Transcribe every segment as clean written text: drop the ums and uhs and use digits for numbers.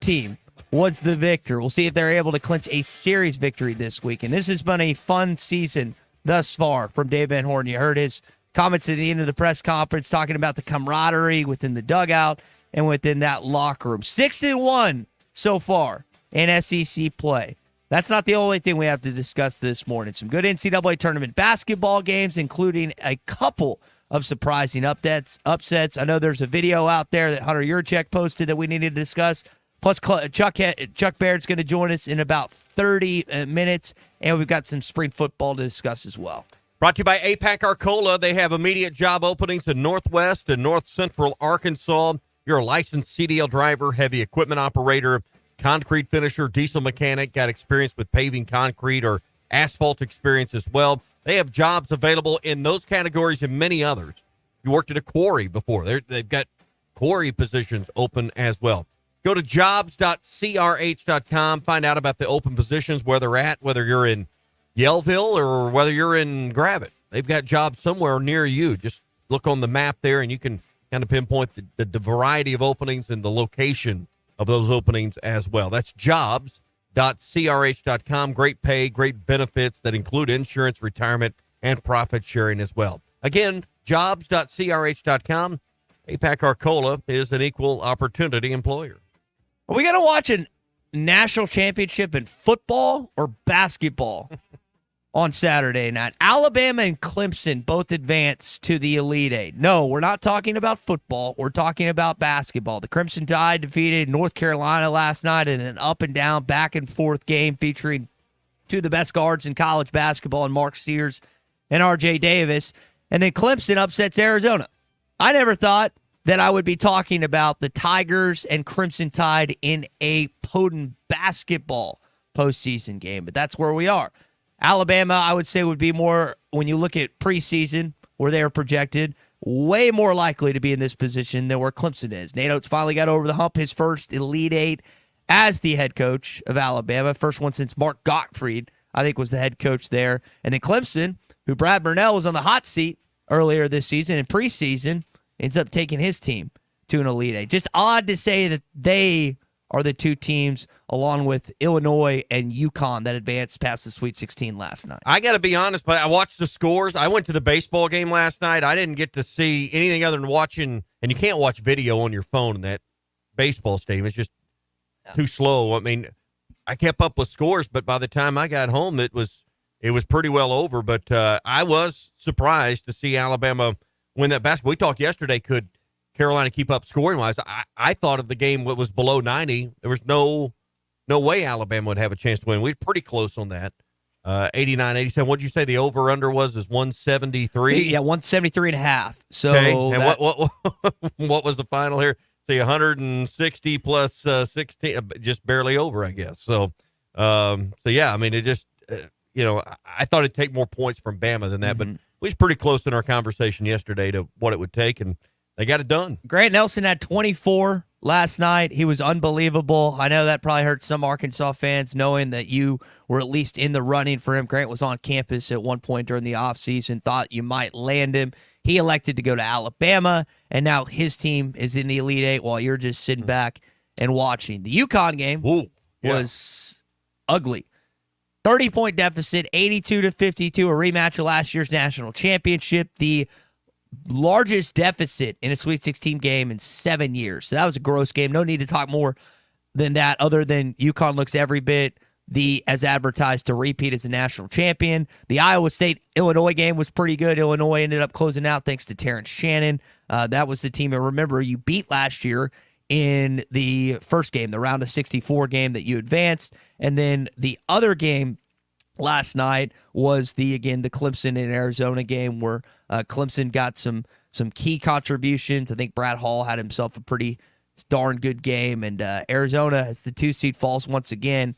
team was the victor. We'll see if they're able to clinch a series victory this week. And this has been a fun season thus far from Dave Van Horn. You heard his comments at the end of the press conference talking about the camaraderie within the dugout and within that locker room. 6-1 so far in SEC play. That's not the only thing we have to discuss this morning. Some good NCAA tournament basketball games, including a couple of surprising upsets. I know there's a video out there that Hunter Yurchek posted that we need to discuss. Plus, Chuck Baird's going to join us in about 30 minutes, and we've got some spring football to discuss as well. Brought to you by APAC Arcola. They have immediate job openings in Northwest and North Central Arkansas. You're a licensed CDL driver, heavy equipment operator, concrete finisher, diesel mechanic, got experience with paving, concrete, or asphalt experience as well. They have jobs available in those categories and many others. You worked at a quarry before. They've got quarry positions open as well. Go to jobs.crh.com. Find out about the open positions, where they're at, whether you're in Yellville or whether you're in Gravette. They've got jobs somewhere near you. Just look on the map there, and you can kind of pinpoint the variety of openings and the location of those openings as well. That's jobs.crh.com. Great pay, great benefits that include insurance, retirement, and profit sharing as well. Again, jobs.crh.com. APAC Arcola is an equal opportunity employer. Are we going to watch a national championship in football or basketball on Saturday night? Alabama and Clemson both advanced to the Elite Eight. No, we're not talking about football. We're talking about basketball. The Crimson Tide defeated North Carolina last night in an up-and-down, back-and-forth game featuring two of the best guards in college basketball, in Mark Steers and R.J. Davis. And then Clemson upsets Arizona. I never thought that I would be talking about the Tigers and Crimson Tide in a potent basketball postseason game, but that's where we are. Alabama, I would say, would be more, when you look at preseason, where they are projected, way more likely to be in this position than where Clemson is. Nate Oates finally got over the hump, his first Elite Eight as the head coach of Alabama. First one since Mark Gottfried, I think, was the head coach there. And then Clemson, who Brad Burnell was on the hot seat earlier this season in preseason, ends up taking his team to an Elite Eight. Just odd to say that they are the two teams, along with Illinois and UConn, that advanced past the Sweet 16 last night. I got to be honest, but I watched the scores. I went to the baseball game last night. I didn't get to see anything other than watching, and you can't watch video on your phone in that baseball stadium. It's just too slow. I mean, I kept up with scores, but by the time I got home, it was pretty well over. But I was surprised to see Alabama win that basketball. We talked yesterday, could Carolina keep up scoring-wise? I thought of the game that was below 90. There was no way Alabama would have a chance to win. We were pretty close on that. 89-87. What did you say the over-under was 173? Yeah, 173.5. So okay. And what was the final here? See, 160 plus 16, just barely over, I guess. So yeah, I mean, it just, I thought it'd take more points from Bama than that, but we was pretty close in our conversation yesterday to what it would take, and they got it done. Grant Nelson had 24 last night. He was unbelievable. I know that probably hurt some Arkansas fans, knowing that you were at least in the running for him. Grant was on campus at one point during the offseason, thought you might land him. He elected to go to Alabama, and now his team is in the Elite Eight while you're just sitting back and watching. The UConn game was ugly. 30-point deficit, 82-52, a rematch of last year's national championship. The largest deficit in a Sweet 16 game in 7 years. So that was a gross game. No need to talk more than that, other than UConn looks every bit as advertised to repeat as a national champion. The Iowa State-Illinois game was pretty good. Illinois ended up closing out thanks to Terrence Shannon. That was the team, and remember, you beat last year in the first game, the round of 64 game that you advanced. And then the other game last night was the Clemson and Arizona game, where Clemson got some key contributions. I think Brad Hall had himself a pretty darn good game, and Arizona, as the 2 seed, falls once again.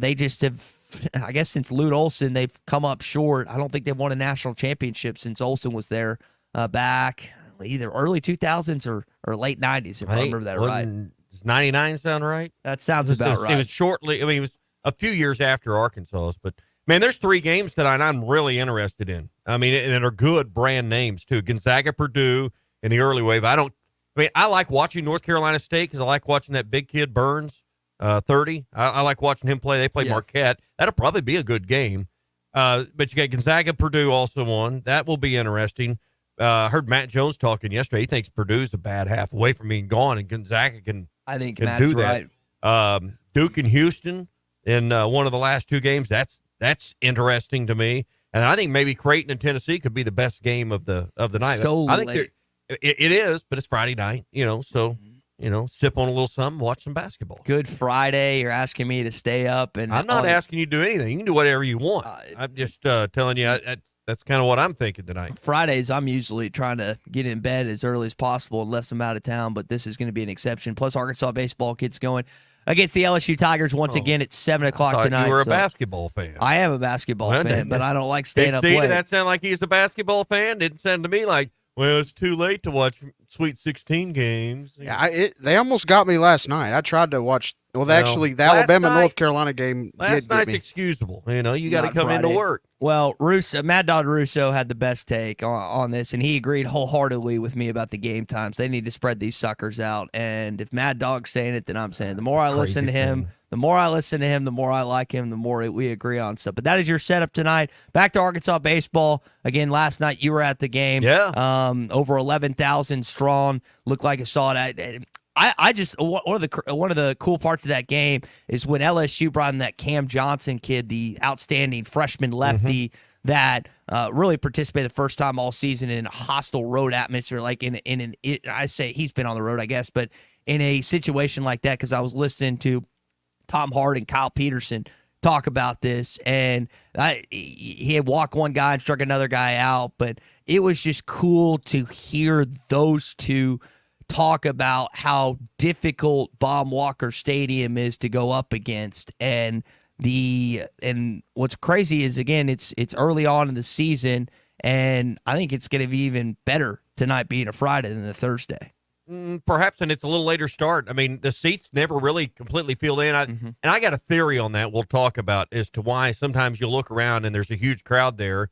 They just have, I guess, since Lute Olson, they've come up short. I don't think they've won a national championship since Olson was there back either early 2000s or late 90s, if I remember that right. Does 99 sound right? That sounds about right. It was shortly, it was a few years after Arkansas, but man, there's 3 games that I'm really interested in. I mean, and are good brand names too. Gonzaga, Purdue in the early wave. I like watching North Carolina State because I like watching that big kid Burns 30. I like watching him play. They play Marquette. That'll probably be a good game. But you got Gonzaga, Purdue also on. That will be interesting. I heard Matt Jones talking yesterday. He thinks Purdue's a bad half away from being gone, and Gonzaga can do that. Right. Duke and Houston in one of the last two games. That's interesting to me. And I think maybe Creighton and Tennessee could be the best game of the night. So I think late. It is, but it's Friday night, so sip on a little something, watch some basketball. Good Friday. You're asking me to stay up, and I'm not asking you to do anything. You can do whatever you want. I'm just telling you that's kind of what I'm thinking tonight. Fridays, I'm usually trying to get in bed as early as possible unless I'm out of town, but this is going to be an exception. Plus, Arkansas baseball gets going against the LSU Tigers once again at 7 o'clock tonight. You were a basketball fan. I am a basketball fan, but I don't like staying up late. Did that sound like he's a basketball fan? Didn't sound to me like, well, it's too late to watch Sweet 16 games. Yeah, they almost got me last night. I tried to watch. Well, the Alabama-North Carolina game last night's excusable. You got to come into work. Well, Mad Dog Russo had the best take on this, and he agreed wholeheartedly with me about the game times. They need to spread these suckers out, and if Mad Dog's saying it, then I'm saying it. The more I listen to him, the more I like him, the more we agree on stuff. But that is your setup tonight. Back to Arkansas baseball. Again, last night you were at the game. Yeah. Over 11,000 strong. Looked like I saw it. I just one of the cool parts of that game is when LSU brought in that Cam Johnson kid, the outstanding freshman lefty that really participated the first time all season in a hostile road atmosphere, like I say he's been on the road, I guess, but in a situation like that, because I was listening to Tom Hart and Kyle Peterson talk about this, and he had walked one guy and struck another guy out, but it was just cool to hear those two talk about how difficult Baum Walker Stadium is to go up against, and what's crazy is, again, it's early on in the season, and I think it's going to be even better tonight being a Friday than a Thursday. Perhaps, and it's a little later start. I mean, the seats never really completely filled in. And I got a theory on that we'll talk about as to why sometimes you look around and there's a huge crowd there,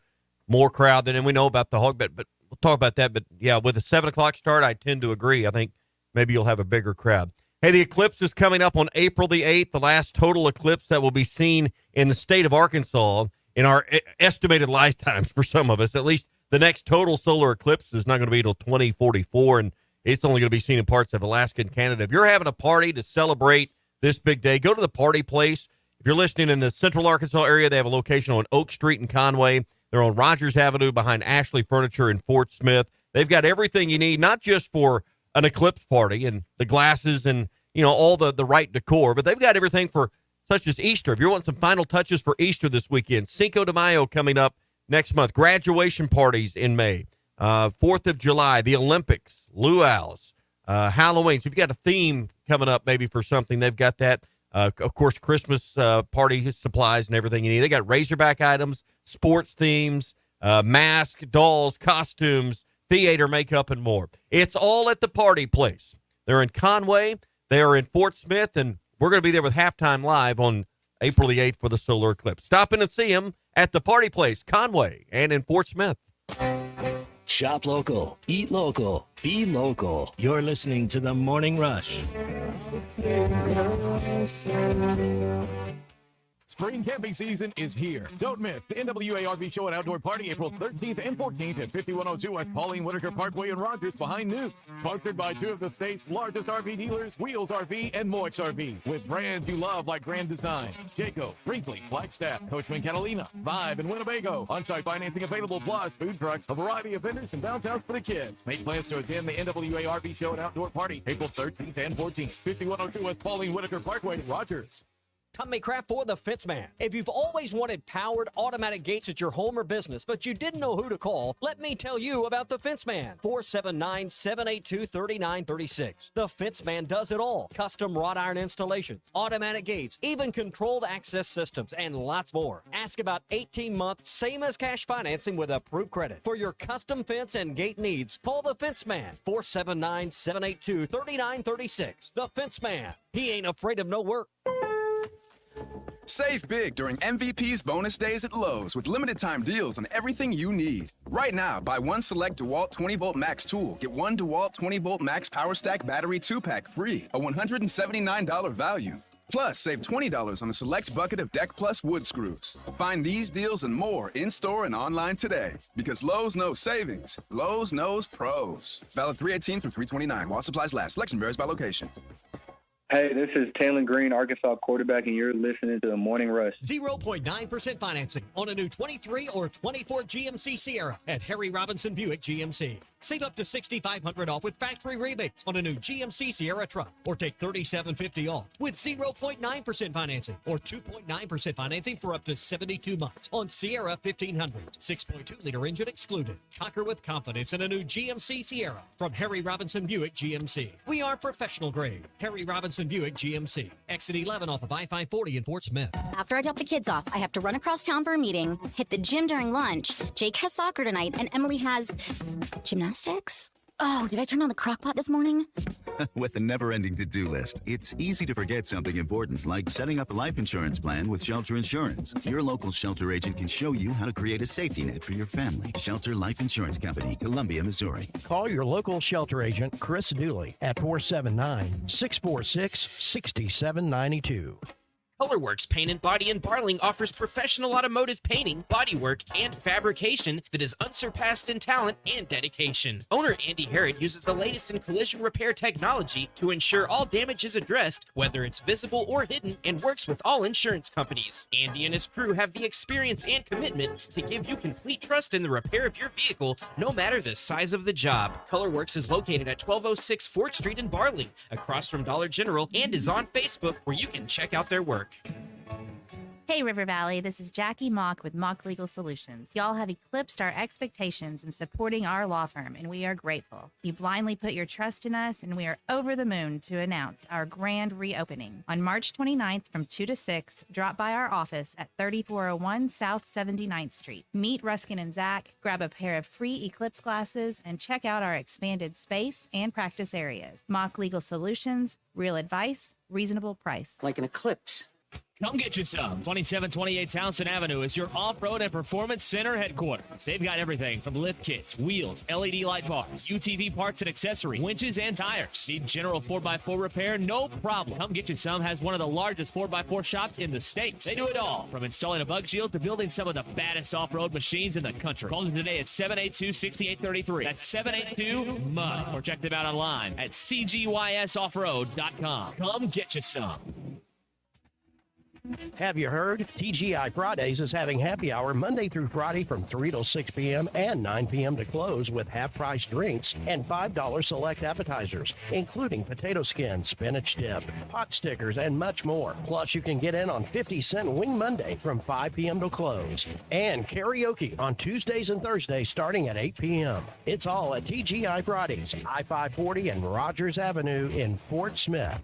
more crowd than we know about the Hog Bet, but we'll talk about that. But, yeah, with a 7 o'clock start, I tend to agree. I think maybe you'll have a bigger crowd. Hey, the eclipse is coming up on April the 8th, the last total eclipse that will be seen in the state of Arkansas in our estimated lifetimes for some of us. At least the next total solar eclipse is not going to be until 2044, and it's only going to be seen in parts of Alaska and Canada. If you're having a party to celebrate this big day, go to the Party Place. If you're listening in the central Arkansas area, they have a location on Oak Street in Conway. They're on Rogers Avenue behind Ashley Furniture in Fort Smith. They've got everything you need, not just for an eclipse party and the glasses and, all the right decor, but they've got everything for such as Easter. If you're wanting some final touches for Easter this weekend, Cinco de Mayo coming up next month, graduation parties in May. 4th of July, the Olympics, luau's, Halloween. So if you've got a theme coming up maybe for something, they've got that. Of course, Christmas party supplies and everything you need. They got Razorback items, sports themes, masks, dolls, costumes, theater, makeup, and more. It's all at the Party Place. They're in Conway. They are in Fort Smith, and we're going to be there with Halftime Live on April the 8th for the solar eclipse. Stop in and see them at the Party Place, Conway, and in Fort Smith. Shop local, eat local, be local. You're listening to The Morning Rush. Spring camping season is here. Don't miss the NWA RV Show and Outdoor Party April 13th and 14th at 5102 West Pauline Whitaker Parkway in Rogers behind Newt's. Sponsored by two of the state's largest RV dealers, Wheels RV and Moix RV, with brands you love like Grand Design, Jayco, Brinkley, Flagstaff, Coachman Catalina, Vibe, and Winnebago. On-site financing available, plus food trucks, a variety of vendors, and downtowns for the kids. Make plans to attend the NWA RV Show and Outdoor Party April 13th and 14th, 5102 West Pauline Whitaker Parkway, Rogers. Tommy Kraft for the Fitzman. If you've always wanted powered automatic gates at your home or business, but you didn't know who to call, let me tell you about the Fitzman. 479-782-3936. The Fitzman does it all. Custom wrought iron installations, automatic gates, even controlled access systems, and lots more. Ask about 18-month, same as cash financing with approved credit. For your custom fence and gate needs, call the Fitzman. 479-782-3936. The Fitzman. He ain't afraid of no work. Save big during MVP's bonus days at Lowe's with limited time deals on everything you need. Right now, buy one select DeWalt 20-volt max tool, get one DeWalt 20-volt max power stack battery 2-pack free, a $179 value. Plus, save $20 on a select bucket of Deck Plus wood screws. Find these deals and more in-store and online today. Because Lowe's knows savings. Lowe's knows pros. Valid 3/18 through 3/29 while supplies last. Selection varies by location. Hey, this is Taylor Green, Arkansas quarterback, and you're listening to The Morning Rush. 0.9% financing on a new 23 or 24 GMC Sierra at Harry Robinson Buick GMC. Save up to $6,500 off with factory rebates on a new GMC Sierra truck, or take $3,750 off with 0.9% financing or 2.9% financing for up to 72 months on Sierra 1500. 6.2-liter engine excluded. Conquer with confidence in a new GMC Sierra from Harry Robinson Buick GMC. We are professional grade. Harry Robinson Buick GMC. Exit 11 off of I-540 in Fort Smith. After I drop the kids off, I have to run across town for a meeting, hit the gym during lunch. Jake has soccer tonight, and Emily has gymnastics. Oh, did I turn on the crock pot this morning? With the never-ending to-do list, it's easy to forget something important, like setting up a life insurance plan with Shelter Insurance. Your local Shelter agent can show you how to create a safety net for your family. Shelter Life Insurance Company, Columbia, Missouri. Call your local Shelter agent, Chris Dooley, at 479-646-6792. Colorworks Paint and Body in Barling offers professional automotive painting, bodywork, and fabrication that is unsurpassed in talent and dedication. Owner Andy Herod uses the latest in collision repair technology to ensure all damage is addressed, whether it's visible or hidden, and works with all insurance companies. Andy and his crew have the experience and commitment to give you complete trust in the repair of your vehicle, no matter the size of the job. Colorworks is located at 1206 4th Street in Barling, across from Dollar General, and is on Facebook, where you can check out their work. Hey River Valley, this is Jackie Mock with Mock Legal Solutions. Y'all have eclipsed our expectations in supporting our law firm, and we are grateful. You blindly put your trust in us, and we are over the moon to announce our grand reopening. On March 29th from 2 to 6, drop by our office at 3401 South 79th Street. Meet Ruskin and Zach, grab a pair of free Eclipse glasses, and check out our expanded space and practice areas. Mock Legal Solutions, real advice, reasonable price. Like an eclipse. Come get you some. 2728 Townsend Avenue is your off-road and performance center headquarters. They've got everything from lift kits, wheels, LED light bars, UTV parts and accessories, winches and tires. Need general 4x4 repair? No problem. Come Get You Some has one of the largest 4x4 shops in the States. They do it all, from installing a bug shield to building some of the baddest off-road machines in the country. Call them today at 782-6833. That's 782-MUD. Or check them out online at cgysoffroad.com. Come get you some. Have you heard? TGI Fridays is having happy hour Monday through Friday from 3 till 6 p.m. and 9 p.m. to close with half-price drinks and $5 select appetizers, including potato skin, spinach dip, pot stickers, and much more. Plus, you can get in on 50-cent Wing Monday from 5 p.m. to close. And karaoke on Tuesdays and Thursdays starting at 8 p.m. It's all at TGI Fridays, I-540 and Rogers Avenue in Fort Smith.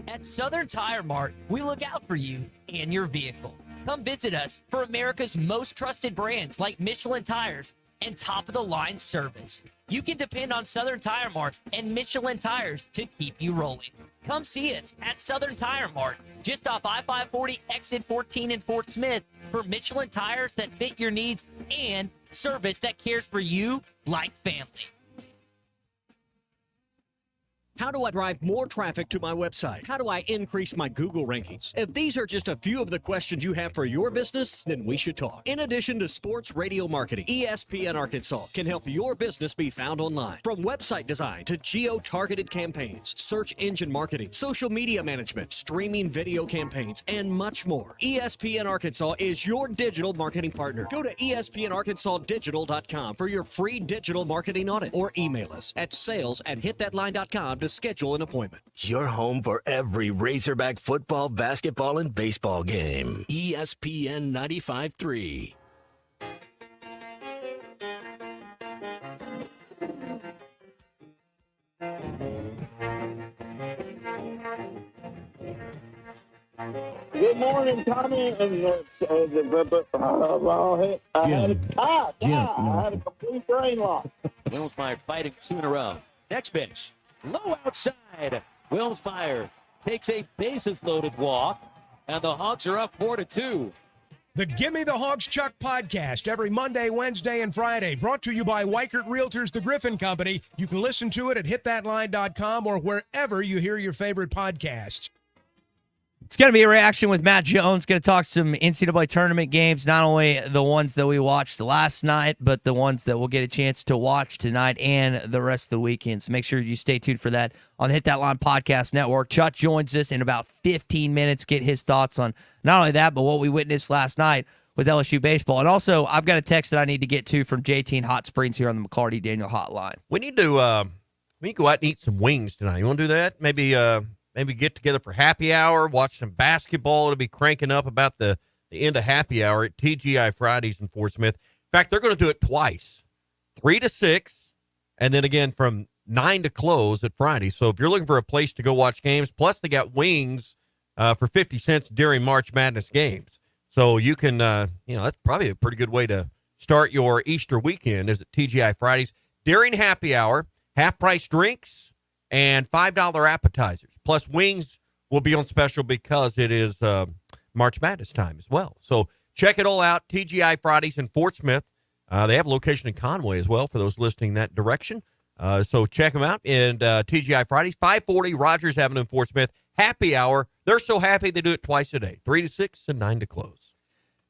At Southern Tire Mart, we look out for you and your vehicle. Come visit us for America's most trusted brands like Michelin tires and top-of-the-line service. You can depend on Southern Tire Mart and Michelin tires to keep you rolling. Come see us at Southern Tire Mart, just off I-540 exit 14 in Fort Smith, for Michelin tires that fit your needs and service that cares for you like family. How do I drive more traffic to my website? How do I increase my Google rankings? If these are just a few of the questions you have for your business, then we should talk. In addition to sports radio marketing, ESPN Arkansas can help your business be found online. From website design to geo-targeted campaigns, search engine marketing, social media management, streaming video campaigns, and much more. ESPN Arkansas is your digital marketing partner. Go to espnarkansasdigital.com for your free digital marketing audit, or email us at sales@hitthatline.com to schedule an appointment. Your home for every Razorback football, basketball, and baseball game. ESPN 95.3. Good morning, Tommy. I had a complete brain loss. Wilmsmeyer fighting 2 in a row. Next pitch, low outside. Wilmsmeyer takes a bases-loaded walk, and the Hawks are up 4-2. The Gimme the Hogs Chuck podcast every Monday, Wednesday, and Friday. Brought to you by Weichert Realtors, the Griffin Company. You can listen to it at hitthatline.com or wherever you hear your favorite podcasts. It's going to be a reaction with Matt Jones. Going to talk some NCAA tournament games, not only the ones that we watched last night, but the ones that we'll get a chance to watch tonight and the rest of the weekend. So make sure you stay tuned for that on the Hit That Line Podcast Network. Chuck joins us in about 15 minutes, get his thoughts on not only that, but what we witnessed last night with LSU baseball. And also, I've got a text that I need to get to from JT in Hot Springs here on the McLarty Daniel Hotline. We need to go out and eat some wings tonight. You want to do that? Maybe get together for happy hour, watch some basketball. It'll be cranking up about the end of happy hour at TGI Fridays in Fort Smith. In fact, they're going to do it twice, 3 to 6, and then again from 9 to close at Friday. So if you're looking for a place to go watch games, plus they got wings for 50 cents during March Madness games. So you can, that's probably a pretty good way to start your Easter weekend is at TGI Fridays. During happy hour, half-price drinks, and $5 appetizers. Plus, wings will be on special because it is March Madness time as well. So check it all out. TGI Fridays in Fort Smith. They have a location in Conway as well for those listening that direction. So check them out. And TGI Fridays, 540 Rogers Avenue in Fort Smith. Happy hour. They're so happy they do it twice a day, 3 to 6 and 9 to close.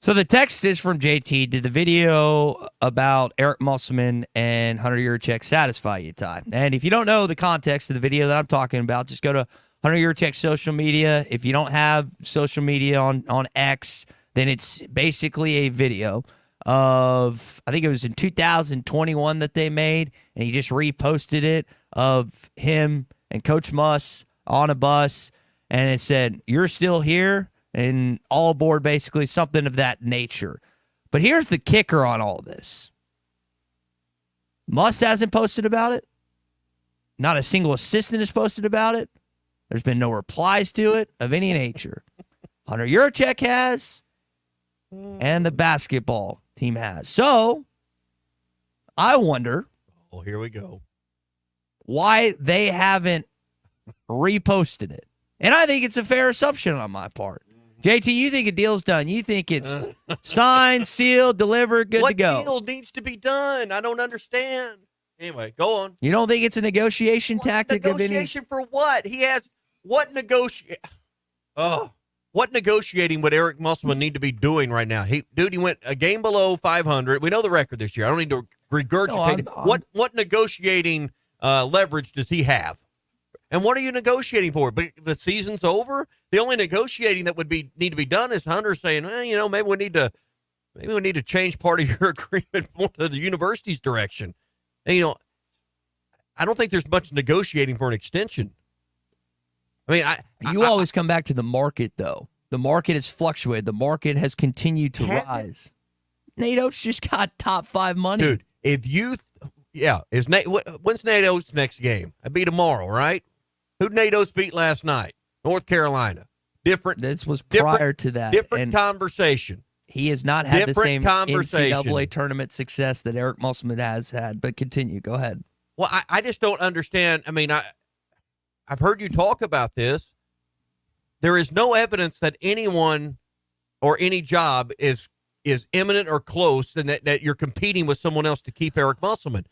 So the text is from JT. Did the video about Eric Muselman and Hunter Yurachek satisfy you, Ty? And if you don't know the context of the video that I'm talking about, just go to Hunter Yurachek's social media. If you don't have social media on X, then it's basically a video of, I think it was in 2021 that they made, and he just reposted it, of him and Coach Muss on a bus, and it said, "You're still here," and all aboard, basically, something of that nature. But here's the kicker on all this. Muss hasn't posted about it. Not a single assistant has posted about it. There's been no replies to it of any nature. Hunter Yurachek has, and the basketball team has. So, I wonder. Oh, here we go. Why they haven't reposted it. And I think it's a fair assumption on my part. JT, you think a deal's done. You think it's signed, sealed, delivered, good to go. What deal needs to be done? I don't understand. Anyway, go on. You don't think it's a negotiation tactic? Negotiation for what? He has what what negotiating would Eric Muselman need to be doing right now? He went a game below 500. We know the record this year. I don't need to regurgitate it. What negotiating leverage does he have? And what are you negotiating for? But the season's over. The only negotiating that would need to be done is Hunter saying, well, maybe we need to change part of your agreement more to the university's direction. And, I don't think there's much negotiating for an extension. I mean, you always come back to the market, though. The market has fluctuated. The market has continued to rise. Nate Oates just got top 5 money, dude. When's Nate Oates' next game? It'd be tomorrow, right? Who'd Nate Oates beat last night? North Carolina. This was prior to that. Different conversation. He has not had the same NCAA tournament success that Eric Muselman has had. But continue. Go ahead. Well, I just don't understand. I mean, I've heard you talk about this. There is no evidence that anyone or any job is imminent or close, and that you're competing with someone else to keep Eric Muselman.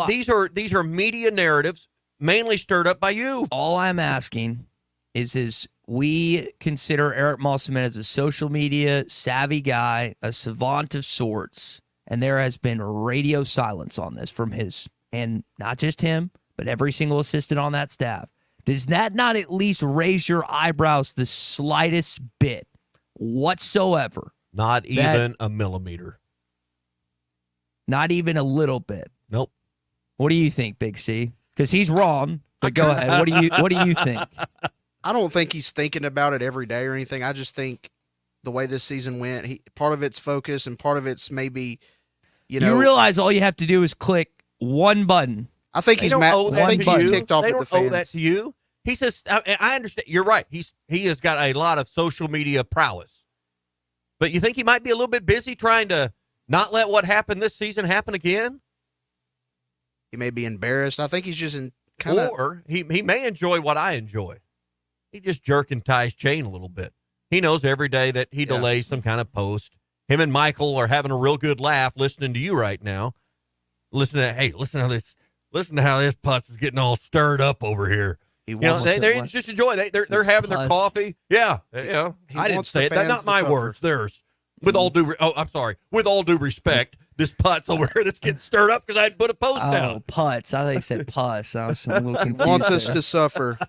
These are media narratives, mainly stirred up by you. All I'm asking is we consider Eric Muselman as a social media savvy guy, a savant of sorts, and there has been radio silence on this from his, and not just him, but every single assistant on that staff. Does that not at least raise your eyebrows the slightest bit whatsoever? Not even a millimeter. Not even a little bit. Nope. What do you think, Big C? Because he's wrong. But go ahead. What do you think? I don't think he's thinking about it every day or anything. I just think the way this season went, part of it's focus and part of it's maybe, You realize all you have to do is click one button. I think he's mad. I think he's ticked off They at the don't fans. owe that to you. He says, I understand. You're right. He has got a lot of social media prowess. But you think he might be a little bit busy trying to not let what happened this season happen again? He may be embarrassed. I think he's just Or he may enjoy what I enjoy. He just jerking Ty's chain a little bit. He knows every day that he delays some kind of post. Him and Michael are having a real good laugh listening to you right now. Listen to how this putz is getting all stirred up over here. They're just enjoying. They're having their coffee. Yeah, I didn't say it. That's not my words. Theirs. With all due respect, this putz over here that's getting stirred up because I had put a post down. Putz. I think he said pus. I was a little confused. Wants us to suffer.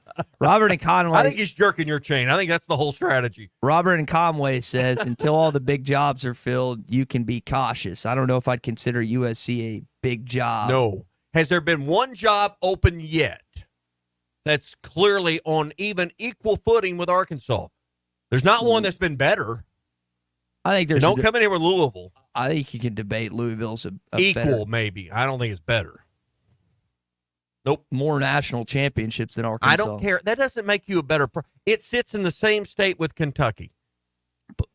Robert and Conway. I think he's jerking your chain. I think that's the whole strategy. Robert and Conway says, until all the big jobs are filled, you can be cautious. I don't know if I'd consider USC a big job. No. Has there been one job open yet that's clearly on even equal footing with Arkansas? There's not one that's been better. I think there's. Don't come in here with Louisville. I think you can debate Louisville's a equal, better, maybe. I don't think it's better. Nope. More national championships than Arkansas. I don't care. That doesn't make you a better. It sits in the same state with Kentucky.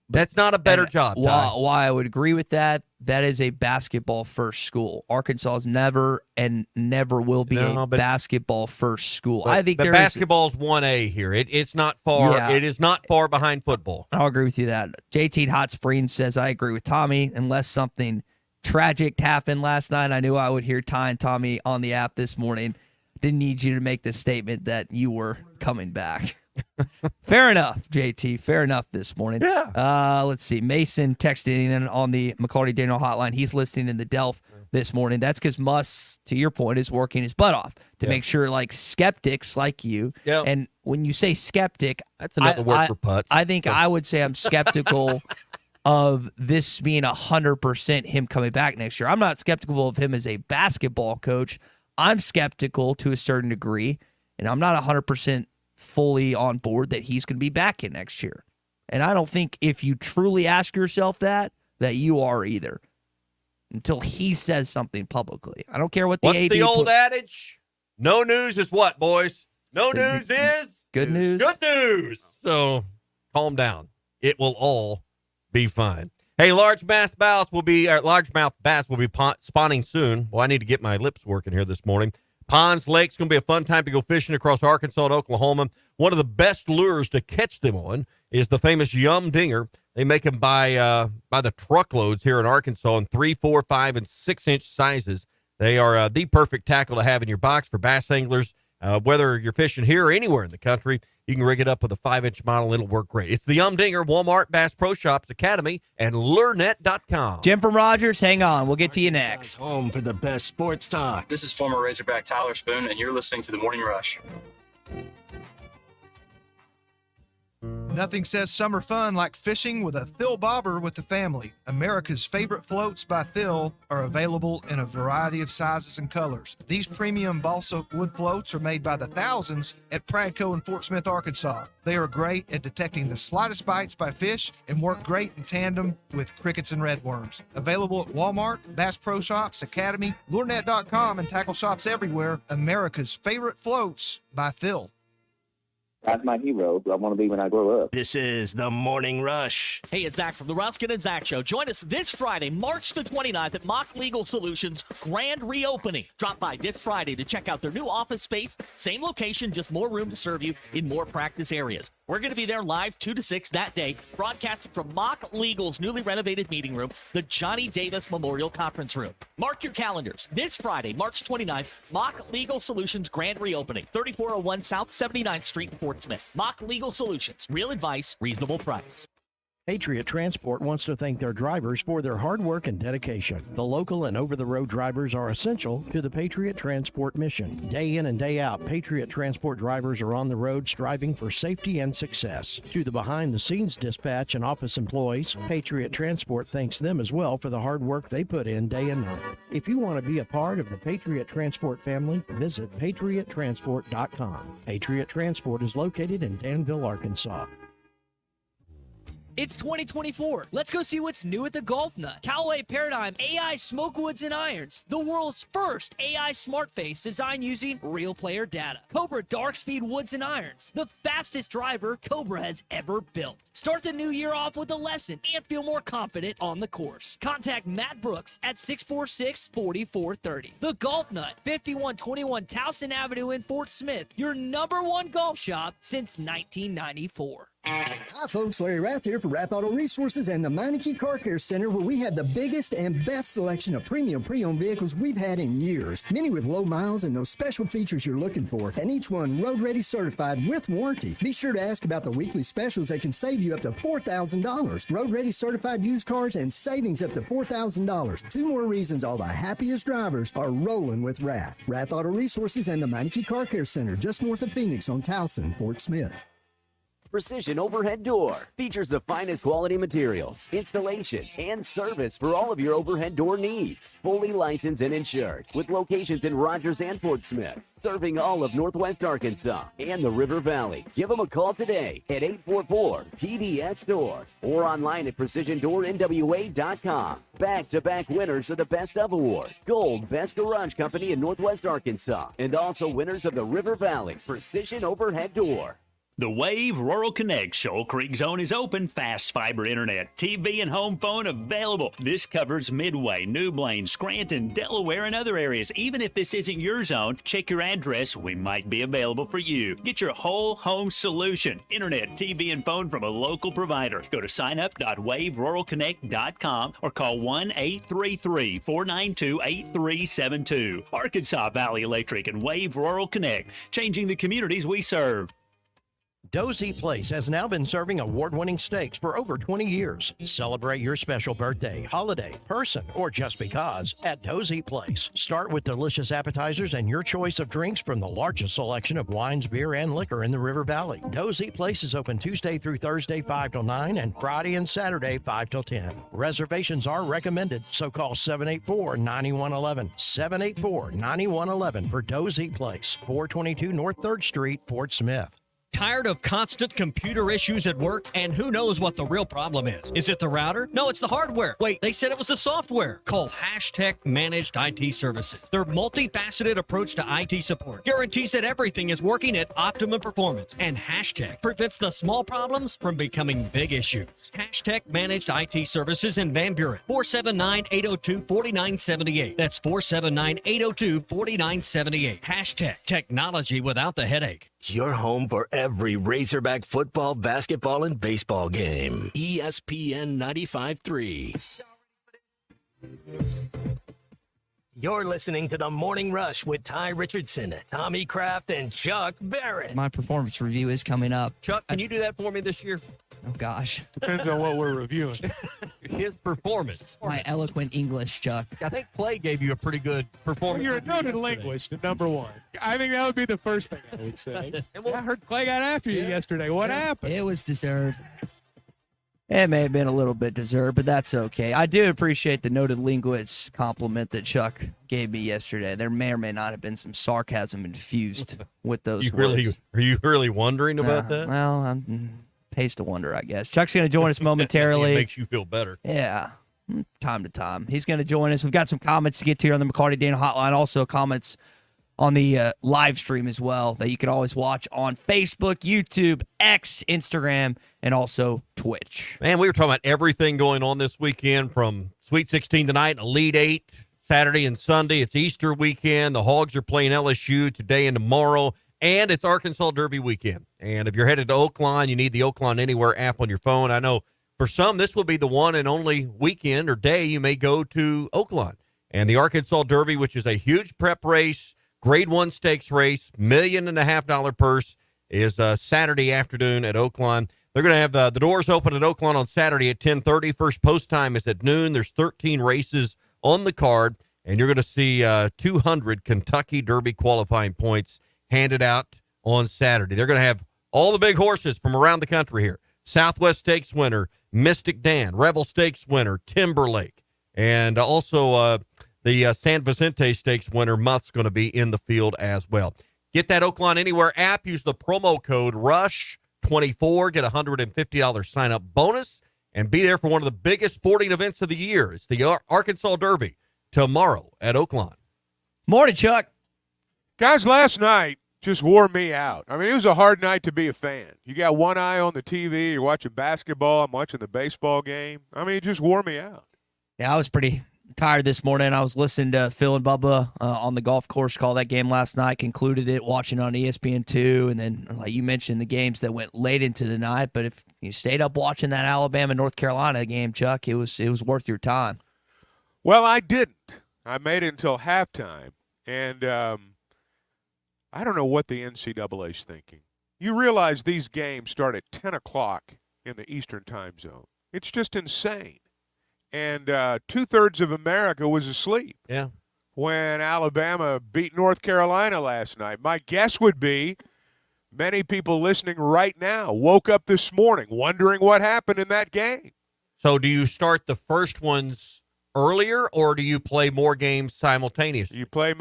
That's not a better job. Why I would agree with that. That is a basketball first school. Arkansas is never and never will be a basketball first school. I think basketball's 1A here. It's not far. Yeah. It is not far behind football. I'll agree with you that. JT Hot Springs says I agree with Tommy. Unless something tragic happened last night, I knew I would hear Ty and Tommy on the app this morning. Didn't need you to make the statement that you were coming back. Fair enough, JT. Fair enough this morning. Yeah. Let's see. Mason texted in on the McLarty Daniel hotline. He's listening in the Delph this morning. That's because Muss, to your point, is working his butt off to make sure skeptics like you. Yep. And when you say skeptic, that's another word for putz. I think I would say I'm skeptical of this being 100% him coming back next year. I'm not skeptical of him as a basketball coach. I'm skeptical to a certain degree, and I'm not 100% fully on board that he's going to be back in next year. And I don't think if you truly ask yourself that you are either until he says something publicly. I don't care what the What's AD the old adage? No news is what, boys? No news is good news. Good news. So calm down. It will all be fine. Hey, largemouth bass will be spawning soon. Well, I need to get my lips working here this morning. Ponds, lakes, going to be a fun time to go fishing across Arkansas and Oklahoma. One of the best lures to catch them on is the famous Yum Dinger. They make them by the truckloads here in Arkansas in 3, 4, 5, and 6-inch sizes. They are the perfect tackle to have in your box for bass anglers. Whether you're fishing here or anywhere in the country, you can rig it up with a 5-inch model. It'll work great. It's the Yum Dinger, Walmart, Bass Pro Shops, Academy, and LureNet.com. Jim from Rogers, hang on. We'll get to you next. Home for the best sports talk. This is former Razorback Tyler Spoon, and you're listening to The Morning Rush. Nothing says summer fun like fishing with a Thill Bobber with the family. America's favorite floats by Thill are available in a variety of sizes and colors. These premium balsa wood floats are made by the thousands at Pradco in Fort Smith, Arkansas. They are great at detecting the slightest bites by fish and work great in tandem with crickets and redworms. Available at Walmart, Bass Pro Shops, Academy, LureNet.com, and tackle shops everywhere. America's favorite floats by Thill. That's my hero. Who I want to be when I grow up. This is the Morning Rush. Hey, it's Zach from the Ruskin and Zach Show. Join us this Friday, March the 29th at Mock Legal Solutions grand reopening. Drop by this Friday to check out their new office space. Same location, just more room to serve you in more practice areas. We're going to be there live 2 to 6 that day, broadcasting from Mock Legal's newly renovated meeting room, the Johnny Davis Memorial Conference Room. Mark your calendars. This Friday, March 29th, Mock Legal Solutions grand reopening, 3401 South 79th Street in Fort Smith. Mock Legal Solutions. Real advice, reasonable price. Patriot Transport wants to thank their drivers for their hard work and dedication. The local and over-the-road drivers are essential to the Patriot Transport mission. Day in and day out, Patriot Transport drivers are on the road striving for safety and success. To the behind-the-scenes dispatch and office employees, Patriot Transport thanks them as well for the hard work they put in day and night. If you want to be a part of the Patriot Transport family, visit patriottransport.com. Patriot Transport is located in Danville, Arkansas. It's 2024. Let's go see what's new at the Golf Nut. Callaway Paradigm AI Smoke Woods and Irons. The world's first AI smart face designed using real player data. Cobra Dark Speed Woods and Irons. The fastest driver Cobra has ever built. Start the new year off with a lesson and feel more confident on the course. Contact Matt Brooks at 646-4430. The Golf Nut, 5121 Towson Avenue in Fort Smith. Your #1 golf shop since 1994. Hi folks, Larry Rath here for Rath Auto Resources and the Meineke Car Care Center, where we have the biggest and best selection of premium pre-owned vehicles we've had in years. Many with low miles and those special features you're looking for, and each one road ready certified with warranty. Be sure to ask about the weekly specials that can save you up to $4,000. Road ready certified used cars and savings up to $4,000. 2 more reasons all the happiest drivers are rolling with Rath. Rath Auto Resources and the Meineke Car Care Center, just north of Phoenix on Towson, Fort Smith. Precision Overhead Door features the finest quality materials, installation, and service for all of your overhead door needs. Fully licensed and insured, with locations in Rogers and Fort Smith, serving all of Northwest Arkansas and the River Valley. Give them a call today at 844-PDS-STORE or online at PrecisionDoorNWA.com. Back-to-back winners of the Best of Award, Gold Best Garage Company in Northwest Arkansas, and also winners of the River Valley Precision Overhead Door. The Wave Rural Connect Shoal Creek Zone is open. Fast fiber internet, TV, and home phone available. This covers Midway, New Blaine, Scranton, Delaware, and other areas. Even if this isn't your zone, check your address. We might be available for you. Get your whole home solution. Internet, TV, and phone from a local provider. Go to signup.waveruralconnect.com or call 1-833-492-8372. Arkansas Valley Electric and Wave Rural Connect, changing the communities we serve. Dozy Place has now been serving award-winning steaks for over 20 years. Celebrate your special birthday, holiday, person, or just because at Dozy Place. Start with delicious appetizers and your choice of drinks from the largest selection of wines, beer, and liquor in the River Valley. Dozy Place is open Tuesday through Thursday 5 till 9 and Friday and Saturday 5 till 10. Reservations are recommended, so call 784-9111. 784-9111 for Dozy Place, 422 North 3rd Street, Fort Smith. Tired of constant computer issues at work? And who knows what the real problem is? Is it the router? No, it's the hardware. Wait, they said it was the software. Call Hashtag Managed IT Services. Their multifaceted approach to IT support guarantees that everything is working at optimum performance. And Hashtag prevents the small problems from becoming big issues. Hashtag Managed IT Services in Van Buren. 479-802-4978. That's 479-802-4978. Hashtag Technology without the headache. Your home for every Razorback football, basketball, and baseball game. ESPN 95.3. You're listening to The Morning Rush with Ty Richardson, Tommy Kraft, and Chuck Barrett. My performance review is coming up. Chuck, can you do that for me this year? Oh, gosh. Depends on what we're reviewing. His performance. My eloquent English, Chuck. I think Clay gave you a pretty good performance. Well, you're a noted linguist, number one. I think that would be the first thing I would say. I heard Clay got after you yesterday. What happened? It was deserved. It may have been a little bit deserved, but that's okay. I do appreciate the noted linguist compliment that Chuck gave me yesterday. There may or may not have been some sarcasm infused with those words. Are you really wondering about that? Well, I'm pays to wonder, I guess. Chuck's going to join us momentarily. It makes you feel better. Yeah, time to time. He's going to join us. We've got some comments to get to here on the McLarty Daniel Hotline. Also comments on the live stream as well that you can always watch on Facebook, YouTube, X, Instagram, and also Twitch. Man, we were talking about everything going on this weekend, from Sweet 16 tonight, Elite 8, Saturday and Sunday. It's Easter weekend. The Hogs are playing LSU today and tomorrow, and it's Arkansas Derby weekend. And if you're headed to Oakline, you need the Oakline Anywhere app on your phone. I know for some, this will be the one and only weekend or day you may go to Oakline. And the Arkansas Derby, which is a huge prep race, Grade 1 stakes race, $1.5 million purse, is Saturday afternoon at Oakline. They're going to have the doors open at Oakland on Saturday at 10:30. First post time is at noon. There's 13 races on the card, and you're going to see 200 Kentucky Derby qualifying points handed out on Saturday. They're going to have all the big horses from around the country here. Southwest Stakes winner, Mystic Dan. Rebel Stakes winner, Timberlake. And also the San Vicente Stakes winner, Muth's going to be in the field as well. Get that Oakland Anywhere app. Use the promo code RUSH24. Get a $150 sign-up bonus and be there for one of the biggest sporting events of the year. It's the Arkansas Derby tomorrow at Oakland. Morning, Chuck. Guys, last night just wore me out. I mean, it was a hard night to be a fan. You got one eye on the TV. You're watching basketball. I'm watching the baseball game. I mean, it just wore me out. Yeah, I was pretty tired this morning. I was listening to Phil and Bubba on the golf course call that game last night, concluded it watching on ESPN2, and then, like you mentioned, the games that went late into the night. But if you stayed up watching that Alabama-North Carolina game, Chuck, it was worth your time. Well, I didn't. I made it until halftime, and I don't know what the NCAA's thinking. You realize these games start at 10 o'clock in the Eastern time zone. It's just insane. And 2/3 of America was asleep when Alabama beat North Carolina last night. My guess would be many people listening right now woke up this morning wondering what happened in that game. So do you start the first ones earlier, or do you play more games simultaneously? You play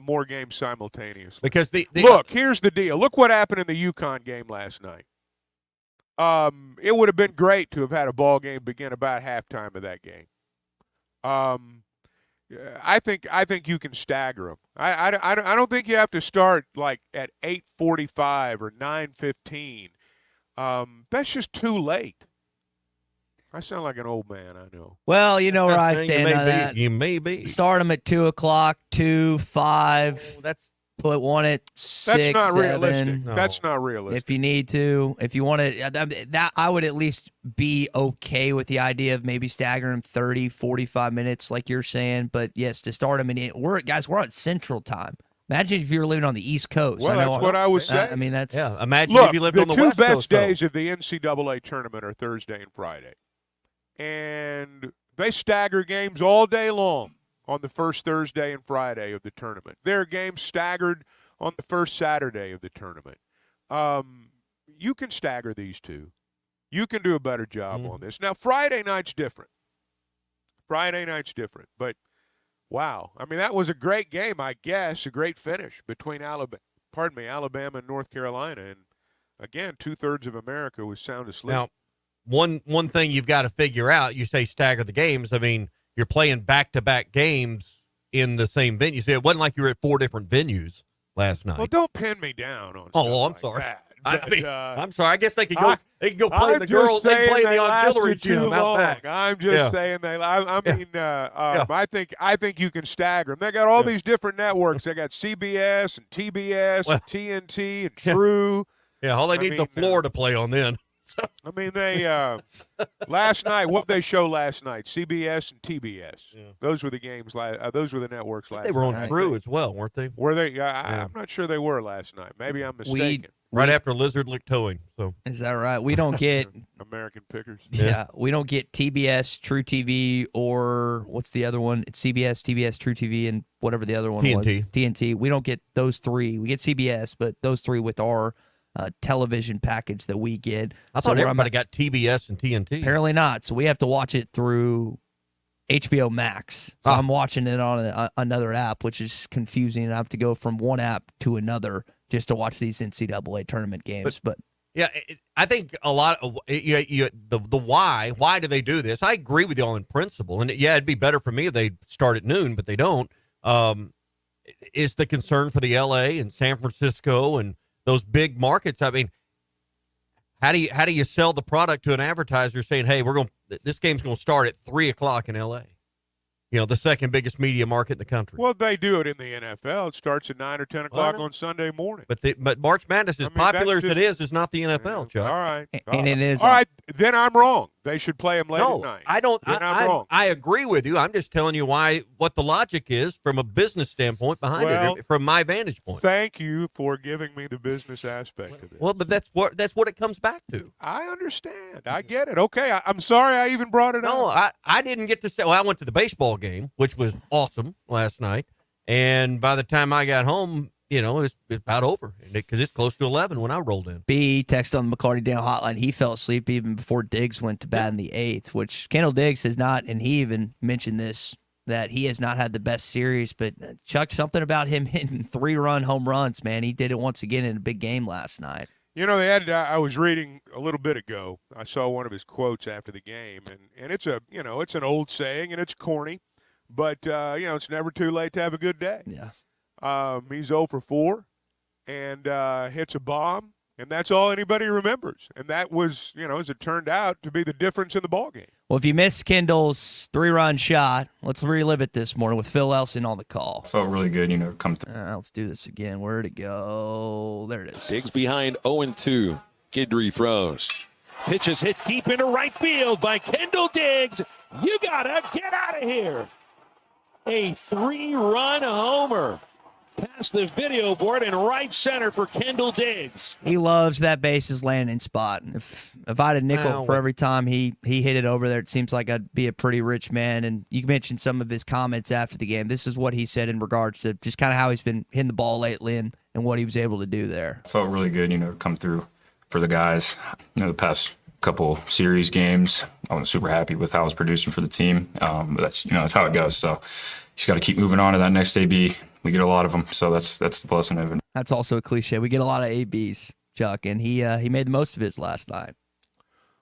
more games simultaneously. Because look, here's the deal. Look what happened in the UConn game last night. It would have been great to have had a ball game begin about halftime of that game. I think you can stagger them. I don't think you have to start like at 8:45 or 9:15. That's just too late. I sound like an old man, I know. Well, you know where I stand on that. You may be. Start them at 2 o'clock, 2, 5. Put one at 6. That's not 7. realistic. No. That's not realistic. If you need to, if you want to, that I would at least be okay with the idea of maybe staggering 30, 45 minutes, like you're saying. But yes, to start them, we're on Central Time. Imagine if you were living on the East Coast. Well, that's what I was saying. I mean, that's Imagine look, if you lived on the West Coast. The two best days of the NCAA tournament are Thursday and Friday, and they stagger games all day long on the first Thursday and Friday of the tournament. There are games staggered on the first Saturday of the tournament. You can stagger these two. You can do a better job on this. Now, Friday night's different. But, wow. I mean, that was a great game, I guess, a great finish between Alabama and North Carolina. And, again, 2/3 of America was sound asleep. Now, one thing you've got to figure out, you say stagger the games. I mean, you're playing back-to-back games in the same venue. So it wasn't like you were at 4 different venues last night. Well, don't pin me down on I'm sorry. that. I'm sorry. I guess they could go. They could go play the girls. They play the auxiliary gym out back. I'm just saying they. I think you can stagger them. They got all these different networks. They got CBS and TBS and TNT and True. Yeah, all they need the floor to play on then. I mean, they last night. What did they show last night? CBS and TBS. Yeah. Those were the games. Those were the networks last night. They were on True as well, weren't they? Were they? I'm not sure they were last night. Maybe I'm mistaken. Right after Lizard Lick towing. So is that right? We don't get American Pickers. Yeah, we don't get TBS, True TV, or what's the other one? It's CBS, TBS, True TV, and whatever the other one was. TNT. We don't get those 3. We get CBS, but those 3 with our television package that we get. I thought everybody got TBS and TNT. Apparently not. So we have to watch it through HBO Max. So I'm watching it on another app, which is confusing. And I have to go from one app to another just to watch these NCAA tournament games. But yeah, I think a lot of the why do they do this? I agree with you all in principle, and it'd be better for me if they start at noon, but they don't. Is the concern for the LA and San Francisco and those big markets? I mean, how do you sell the product to an advertiser saying, "Hey, this game's going to start at 3 o'clock in LA"? You know, the second biggest media market in the country. Well, they do it in the NFL. It starts at 9 or 10 o'clock on Sunday morning. But March Madness, as popular as it is not the NFL, Chuck. All right. And it is. All right, then I'm wrong. They should play them late at night. I don't. I'm wrong. I agree with you. I'm just telling you what the logic is from a business standpoint behind it, from my vantage point. Thank you for giving me the business aspect of it. Well, but that's what it comes back to. I understand. I get it. Okay, I'm sorry I even brought it up. No, I didn't get to say. Well, I went to the baseball game, which was awesome last night, and by the time I got home, it's about over because it's close to 11 when I rolled in. B texted on the McLarty Down hotline. He fell asleep even before Diggs went to bat in the 8th, which Kendall Diggs has not, and he even mentioned this, that he has not had the best series. But Chuck, something about him hitting 3-run home runs, man. He did it once again in a big game last night. They had. I was reading a little bit ago. I saw one of his quotes after the game, and it's it's an old saying, and it's corny, but it's never too late to have a good day. Yeah. He's 0 for 4 and hits a bomb, and that's all anybody remembers. And that was, as it turned out, to be the difference in the ball game. Well, if you missed Kendall's 3-run shot, let's relive it this morning with Phil Elson on the call. Felt really good, come through. Let's do this again. Where'd it go? There it is. Diggs behind 0-2. Guidry throws. Pitches hit deep into right field by Kendall Diggs. You gotta get out of here. A 3-run homer past the video board in right center for Kendall Diggs. He loves that bases landing spot. If I had a nickel for every time he hit it over there, it seems like I'd be a pretty rich man. And you mentioned some of his comments after the game. This is what he said in regards to just kind of how he's been hitting the ball lately and what he was able to do there. Felt really good, come through for the guys. The past couple series games, I was super happy with how I was producing for the team. But that's how it goes. So you just got to keep moving on to that next AB. We get a lot of them, so that's the blessing of it. That's also a cliche. We get a lot of ABs, Chuck, and he made the most of his last night.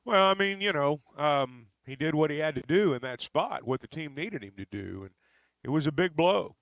Well, I mean, he did what he had to do in that spot, what the team needed him to do, and it was a big blow.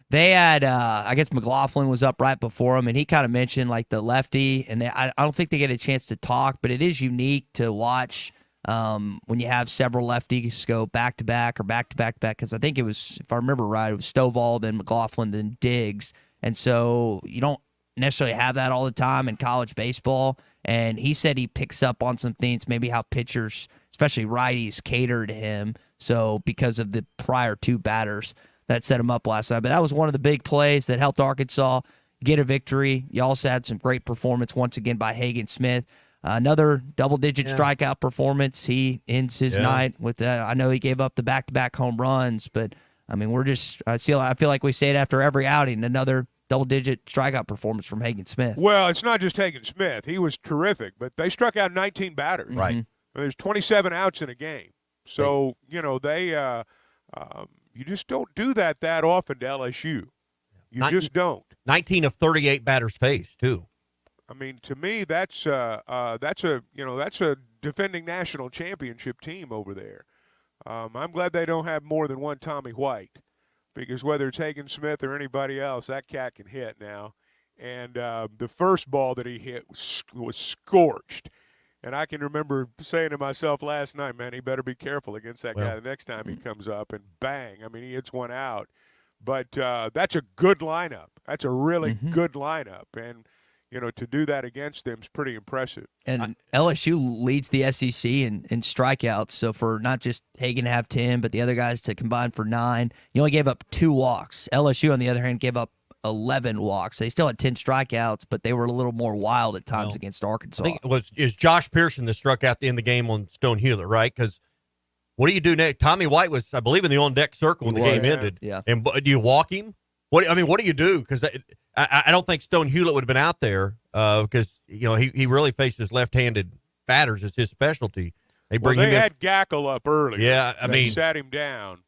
They had, I guess McLaughlin was up right before him, and he kind of mentioned like the lefty, and I don't think they get a chance to talk, but it is unique to watch when you have several lefties go back-to-back or back-to-back-to-back, because I think it was, if I remember right, it was Stovall, then McLaughlin, then Diggs. And so you don't necessarily have that all the time in college baseball. And he said he picks up on some things, maybe how pitchers, especially righties, cater to him. So because of the prior two batters that set him up last night. But that was one of the big plays that helped Arkansas get a victory. You also had some great performance once again by Hagen Smith. Another double-digit strikeout performance. He ends his night with I know he gave up the back-to-back home runs, but, I mean, I feel like we say it after every outing, another double-digit strikeout performance from Hagen Smith. Well, it's not just Hagen Smith. He was terrific, but they struck out 19 batters. Right. There's 27 outs in a game. So, they you just don't do that often to LSU. You just don't. 19 of 38 batters faced, too. I mean, to me, that's a defending national championship team over there. I'm glad they don't have more than one Tommy White, because whether it's Hagen Smith or anybody else, that cat can hit now. And the first ball that he hit was scorched. And I can remember saying to myself last night, man, he better be careful against that guy the next time he comes up. And bang, I mean, he hits one out. But that's a good lineup. That's a really good lineup. And to do that against them is pretty impressive. And LSU leads the SEC in strikeouts. So for not just Hagen to have 10, but the other guys to combine for 9, you only gave up 2 walks. LSU, on the other hand, gave up 11 walks. They still had 10 strikeouts, but they were a little more wild at times against Arkansas. I think is Josh Pearson that struck out in the game on Stone Hewlett, right? Because what do you do next? Tommy White was, I believe, in the on-deck circle when the game ended. Yeah. And do you walk him? What do you do? Because I don't think Stone Hewlett would have been out there because he really faces left-handed batters. It's his specialty. They had Gackle up early. Yeah, they sat him down.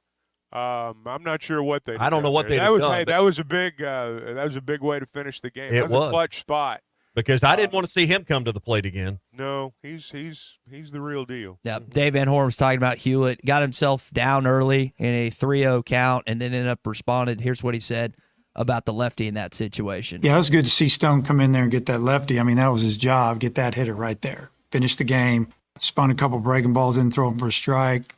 I'm not sure what they. I don't know what they. That was a big way to finish the game. It was a clutch spot. Because I didn't want to see him come to the plate again. No, he's the real deal. Yeah, Dave Van Horn was talking about Hewlett. Got himself down early in a 3-0 count and then ended up responded. Here's what he said about the lefty in that situation. Yeah, it was good to see Stone come in there and get that lefty. I mean, that was his job, get that hitter right there. Finish the game, spun a couple breaking balls, didn't throw him for a strike,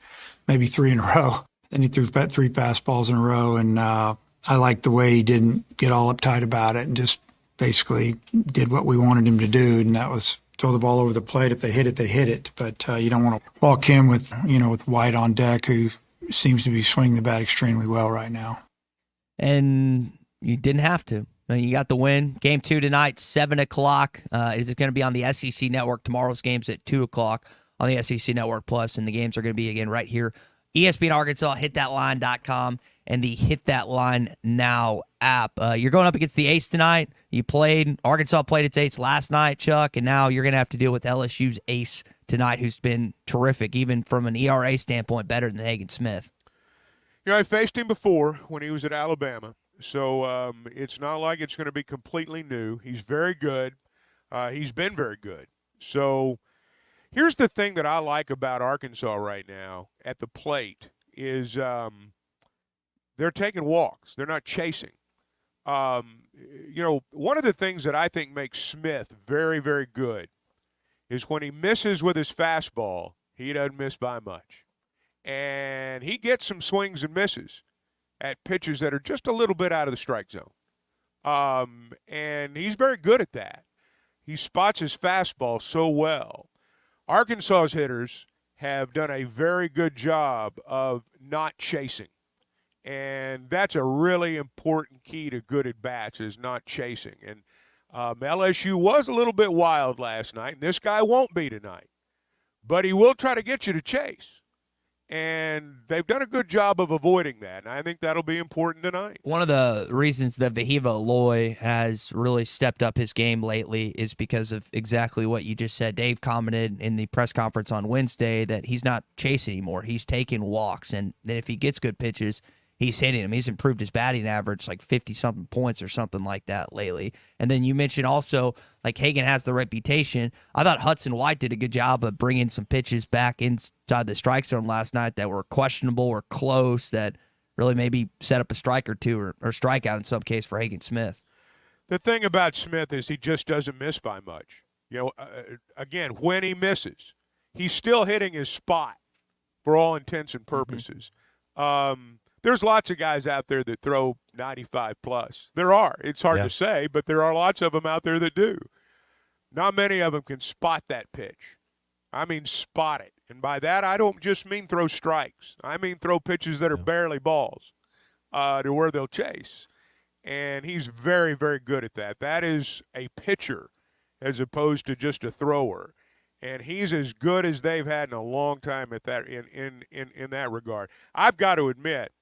maybe 3 in a row. Then he threw 3 fastballs in a row, and I liked the way he didn't get all uptight about it and just basically did what we wanted him to do, and that was throw the ball over the plate. If they hit it, they hit it. But you don't want to walk him with White on deck, who seems to be swinging the bat extremely well right now. And you didn't have to. You got the win. Game 2 tonight, 7 o'clock. It's going to be on the SEC Network. Tomorrow's game's at 2 o'clock on the SEC Network Plus, and the games are going to be, again, right here. ESPN Arkansas, hitthatline.com, and the Hit That Line Now app. You're going up against the Ace tonight. Arkansas played its ace last night, Chuck, and now you're going to have to deal with LSU's ace tonight, who's been terrific, even from an ERA standpoint, better than Hagen Smith. I faced him before when he was at Alabama, so it's not like it's going to be completely new. He's very good. He's been very good. So here's the thing that I like about Arkansas right now at the plate is they're taking walks. They're not chasing. One of the things that I think makes Smith very, very good is when he misses with his fastball, He doesn't miss by much. And he gets some swings and misses at pitches that are just a little bit out of the strike zone. And he's very good at that. He spots his fastball so well. Arkansas's hitters have done a very good job of not chasing. And that's a really important key to good at-bats is not chasing. And LSU was a little bit wild last night, and this guy won't be tonight. But he will try to get you to chase. And they've done a good job of avoiding that, and I think that'll be important tonight. One of the reasons that Vahiva Aloy has really stepped up his game lately is because of exactly what you just said. Dave commented in the press conference on Wednesday that he's not chasing anymore. He's taking walks, and then if he gets good pitches, he's hitting them. He's improved his batting average like 50-something points or something like that lately. And then you mentioned also, like, Hagan has the reputation. I thought Hudson White did a good job of bringing some pitches back inside the strike zone last night that were questionable or close that really maybe set up a strike or two or strikeout in some case for Hagan Smith. The thing about Smith is he just doesn't miss by much. Again, when he misses, he's still hitting his spot for all intents and purposes. There's lots of guys out there that throw 95 plus. There are. It's hard to say, but there are lots of them out there that do. Not many of them can spot that pitch. I mean spot it. And by that, I don't just mean throw strikes. I mean throw pitches that are barely balls to where they'll chase. And he's very, very good at that. That is a pitcher as opposed to just a thrower. And he's as good as they've had in a long time at that in that regard. I've got to admit,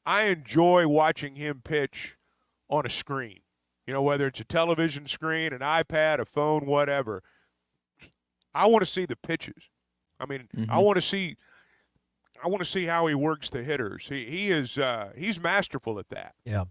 I enjoy watching him pitch on a screen, whether it's a television screen, an iPad, a phone, whatever. I want to see the pitches. I mean, I want to see how he works the hitters. He's masterful at that. Yeah.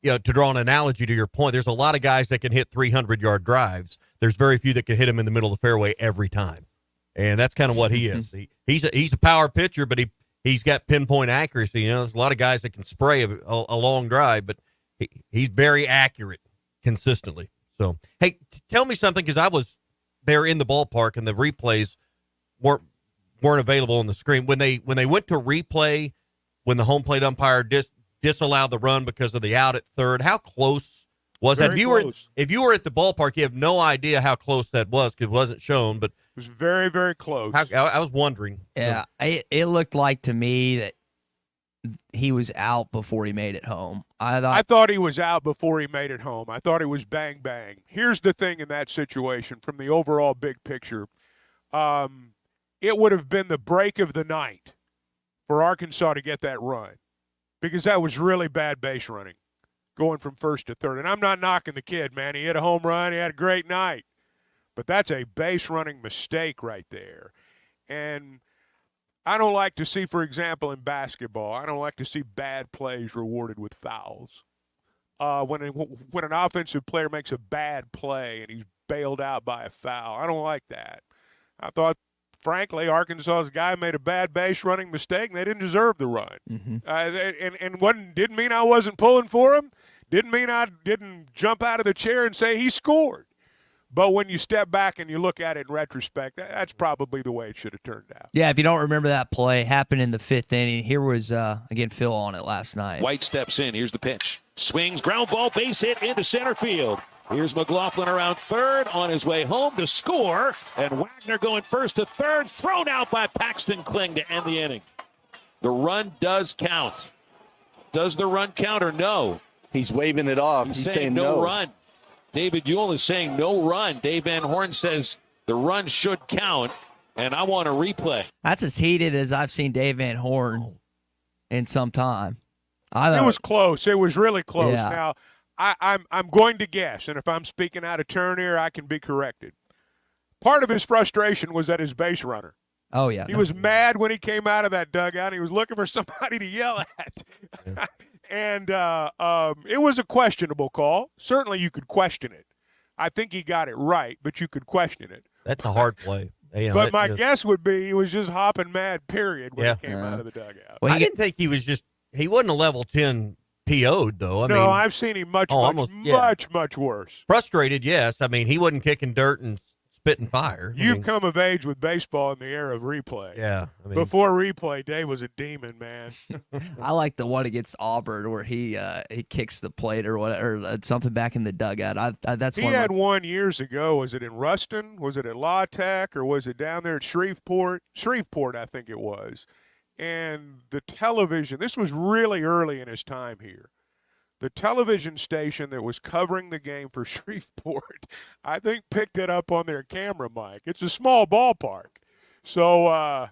To draw an analogy to your point, there's a lot of guys that can hit 300-yard drives. There's very few that can hit them in the middle of the fairway every time. And that's kind of what he is. He's a power pitcher, but he's got pinpoint accuracy. There's a lot of guys that can spray a long drive, but he's very accurate consistently. So, hey, tell me something, because I was there in the ballpark and the replays weren't available on the screen. When they went to replay, when the home plate umpire disallowed the run because of the out at third, how close was that? If you were at the ballpark, you have no idea how close that was because it wasn't shown, but it was very, very close. I was wondering. Yeah, it looked like to me that he was out before he made it home. I thought he was out before he made it home. I thought it was bang, bang. Here's the thing in that situation from the overall big picture. It would have been the break of the night for Arkansas to get that run because that was really bad base running going from first to third. And I'm not knocking the kid, man. He hit a home run. He had a great night. But that's a base running mistake right there. And I don't like to see, for example, in basketball, I don't like to see bad plays rewarded with fouls. When an offensive player makes a bad play and he's bailed out by a foul, I don't like that. I thought, frankly, Arkansas's guy made a bad base running mistake and they didn't deserve the run. And didn't mean I wasn't pulling for him. Didn't mean I didn't jump out of the chair and say he scored. But when you step back and you look at it in retrospect, that's probably the way it should have turned out. Yeah, if you don't remember that play, happened in the fifth inning. Here was, again, Phil on it last night. White steps in. Here's the pitch. Swings, ground ball, base hit into center field. Here's McLaughlin around third, on his way home to score. And Wagner going first to third, thrown out by Paxton Kling to end the inning. The run does count. Does the run count or no? He's waving it off. He's saying no run. David Ewell is saying no run. Dave Van Horn says the run should count, and I want a replay. That's as heated as I've seen Dave Van Horn in some time. It was close. It was really close. Yeah. Now, I'm going to guess, and if I'm speaking out of turn here, I can be corrected. Part of his frustration was at his base runner. Oh, yeah. He was mad when he came out of that dugout. He was looking for somebody to yell at. Yeah. And it was a questionable call. Certainly you could question it. I think he got it right, but you could question it. That's a hard play. But my guess would be he was just hopping mad, period, when he came out of the dugout. Well, I didn't think he wasn't a level 10 PO'd, though. I've seen him much worse. Frustrated, yes. I mean, he wasn't kicking dirt and spitting fire. You've come of age with baseball in the era of replay. Yeah. Before replay, Dave was a demon, man. I like the one against Auburn where he kicks the plate or whatever, or something back in the dugout. That's He one. had one years ago. Was it in Ruston? Was it at La Tech? Or was it down there at Shreveport? Shreveport, I think it was. And the television, this was really early in his time here. The television station that was covering the game for Shreveport, I think, picked it up on their camera mic. It's a small ballpark. So I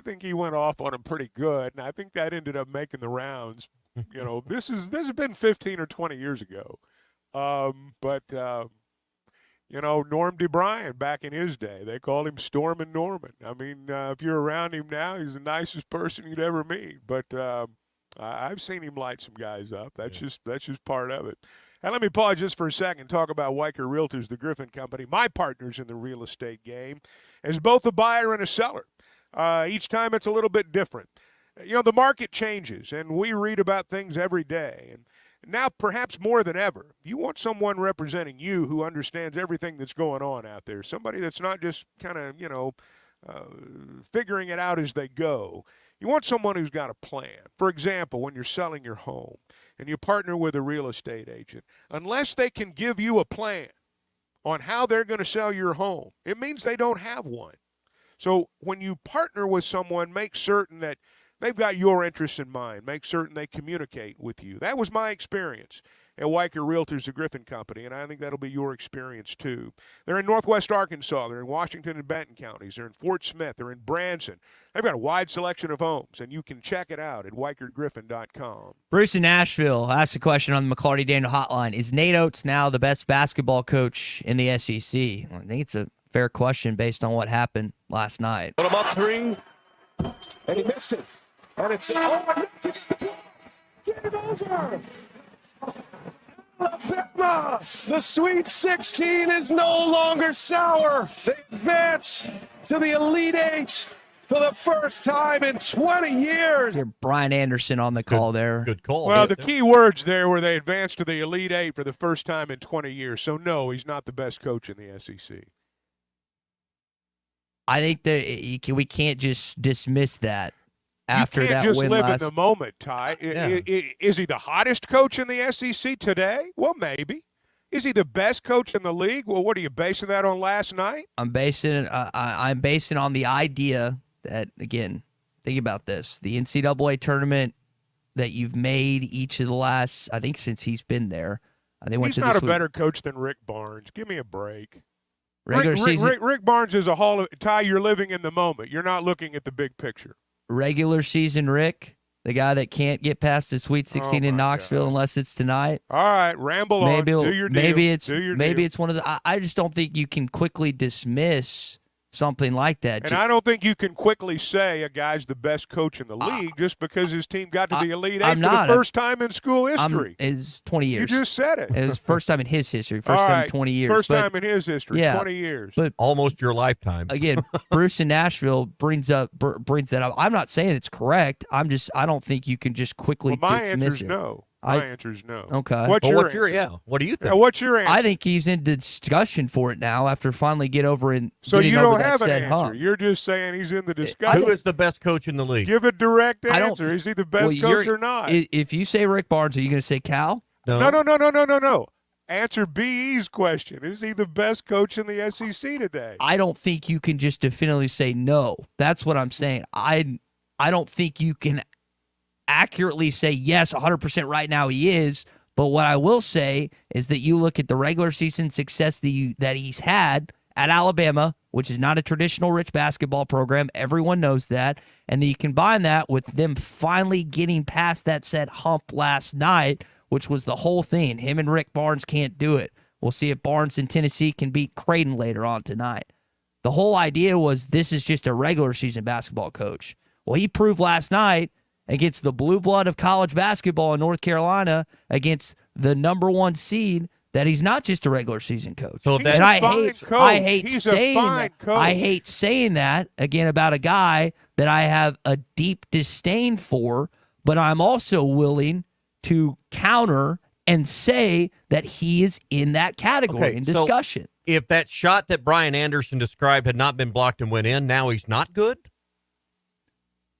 think he went off on him pretty good, and I think that ended up making the rounds. You know, this has been 15 or 20 years ago. You know, Norm DeBryan back in his day, they called him Stormin' Norman. I mean, if you're around him now, he's the nicest person you'd ever meet. But I've seen him light some guys up. That's just part of it. And let me pause just for a second and talk about Weicker Realtors, the Griffin Company, my partners in the real estate game, as both a buyer and a seller. Each time it's a little bit different. You know, the market changes, and we read about things every day. And now, perhaps more than ever, you want someone representing you who understands everything that's going on out there, somebody that's not just kind of, you know, figuring it out as they go. You want someone who's got a plan. For example, when you're selling your home and you partner with a real estate agent, unless they can give you a plan on how they're going to sell your home, it means they don't have one. So when you partner with someone, make certain that they've got your interests in mind. Make certain they communicate with you. That was my experience at Weicker Realtors, the Griffin Company, and I think that'll be your experience too. They're in Northwest Arkansas. They're in Washington and Benton counties. They're in Fort Smith. They're in Branson. They've got a wide selection of homes, and you can check it out at WeicherGriffin.com. Bruce in Nashville asked a question on the McLarty Daniel Hotline. Is Nate Oates now the best basketball coach in the SEC? I think it's a fair question based on what happened last night. Put him up three, and he missed it. And it's game over. Alabama, the Sweet 16 is no longer sour. They advance to the Elite Eight for the first time in 20 years. Brian Anderson on the call there. Good call. Well, the key words there were they advanced to the Elite Eight for the first time in 20 years. So, no, he's not the best coach in the SEC. I think that we can't just dismiss that. After you can't that just win live last... in the moment, Ty. Yeah. Is he the hottest coach in the SEC today? Well, maybe. Is he the best coach in the league? Well, what are you basing that on last night? I'm basing on the idea that, again, think about this. The NCAA tournament that you've made each of the last, I think since he's been there. He's not a better coach than Rick Barnes. Give me a break. Season, Rick Barnes is a Hall of Ty. You're living in the moment. You're not looking at the big picture. Regular season Rick, the guy that can't get past the Sweet 16 in Knoxville unless it's tonight. All right, ramble on. Do your deal. Maybe it's one of the. I just don't think you can quickly dismiss something like that. And I don't think you can quickly say a guy's the best coach in the league just because his team got to the Elite Eight for the first time in school history. It's 20 years. You just said it. It was first time in his history. First time in 20 years. First time in his history. 20 years. But almost your lifetime. Again, Bruce in Nashville brings that up. I'm not saying it's correct. I don't think you can just quickly my dismiss answer is it. no. My answer is no. Okay. What do you think? Yeah, what's your answer? I think he's in discussion for it now after finally getting over So getting you over don't that have an said answer. hump. You're just saying he's in the discussion. Who is the best coach in the league? Give a direct answer. Is he the best coach or not? If you say Rick Barnes, are you going to say Cal? No. Answer BE's question. Is he the best coach in the SEC today? I don't think you can just definitively say no. That's what I'm saying. I don't think you can accurately say yes 100% right now he is, but what I will say is that you look at the regular season success that he's had at Alabama, which is not a traditional rich basketball program. Everyone knows that. And then you combine that with them finally getting past that said hump last night, which was the whole thing. Him and Rick Barnes can't do it. We'll see if Barnes in Tennessee can beat Creighton later on tonight. The whole idea was this is just a regular season basketball coach. Well, he proved last night against the blue blood of college basketball in North Carolina, against the number one seed, that he's not just a regular season coach. So and I hate saying that again about a guy that I have a deep disdain for, but I'm also willing to counter and say that he is in that category in discussion. So if that shot that Brian Anderson described had not been blocked and went in, now he's not good?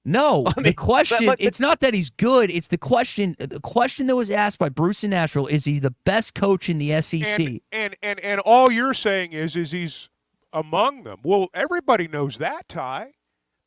No, the question, it's not that he's good. It's the question that was asked by Bruce in Nashville, is he the best coach in the SEC? And all you're saying is he's among them. Well, everybody knows that, Ty.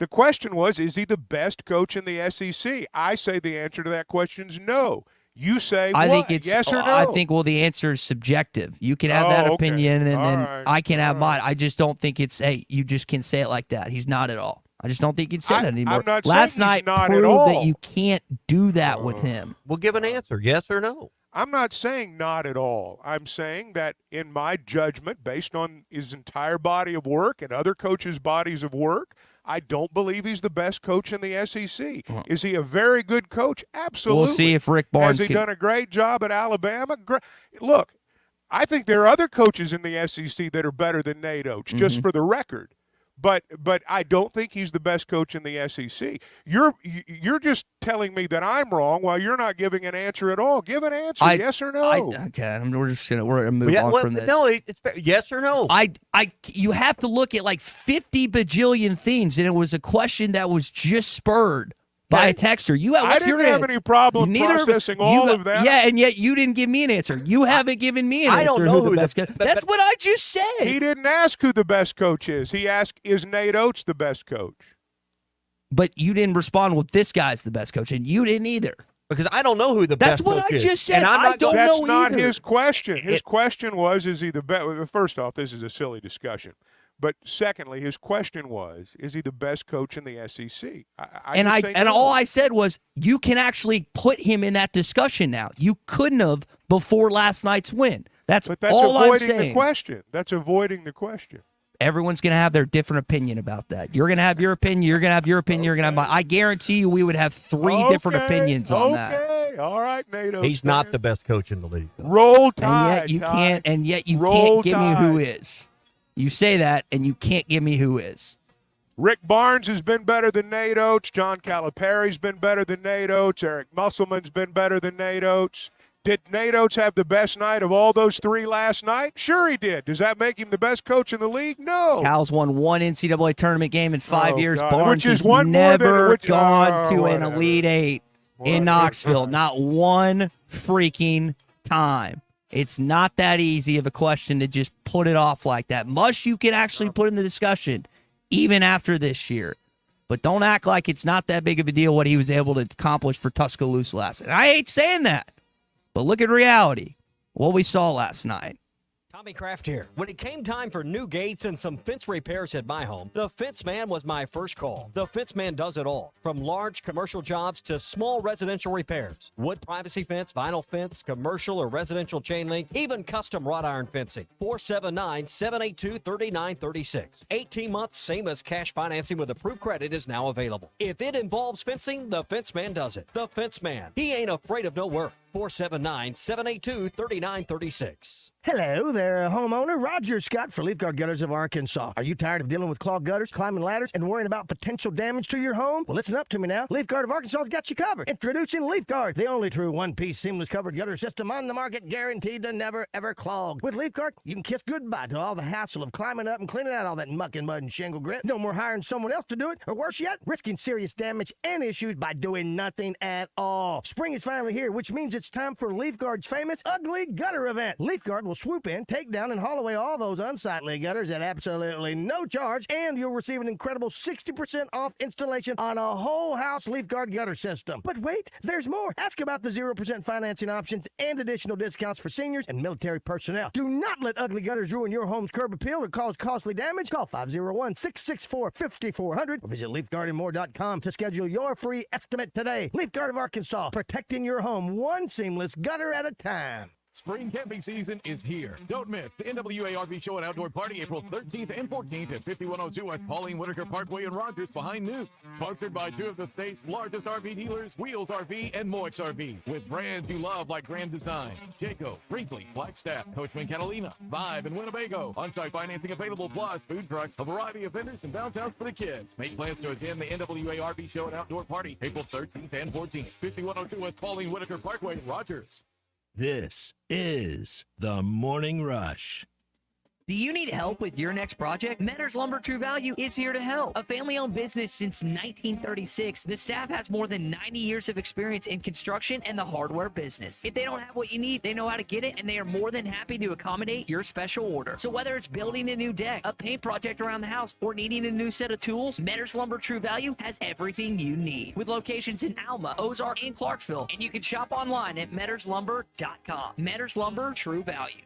The question was, is he the best coach in the SEC? I say the answer to that question is no. You say I what? think it's yes or no? I think, well, the answer is subjective. You can have that opinion, and then right. I can have mine. I just don't think it's, hey, you just can say it like that. He's not at all. I just don't think he'd say that anymore. I'm not Last saying he's night not at proved all. that you can't do that with him. We'll give an answer, yes or no. I'm not saying not at all. I'm saying that in my judgment, based on his entire body of work and other coaches' bodies of work, I don't believe he's the best coach in the SEC. Is he a very good coach? Absolutely. We'll see if Rick Barnes Has he done a great job at Alabama? Look, I think there are other coaches in the SEC that are better than Nate Oates, just for the record. But I don't think he's the best coach in the SEC. You're just telling me that I'm wrong while you're not giving an answer at all. Give an answer, yes or no. Okay, we're gonna move on from this. No, it's fair. Yes or no. You have to look at like 50 bajillion things, and it was a question that was just spurred by a texter. I didn't have any problem processing all of that. Yeah, and yet you didn't give me an answer. You haven't given me an answer. I don't know who the best coach. That's what I just said. He didn't ask who the best coach is. He asked, is Nate Oates the best coach? But you didn't respond with this guy's the best coach, and you didn't either. Because I don't know who the best coach is. That's what I just said. And I don't That's know not either. his question. His question was, is he the best? First off, this is a silly discussion. But secondly, his question was, is he the best coach in the SEC? All I said was, you can actually put him in that discussion now. You couldn't have before last night's win. That's all I'm saying. The question. That's avoiding the question. Everyone's going to have their different opinion about that. You're going to have your opinion. You're going to have your opinion. You're going to have mine. I guarantee you we would have three different opinions on that. Okay, all right, Nate Oates. He's not the best coach in the league. Roll Tide. And yet you can't give me who is. You say that, and you can't give me who is. Rick Barnes has been better than Nate Oates. John Calipari's been better than Nate Oates. Eric Musselman's been better than Nate Oates. Did Nate Oates have the best night of all those three last night? Sure he did. Does that make him the best coach in the league? No. Cal's won one NCAA tournament game in 5 years. God. Barnes has never gone to an Elite Eight in Knoxville. Not one freaking time. It's not that easy of a question to just put it off like that. Much you can actually put in the discussion, even after this year. But don't act like it's not that big of a deal what he was able to accomplish for Tuscaloosa last night. I hate saying that, but look at reality. What we saw last night. Tommy Kraft here. When it came time for new gates and some fence repairs at my home, the Fence Man was my first call. The Fence Man does it all, from large commercial jobs to small residential repairs. Wood privacy fence, vinyl fence, commercial or residential chain link, even custom wrought iron fencing. 479-782-3936. 18 months, same as cash financing with approved credit is now available. If it involves fencing, the Fence Man does it. The Fence Man. He ain't afraid of no work. 479-782-3936. Hello there, homeowner. Roger Scott for Leaf Guard Gutters of Arkansas. Are you tired of dealing with clogged gutters, climbing ladders, and worrying about potential damage to your home? Well, listen up to me now. Leaf Guard of Arkansas has got you covered. Introducing Leaf Guard, the only true one-piece seamless covered gutter system on the market, guaranteed to never, ever clog. With Leaf Guard, you can kiss goodbye to all the hassle of climbing up and cleaning out all that muck and mud and shingle grit. No more hiring someone else to do it, or worse yet, risking serious damage and issues by doing nothing at all. Spring is finally here, which means it's time for Leaf Guard's famous Ugly Gutter event. Leaf Guard will swoop in, take down, and haul away all those unsightly gutters at absolutely no charge, and you'll receive an incredible 60% off installation on a whole house Leaf Guard gutter system. But wait, there's more. Ask about the 0% financing options and additional discounts for seniors and military personnel. Do not let ugly gutters ruin your home's curb appeal or cause costly damage. Call 501-664-5400 or visit LeafGuardandMore.com to schedule your free estimate today. Leaf Guard of Arkansas, protecting your home one seamless gutter at a time. Spring camping season is here. Don't miss the NWA RV Show and Outdoor Party April 13th and 14th at 5102 West Pauline Whitaker Parkway in Rogers behind Newt. Sponsored by two of the state's largest RV dealers, Wheels RV and Moix RV, with brands you love like Grand Design, Jayco, Brinkley, Blackstaff, Coachman Catalina, Vibe, and Winnebago. On-site financing available, plus food trucks, a variety of vendors, and downtowns for the kids. Make plans to attend the NWA RV Show and Outdoor Party April 13th and 14th, 5102 West Pauline Whitaker Parkway in Rogers. This is the Morning Rush. Do you need help with your next project? Metters Lumber True Value is here to help. A family-owned business since 1936, the staff has more than 90 years of experience in construction and the hardware business. If they don't have what you need, they know how to get it, and they are more than happy to accommodate your special order. So whether it's building a new deck, a paint project around the house, or needing a new set of tools, Metters Lumber True Value has everything you need. With locations in Alma, Ozark, and Clarksville, and you can shop online at metterslumber.com. Metters Lumber True Value.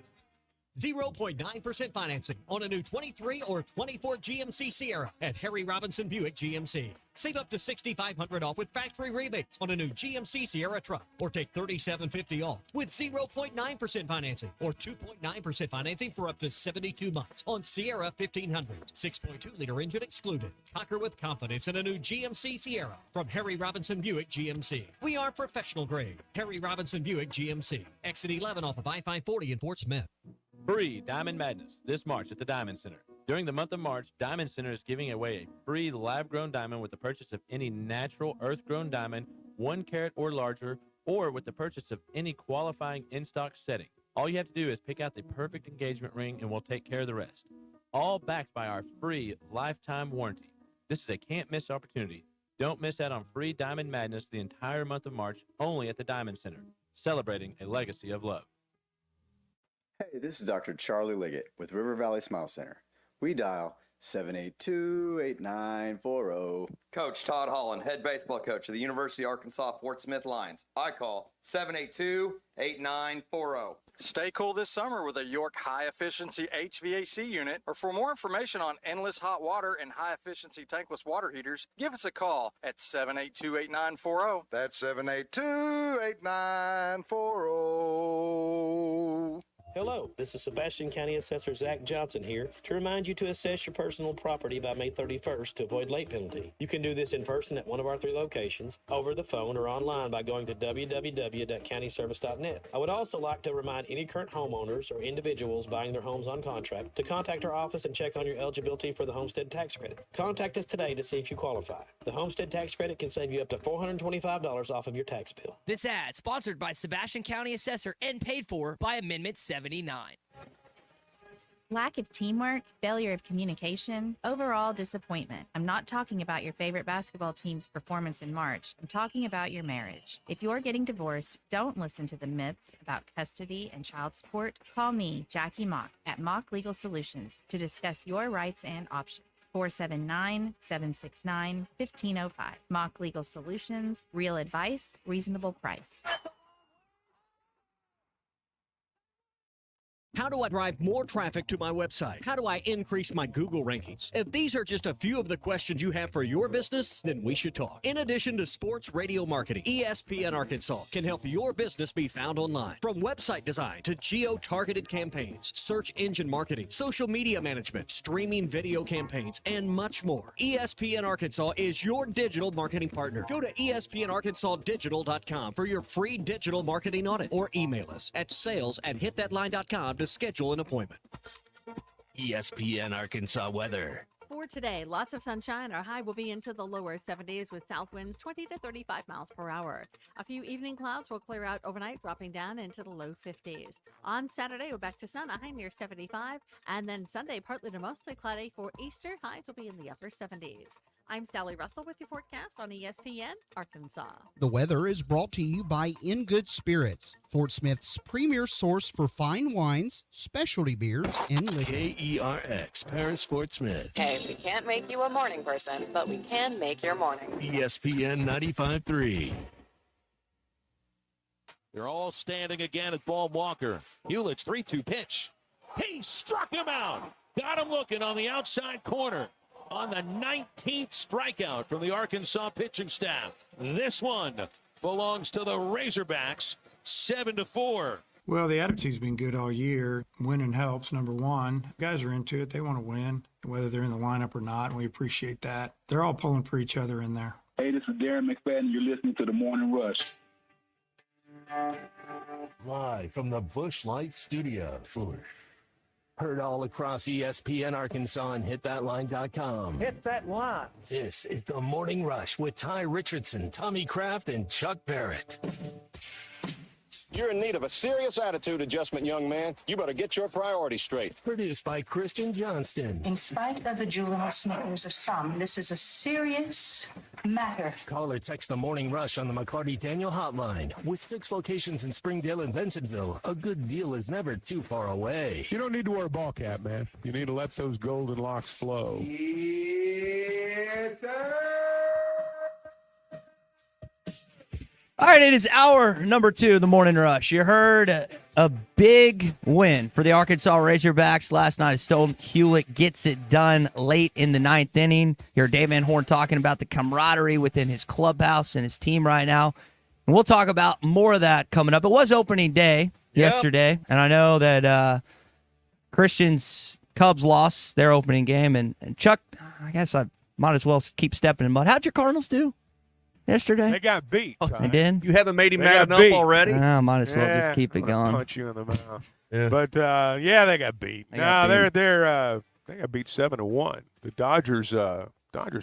0.9% financing on a new 23 or 24 GMC Sierra at Harry Robinson Buick GMC. Save up to $6,500 off with factory rebates on a new GMC Sierra truck, or take $3,750 off with 0.9% financing or 2.9% financing for up to 72 months on Sierra 1500. 6.2-liter engine excluded. Conquer with confidence in a new GMC Sierra from Harry Robinson Buick GMC. We are professional grade. Harry Robinson Buick GMC. Exit 11 off of I-540 in Fort Smith. Free Diamond Madness this March at the Diamond Center. During the month of March, Diamond Center is giving away a free lab-grown diamond with the purchase of any natural earth-grown diamond, 1 carat or larger, or with the purchase of any qualifying in-stock setting. All you have to do is pick out the perfect engagement ring and we'll take care of the rest. All backed by our free lifetime warranty. This is a can't-miss opportunity. Don't miss out on free Diamond Madness the entire month of March, only at the Diamond Center, celebrating a legacy of love. Hey, this is Dr. Charlie Liggett with River Valley Smile Center. We dial 782-8940. Coach Todd Holland, head baseball coach of the University of Arkansas Fort Smith Lions. I call 782-8940. Stay cool this summer with a York high-efficiency HVAC unit. Or for more information on endless hot water and high-efficiency tankless water heaters, give us a call at 782-8940. That's 782-8940. Hello, this is Sebastian County Assessor Zach Johnson here to remind you to assess your personal property by May 31st to avoid late penalty. You can do this in person at one of our 3 locations, over the phone, or online by going to www.countyservice.net. I would also like to remind any current homeowners or individuals buying their homes on contract to contact our office and check on your eligibility for the homestead tax credit. Contact us today to see if you qualify. The homestead tax credit can save you up to $425 off of your tax bill. This ad sponsored by Sebastian County Assessor and paid for by Amendment 79. Lack of teamwork, failure of communication, overall disappointment. I'm not talking about your favorite basketball team's performance in March. I'm talking about your marriage. If you're getting divorced, don't listen to the myths about custody and child support. Call me, Jackie Mock, at Mock Legal Solutions to discuss your rights and options. 479-769-1505. Mock Legal Solutions, real advice, reasonable price. How do I drive more traffic to my website? How do I increase my Google rankings? If these are just a few of the questions you have for your business, then we should talk. In addition to sports radio marketing, ESPN Arkansas can help your business be found online. From website design to geo-targeted campaigns, search engine marketing, social media management, streaming video campaigns, and much more. ESPN Arkansas is your digital marketing partner. Go to espnarkansasdigital.com for your free digital marketing audit, or email us at sales@hitthatline.com to schedule an appointment. ESPN Arkansas weather. For today, lots of sunshine. Our high will be into the lower 70s with south winds 20 to 35 miles per hour. A few evening clouds will clear out overnight, dropping down into the low 50s. On Saturday, we're back to sun, a high near 75. And then Sunday, partly to mostly cloudy. For Easter, highs will be in the upper 70s. I'm Sally Russell with your forecast on ESPN Arkansas. The weather is brought to you by In Good Spirits, Fort Smith's premier source for fine wines, specialty beers, and liquor. KERX, Paris, Fort Smith. Hey, we can't make you a morning person, but we can make your morning. ESPN 95.3. They're all standing again at Ball Walker. Hewlett's 3-2 pitch. He struck him out. Got him looking on the outside corner. On the 19th strikeout from the Arkansas pitching staff. This one belongs to the Razorbacks, 7-4. Well, the attitude's been good all year. Winning helps, number one. Guys are into it. They want to win, whether they're in the lineup or not, and we appreciate that. They're all pulling for each other in there. Hey, this is Darren McFadden. You're listening to The Morning Rush. Live from the Busch Light Studio. Heard all across ESPN Arkansas and hitthatline.com. Hit that line. This is The Morning Rush with Ty Richardson, Tommy Kraft, and Chuck Barrett. You're in need of a serious attitude adjustment, young man. You better get your priorities straight. Produced by Christian Johnston. In spite of the juvenile snickers of some, this is a serious matter. Call or text the Morning Rush on the McLarty Daniel Hotline. With 6 locations in Springdale and Bentonville, a good deal is never too far away. You don't need to wear a ball cap, man. You need to let those golden locks flow. All right, it is hour number 2 of the Morning Rush. You heard a big win for the Arkansas Razorbacks last night. Stone Hewlett gets it done late in the 9th inning. You heard Dave Van Horn talking about the camaraderie within his clubhouse and his team right now. And we'll talk about more of that coming up. It was opening day yesterday, and I know that Christian's Cubs lost their opening game. And Chuck, I guess I might as well keep stepping in mud. How'd your Cardinals do yesterday? They got beat. They did? You haven't made him mad enough already? No, might as well just keep it going. Punch you in the mouth. Yeah. But they got beat. They got they got beat 7-1. The Dodgers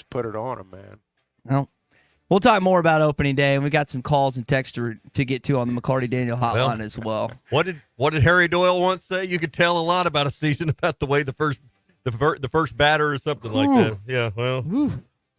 put it on them, man. Well, we'll talk more about opening day, and we got some calls and texts to get to on the McLarty Daniel hotline as well. What did Harry Doyle once say? You could tell a lot about a season about the way the first batter or something like that. Yeah, well,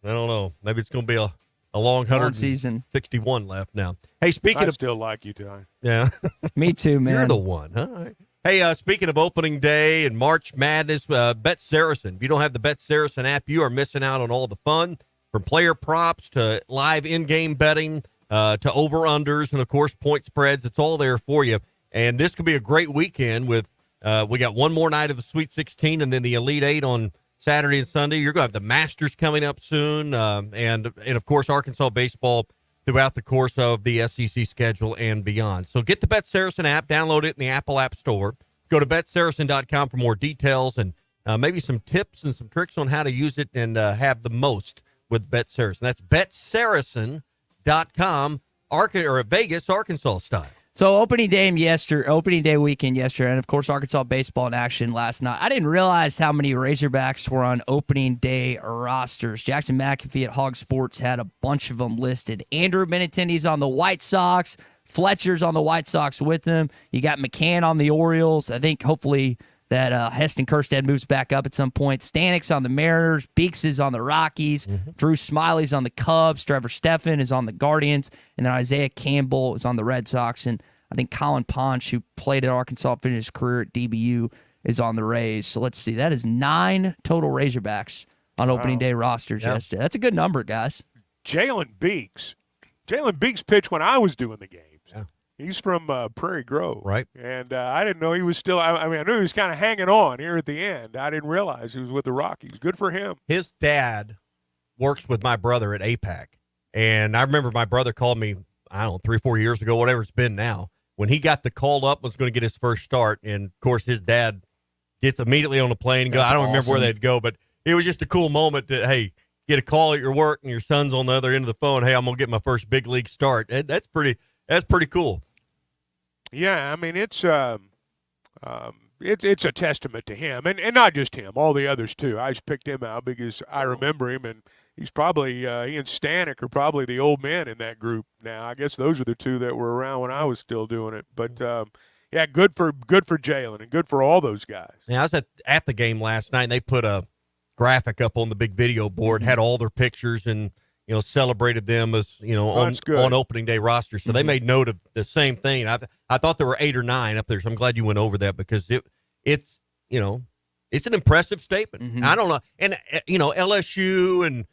I don't know. Maybe it's going to be a long 161 left now. Hey, I still like you, Ty. Yeah. Me too, man. You're the one, huh? All right. Hey, speaking of opening day and March Madness, Bet Saracen. If you don't have the Bet Saracen app, you are missing out on all the fun, from player props to live in-game betting to over-unders and, of course, point spreads. It's all there for you. And this could be a great weekend with we got one more night of the Sweet 16 and then the Elite 8 on Saturday and Sunday. You're going to have the Masters coming up soon, and of course, Arkansas baseball throughout the course of the SEC schedule and beyond. So get the Bet Saracen app, download it in the Apple App Store. Go to betsaracen.com for more details and maybe some tips and some tricks on how to use it and have the most with Bet Saracen. That's betsaracen.com, Vegas, Arkansas style. So opening day weekend yesterday, and of course Arkansas baseball in action last night. I didn't realize how many Razorbacks were on opening day rosters. Jackson McAfee at Hog Sports had a bunch of them listed. Andrew Benintendi's on the White Sox. Fletcher's on the White Sox with him. You got McCann on the Orioles. I think hopefully that Heston Kjerstad moves back up at some point. Stanek's on the Mariners. Beeks is on the Rockies. Drew Smiley's on the Cubs. Trevor Stephan is on the Guardians. And then Isaiah Campbell is on the Red Sox. And I think Colin Ponch, who played at Arkansas, finished his career at DBU, is on the Rays. So let's see. That is 9 total Razorbacks on opening day rosters yesterday. That's a good number, guys. Jalen Beeks pitched when I was doing the games. He's from Prairie Grove. Right. And I didn't know he was still – I knew he was kind of hanging on here at the end. I didn't realize he was with the Rockies. Good for him. His dad works with my brother at APAC. And I remember my brother called me, I don't know, 3 or 4 years ago, whatever it's been now, when he got the call up, was going to get his first start. And, of course, his dad gets immediately on the plane and go. I don't remember where they'd go, but it was just a cool moment to, hey, get a call at your work and your son's on the other end of the phone. Hey, I'm going to get my first big league start. That's pretty cool. Yeah, I mean, it's a testament to him, and not just him, all the others too. I just picked him out because I remember him, and he's probably he and Stanek are probably the old men in that group now. I guess those are the two that were around when I was still doing it. But yeah, good for Jalen and good for all those guys. Yeah, I was at the game last night, and they put a graphic up on the big video board, had all their pictures, and celebrated them as, on opening day roster. So they made note of the same thing. I thought there were 8 or 9 up there. So I'm glad you went over that because it's an impressive statement. I don't know. And, LSU and,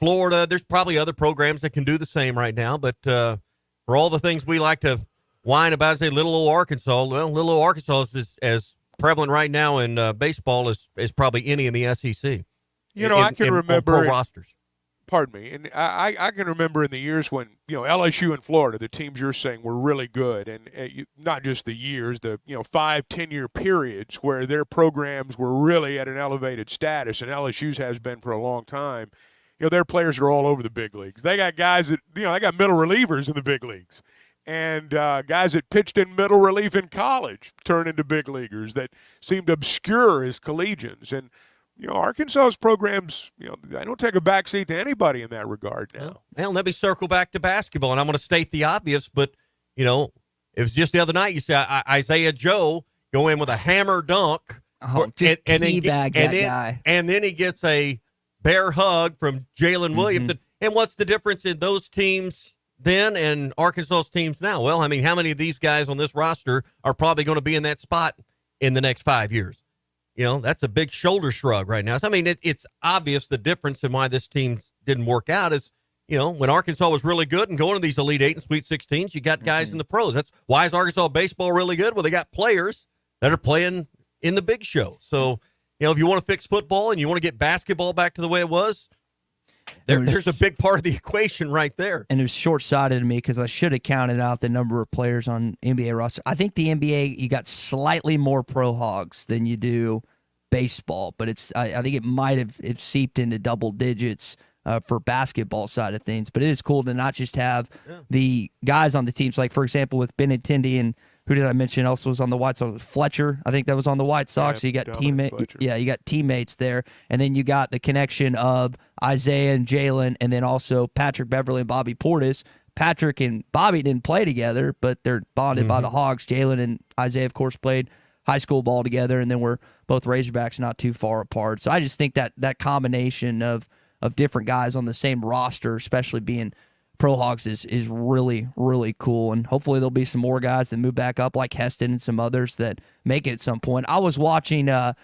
Florida, there's probably other programs that can do the same right now. But for all the things we like to whine about, say little old Arkansas, well, little old Arkansas is as prevalent right now in baseball as probably any in the SEC. I can remember pro rosters. Pardon me. And I can remember in the years when, LSU and Florida, the teams you're saying were really good. And not just the years, the, 5-10-year periods where their programs were really at an elevated status. And LSU's has been for a long time. Their players are all over the big leagues. They got guys that, they got middle relievers in the big leagues. And guys that pitched in middle relief in college turned into big leaguers that seemed obscure as collegians. And, Arkansas's programs, they don't take a backseat to anybody in that regard now. Well, let me circle back to basketball, and I'm going to state the obvious, but You know, it was just the other night. You see Isaiah Joe go in with a hammer dunk. Just teabag that guy. And then he gets a bear hug from Jalen Williams. And what's the difference in those teams then and Arkansas's teams now? Well, I mean, how many of these guys on this roster are probably going to be in that spot in the next 5 years? You know, that's a big shoulder shrug right now. So, I mean, it's obvious the difference in why this team didn't work out is, you know, when Arkansas was really good and going to these Elite Eight and Sweet 16s, you got guys in the pros. That's why is Arkansas baseball really good? Well, they got players that are playing in the big show. So, you know, if you want to fix football and you want to get basketball back to the way it was, there's a big part of the equation right there. And it was short-sighted to me because I should have counted out the number of players on NBA roster. I think the NBA, you got slightly more pro hogs than you do baseball, but I think it might have seeped into double digits for basketball side of things. But it is cool to not just have the guys on the teams. Like, for example, with Benintendi and who did I mention also was on the White Sox? Fletcher, I think that was on the White Sox. So you got you got teammates there, and then you got the connection of Isaiah and Jalen, and then also Patrick Beverly and Bobby Portis. Patrick and Bobby didn't play together, but they're bonded by the Hogs. Jalen and Isaiah, of course, played high school ball together, and then we're both Razorbacks not too far apart. So I just think that combination of different guys on the same roster, especially being Pro Hogs, is really, really cool. And hopefully there'll be some more guys that move back up like Heston and some others that make it at some point. I was watching the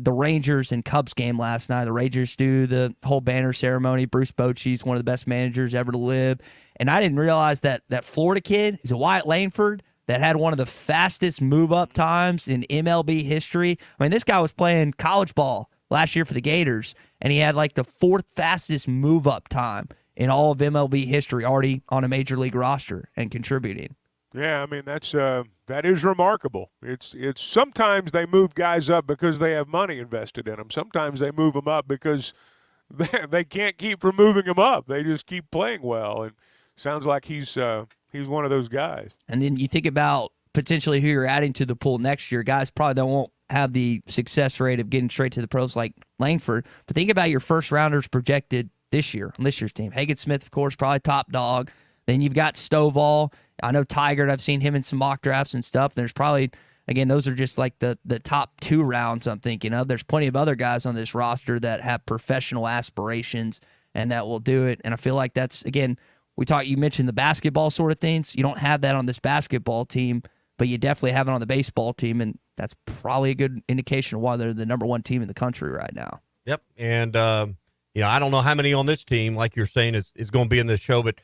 Rangers and Cubs game last night. The Rangers do the whole banner ceremony. Bruce Bochy's one of the best managers ever to live. And I didn't realize that Florida kid is a Wyatt Langford that had one of the fastest move-up times in MLB history. I mean, this guy was playing college ball last year for the Gators, and he had like the fourth fastest move-up time in all of MLB history, already on a major league roster and contributing. Yeah, I mean, that is remarkable. It's sometimes they move guys up because they have money invested in them. Sometimes they move them up because they can't keep from moving them up. They just keep playing well, and sounds like he's one of those guys. And then you think about potentially who you're adding to the pool next year. Guys probably that won't have the success rate of getting straight to the pros like Langford. But think about your first rounders projected this year on this year's team. Hagen Smith, of course, probably top dog. Then you've got Stovall. I know Tigert. I've seen him in some mock drafts and stuff. There's probably, again, those are just like the top two rounds I'm thinking of. There's plenty of other guys on this roster that have professional aspirations and that will do it. And I feel like that's, again, you mentioned the basketball sort of things. You don't have that on this basketball team, but you definitely have it on the baseball team, and that's probably a good indication of why they're the number one team in the country right now. Yep, and I don't know how many on this team, like you're saying, is going to be in this show, but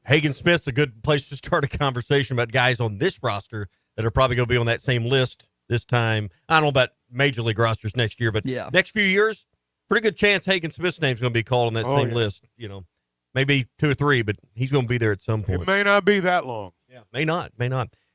Hagen Smith's a good place to start a conversation about guys on this roster that are probably going to be on that same list this time. I don't know about major league rosters next year, but next few years, pretty good chance Hagen Smith's name's going to be called on that same list. Maybe 2 or 3, but he's going to be there at some point. It may not be that long. Yeah, may not.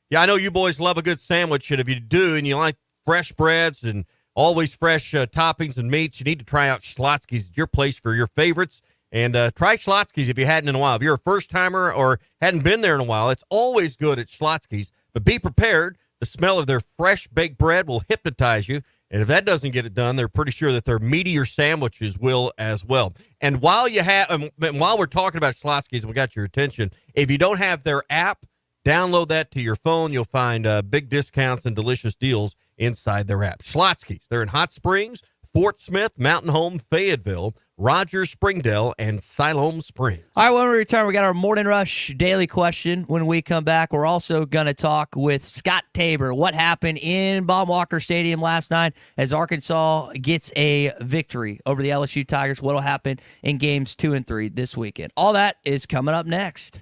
Yeah, I know you boys love a good sandwich, and if you do and you like fresh breads and always fresh toppings and meats, you need to try out Schlotzsky's, your place for your favorites. And try Schlotzsky's if you hadn't in a while. If you're a first-timer or hadn't been there in a while, it's always good at Schlotzsky's. But be prepared. The smell of their fresh baked bread will hypnotize you. And if that doesn't get it done, they're pretty sure that their meatier sandwiches will as well. And while we're talking about Schlotzsky's and we got your attention, if you don't have their app, download that to your phone. You'll find big discounts and delicious deals inside their app. Schlotzsky's. They're in Hot Springs, Fort Smith, Mountain Home, Fayetteville, Rogers, Springdale, and Siloam Springs. All right, when we return, we got our Morning Rush daily question. When we come back, we're also going to talk with Scott Tabor. What happened in Baum-Walker Stadium last night as Arkansas gets a victory over the LSU Tigers? What will happen in games 2 and 3 this weekend? All that is coming up next.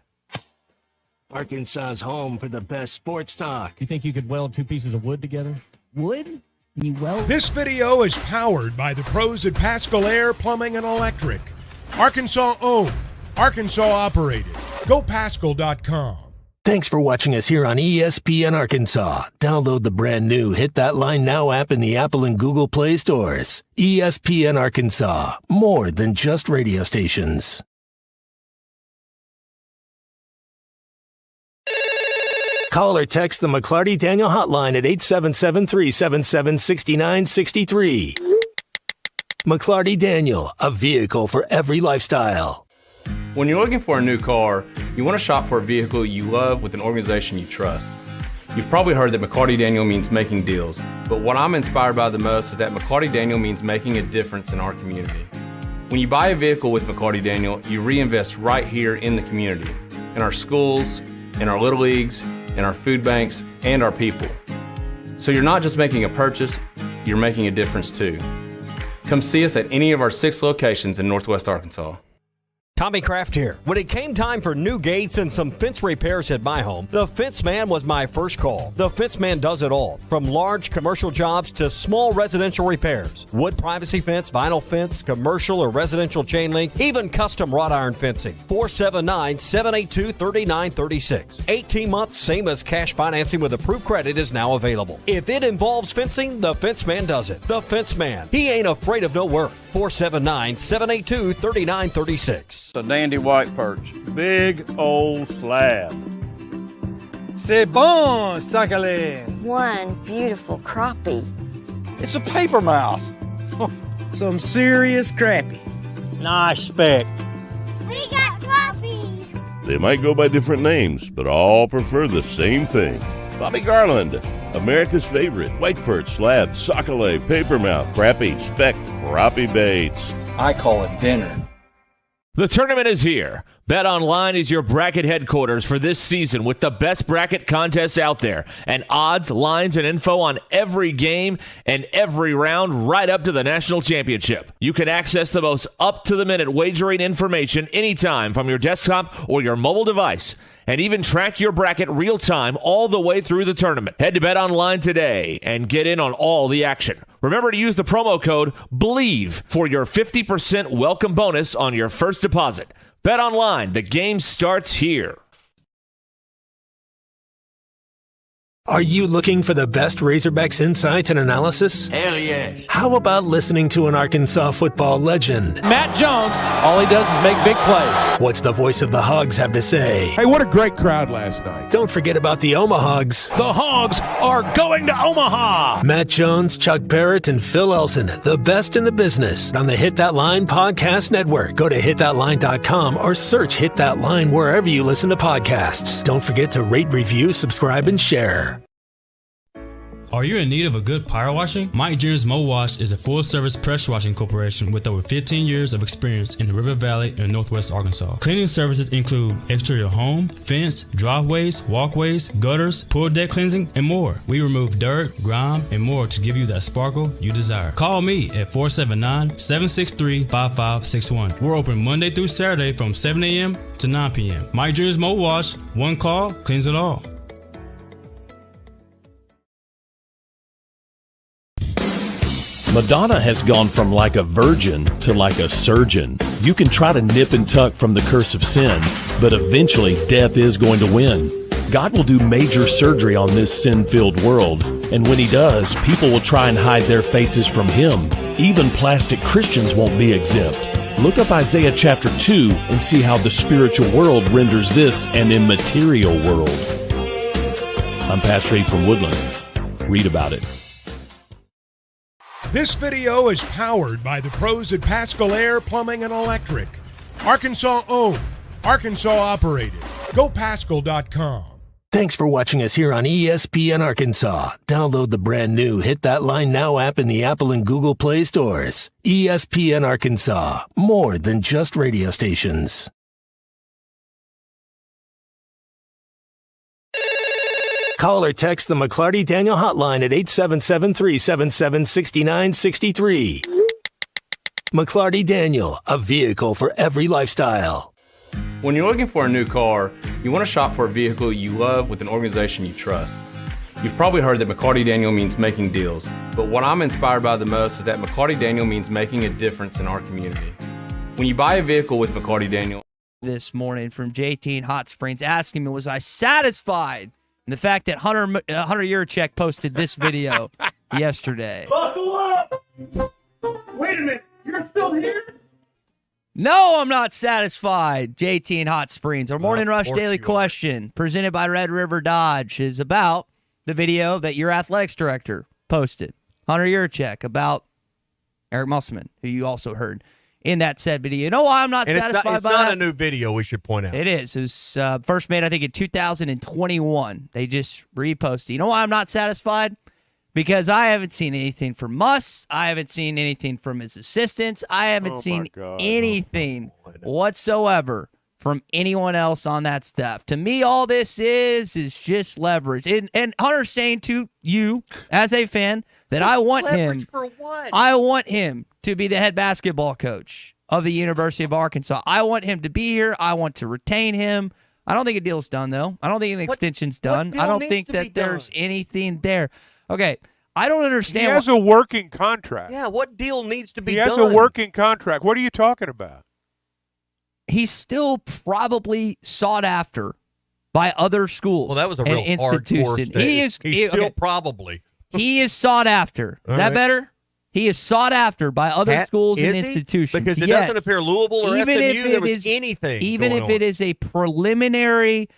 Arkansas's home for the best sports talk. You think you could weld 2 pieces of wood together? Wood? You weld? This video is powered by the pros at Pascal Air Plumbing and Electric. Arkansas owned, Arkansas operated. GoPascal.com. Thanks for watching us here on ESPN Arkansas. Download the brand new Hit That Line Now app in the Apple and Google Play stores. ESPN Arkansas, more than just radio stations. Call or text the McLarty Daniel hotline at 877-377-6963. McLarty Daniel, a vehicle for every lifestyle. When you're looking for a new car, you want to shop for a vehicle you love with an organization you trust. You've probably heard that McLarty Daniel means making deals, but what I'm inspired by the most is that McLarty Daniel means making a difference in our community. When you buy a vehicle with McLarty Daniel, you reinvest right here in the community, in our schools, in our little leagues, in our food banks, and our people. So you're not just making a purchase, you're making a difference too. Come see us at any of our 6 locations in Northwest Arkansas. Tommy Kraft here. When it came time for new gates and some fence repairs at my home, the Fence Man was my first call. The Fence Man does it all, from large commercial jobs to small residential repairs. Wood privacy fence, vinyl fence, commercial or residential chain link, even custom wrought iron fencing. 479-782-3936. 18 months, same as cash financing with approved credit is now available. If it involves fencing, the Fence Man does it. The Fence Man. He ain't afraid of no work. 479-782-3936. A dandy white perch. Big old slab. C'est bon, sacalé. One beautiful crappie. It's a paper mouse. Some serious crappie. Nice speck. We got crappie. They might go by different names, but all prefer the same thing. Bobby Garland, America's favorite white perch, slab, sockeye, papermouth, crappie, speck, crappie baits. I call it dinner. The tournament is here. BetOnline is your bracket headquarters for this season with the best bracket contests out there and odds, lines, and info on every game and every round right up to the national championship. You can access the most up-to-the-minute wagering information anytime from your desktop or your mobile device and even track your bracket real-time all the way through the tournament. Head to BetOnline today and get in on all the action. Remember to use the promo code BELIEVE for your 50% welcome bonus on your first deposit. BetOnline, the game starts here. Are you looking for the best Razorbacks insights and analysis? Hell yes. How about listening to an Arkansas football legend? Matt Jones, all he does is make big plays. What's the voice of the Hogs have to say? Hey, what a great crowd last night. Don't forget about the Omahogs. The Hogs are going to Omaha. Matt Jones, Chuck Barrett, and Phil Elson, the best in the business on the Hit That Line Podcast Network. Go to hitthatline.com or search Hit That Line wherever you listen to podcasts. Don't forget to rate, review, subscribe, and share. Are you in need of a good power washing? Mike Jr.'s Mo Wash is a full-service pressure washing corporation with over 15 years of experience in the River Valley and Northwest Arkansas. Cleaning services include exterior home, fence, driveways, walkways, gutters, pool deck cleansing, and more. We remove dirt, grime, and more to give you that sparkle you desire. Call me at 479-763-5561. We're open Monday through Saturday from 7 a.m. to 9 p.m. Mike Jr.'s Mo Wash, one call, cleans it all. Madonna has gone from like a virgin to like a surgeon. You can try to nip and tuck from the curse of sin, but eventually death is going to win. God will do major surgery on this sin-filled world, and when he does, people will try and hide their faces from him. Even plastic Christians won't be exempt. Look up Isaiah chapter 2 and see how the spiritual world renders this an immaterial world. I'm Pastor Abe from Woodland. Read about it. This video is powered by the pros at Pascal Air Plumbing and Electric. Arkansas owned, Arkansas operated. GoPascal.com. Thanks for watching us here on ESPN Arkansas. Download the brand new Hit That Line Now app in the Apple and Google Play stores. ESPN Arkansas, more than just radio stations. Call or text the McLarty Daniel hotline at 877-377-6963. McLarty Daniel, a vehicle for every lifestyle. When you're looking for a new car, you want to shop for a vehicle you love with an organization you trust. You've probably heard that McLarty Daniel means making deals, but what I'm inspired by the most is that McLarty Daniel means making a difference in our community. When you buy a vehicle with McLarty Daniel... This morning from JT in Hot Springs asking me, was I satisfied? And the fact that Hunter Yurchek posted this video yesterday. Buckle up! Wait a minute, you're still here? No, I'm not satisfied. JT in Hot Springs. Our Morning Rush Daily Question, presented by Red River Dodge, is about the video that your athletics director posted. Hunter Yurchek, about Eric Muselman, who you also heard in that said video. You know why I'm not satisfied by that? It's not a new video, we should point out. It is. It was first made, I think, in 2021. They just reposted. You know why I'm not satisfied? Because I haven't seen anything from Muss. I haven't seen anything from his assistants. I haven't seen anything whatsoever from anyone else on that staff. To me, all this is just leverage. And Hunter's saying to you, as a fan, that I want him. For what? I want him to be the head basketball coach of the University of Arkansas. I want him to be here. I want to retain him. I don't think a deal's done, though. I don't think an extension's done. I don't think that there's anything there. Okay, I don't understand. He has a working contract. Yeah, what deal needs to be done? He has a working contract. What are you talking about? He's still probably sought after by other schools. Well, that was a real hardcore statement. He's still probably. He is sought after. Is that better? He is sought after by other schools and institutions. Because it doesn't appear Louisville or SMU there was anything even if it is a preliminary,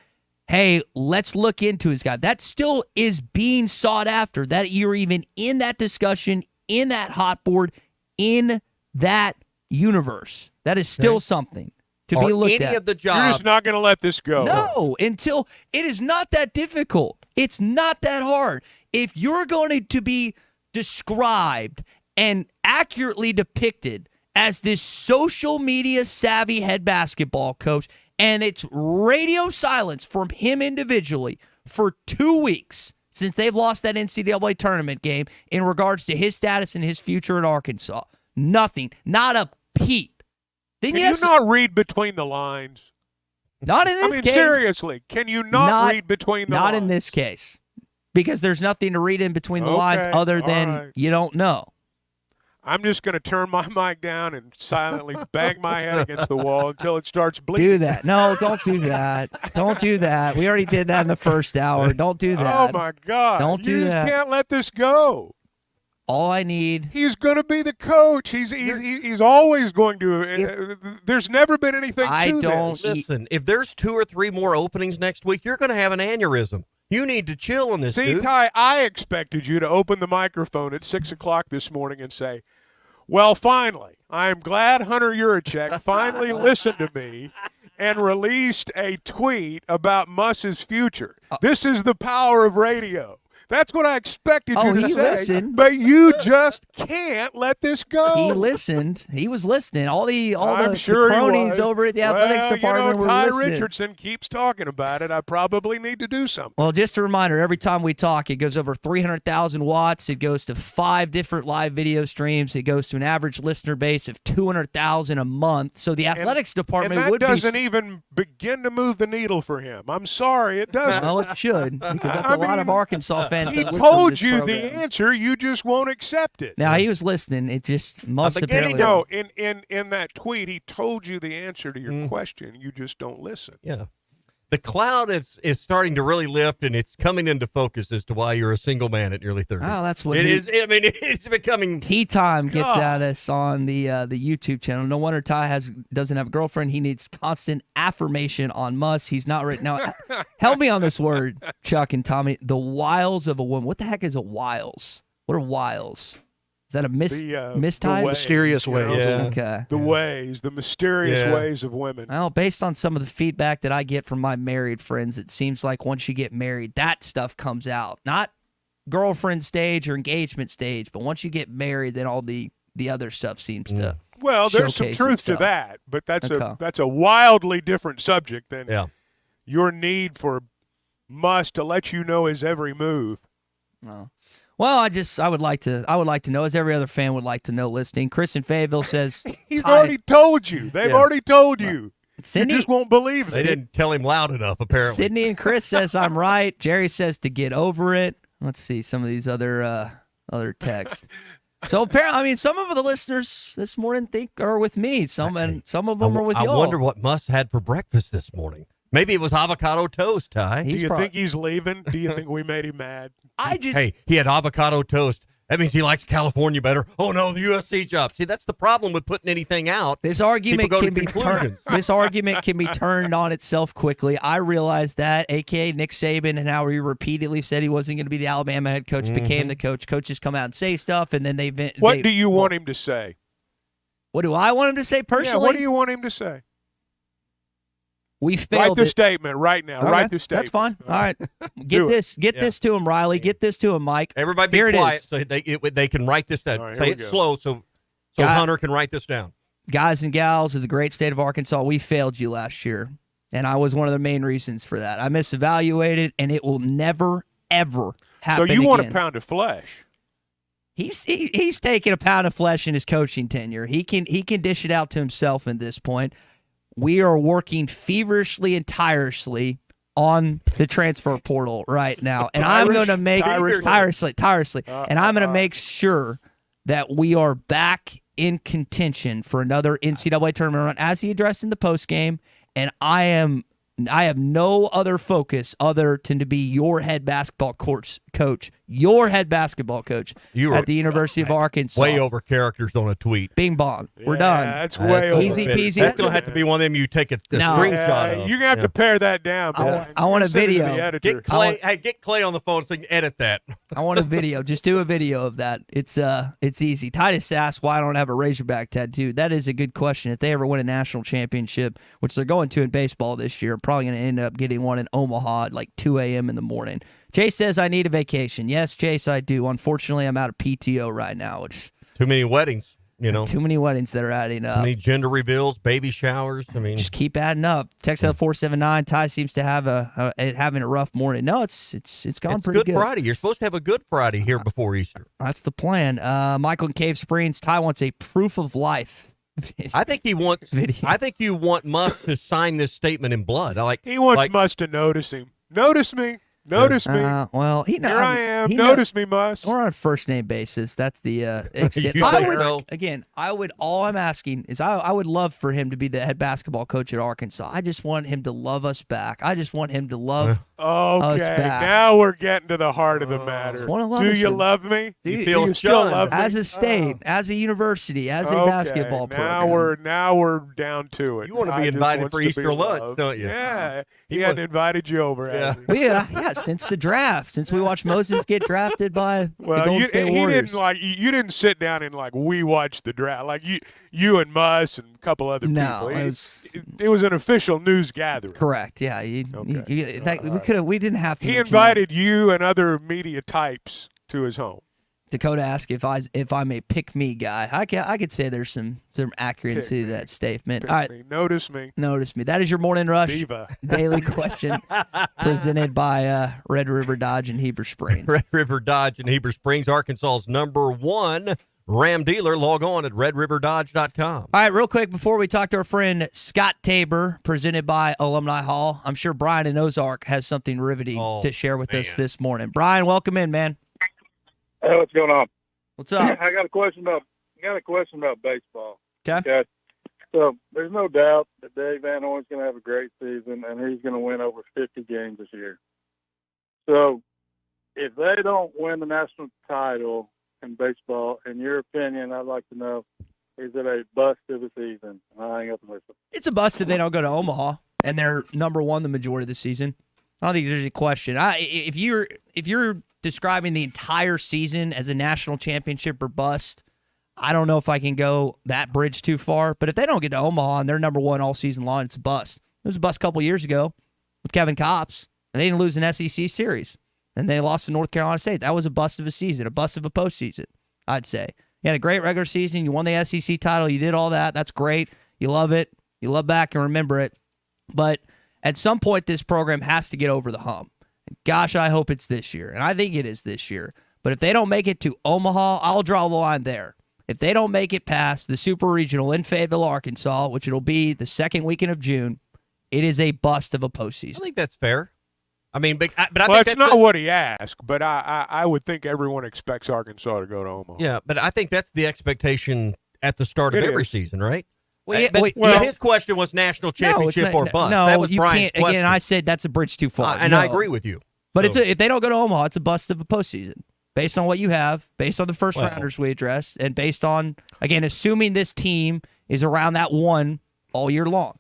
hey, let's look into his guy. That still is being sought after. That you're even in that discussion, in that hot board, in that universe. That is still something to be looked at. Of the jobs. You're just not going to let this go. No, until it is not that difficult. It's not that hard. If you're going to be described and accurately depicted as this social media savvy head basketball coach, and it's radio silence from him individually for 2 weeks since they've lost that NCAA tournament game in regards to his status and his future in Arkansas. Nothing. Not a peep. Then Can you not read between the lines? Not in this case. Seriously, can you not read between the lines? Not in this case. Because there's nothing to read in between the lines other than you don't know. I'm just going to turn my mic down and silently bang my head against the wall until it starts bleeding. Do that. No, don't do that. Don't do that. We already did that in the first hour. Don't do that. Oh, my God. Don't do that. You can't let this go. All I need. He's going to be the coach. He's always going to. There's never been anything to this. Listen, if there's 2 or 3 more openings next week, you're going to have an aneurysm. You need to chill on this, dude. Ty, I expected you to open the microphone at 6 o'clock this morning and say, well, finally, I'm glad Hunter Yurachek finally listened to me and released a tweet about Muss's future. This is the power of radio. That's what I expected you to say. Listened. But you just can't let this go. He listened. He was listening. All the cronies over at the athletics department were Ty listening. Richardson keeps talking about it. I probably need to do something. Well, just a reminder, every time we talk, it goes over 300,000 watts. It goes to 5 different live video streams. It goes to an average listener base of 200,000 a month. So the athletics department and would that doesn't even begin to move the needle for him. I'm sorry, it doesn't. Well, it should, because that's a lot of Arkansas fans. He told you the answer. You just won't accept it. Now, he was listening. It just must apparently. No, in that tweet, he told you the answer to your question. You just don't listen. Yeah. The cloud is starting to really lift, and it's coming into focus as to why you're a single man at nearly 30. Oh, that's what it is. I mean, it's becoming. Tea Time gets at us on the YouTube channel. No wonder Ty doesn't have a girlfriend. He needs constant affirmation on Muss. He's not right now. Help me on this word, Chuck and Tommy. The wiles of a woman. What the heck is a wiles? What are wiles? Is that a mistype? Mysterious ways. Yeah. Okay. The ways, the mysterious ways of women. Well, based on some of the feedback that I get from my married friends, it seems like once you get married, that stuff comes out. Not girlfriend stage or engagement stage, but once you get married, then all the other stuff seems to Well, there's some truth to that, but that's a wildly different subject than your need for Muss to let you know his every move. Oh. Well, I would like to know, as every other fan would like to know listening. Chris in Fayetteville says he's already told you. They've already told you. Sydney, you just won't believe it. They didn't tell him loud enough, apparently. Sydney and Chris says I'm right. Jerry says to get over it. Let's see some of these other texts. So apparently, I mean, some of the listeners this morning are with me. Some of them are with y'all. I wonder what Muss had for breakfast this morning. Maybe it was avocado toast, Ty. Do you think he's leaving? Do you think we made him mad? Hey, he had avocado toast. That means he likes California better. Oh no, the USC job. See, that's the problem with putting anything out. This argument can be turned. This argument can be turned on itself quickly. I realize that, aka Nick Saban, and how he repeatedly said he wasn't going to be the Alabama head coach, became the coach. Coaches come out and say stuff, and then they. What do you want him to say? What do I want him to say personally? Yeah, what do you want him to say? We failed. Write the statement right now. Okay, Write the statement. That's fine. All right. Get this to him, Riley. Get this to him, Mike. Everybody be Here quiet it is. so they can write this down. All right, Say here it we go. slow so Hunter can write this down. Guys and gals of the great state of Arkansas, we failed you last year, and I was one of the main reasons for that. I misevaluated, and it will never, ever happen So you want a again. pound of flesh? He's taking a pound of flesh in his coaching tenure. He can dish it out to himself at this point. We are working feverishly and tirelessly on the transfer portal right now, and I'm going to make tirelessly, and I'm going to make sure that we are back in contention for another NCAA tournament run, as he addressed in the post game. And I have no other focus other than to be your head basketball coach, your head basketball coach at the University of Arkansas. Way over characters on a tweet. Bing bong. We're done. That's way over. Easy peasy. That's going to have to be one of them you take a screenshot of. You're going to have to pare that down. I want a video. Get Clay. Get Clay on the phone so you can edit that. I want a video. Just do a video of that. It's easy. Titus asked why I don't have a Razorback tattoo. That is a good question. If they ever win a national championship, which they're going to in baseball this year, I'm probably going to end up getting one in Omaha at like 2 a.m. in the morning. Chase says I need a vacation. Yes, Chase, I do. Unfortunately, I'm out of PTO right now. It's too many weddings. Too many weddings that are adding up. Too many gender reveals, baby showers. I mean, just keep adding up. Text out 479. Ty seems to have having a rough morning. No, it's gone pretty good. Good Friday. You're supposed to have a good Friday here before Easter. That's the plan. Michael in Cave Springs. Ty wants a proof of life. I think he wants. I think you want Musk to sign this statement in blood. He wants Musk to notice him. Notice me. Notice me. Well, here I am. Notice me, Musk. We're on a first name basis. That's the extent. All I'm asking is I would love for him to be the head basketball coach at Arkansas. I just want him to love us back. I just want him to love us back. Now we're getting to the heart of the matter. Do you love me? Do you still love me? As a state, as a university, as a basketball program. Now we're down to it. You want to be invited for Easter lunch, don't you? Yeah. He hadn't invited you over, has he? Yeah, since the draft, since we watched Moses get drafted by the Golden State Warriors. You didn't sit down and we watched the draft. Like you and Muss and a couple other people. No, it was an official news gathering. Correct. Yeah, we didn't have to. He invited you and other media types to his home. Dakota asked if I'm a pick me guy. I could say there's some accuracy to that statement. All right, notice me. That is your morning rush Diva. daily question presented by Red River Dodge in Heber Springs. Red River Dodge in Heber Springs, Arkansas's #1 Ram dealer. Log on at redriverdodge.com. All right, real quick before we talk to our friend Scott Tabor, presented by Alumni Hall. I'm sure Brian in Ozark has something riveting to share with us this morning. Brian, welcome in, man. Hey, what's going on? What's up? I got a question about baseball. Okay. So there's no doubt that Dave Van Horn's going to have a great season, and he's going to win over 50 games this year. So if they don't win the national title in baseball, in your opinion, I'd like to know, is it a bust of the season? And I'll hang up and listen. It's a bust if they don't go to Omaha and they're #1 the majority of the season. I don't think there's any question. If you're describing the entire season as a national championship or bust, I don't know if I can go that bridge too far. But if they don't get to Omaha and they're #1 all season long, it's a bust. It was a bust a couple years ago with Kevin Kopps, and they didn't lose an SEC series. And they lost to North Carolina State. That was a bust of a season, a bust of a postseason, I'd say. You had a great regular season. You won the SEC title. You did all that. That's great. You love it. You love back and remember it. But at some point, this program has to get over the hump. Gosh, I hope it's this year. And I think it is this year. But if they don't make it to Omaha, I'll draw the line there. If they don't make it past the Super Regional in Fayetteville, Arkansas, which it'll be the second weekend of June, it is a bust of a postseason. I think that's fair. I mean, but I think that's not what he asked, but I would think everyone expects Arkansas to go to Omaha. Yeah, but I think that's the expectation at the start of every season, right? But his question was national championship or bust. No, that was you Brian's can't. question. Again, I said that's a bridge too far. And I agree with you. But if they don't go to Omaha, it's a bust of a postseason. Based on what you have, based on the first rounders we addressed, and based on, again, assuming this team is around that one all year long.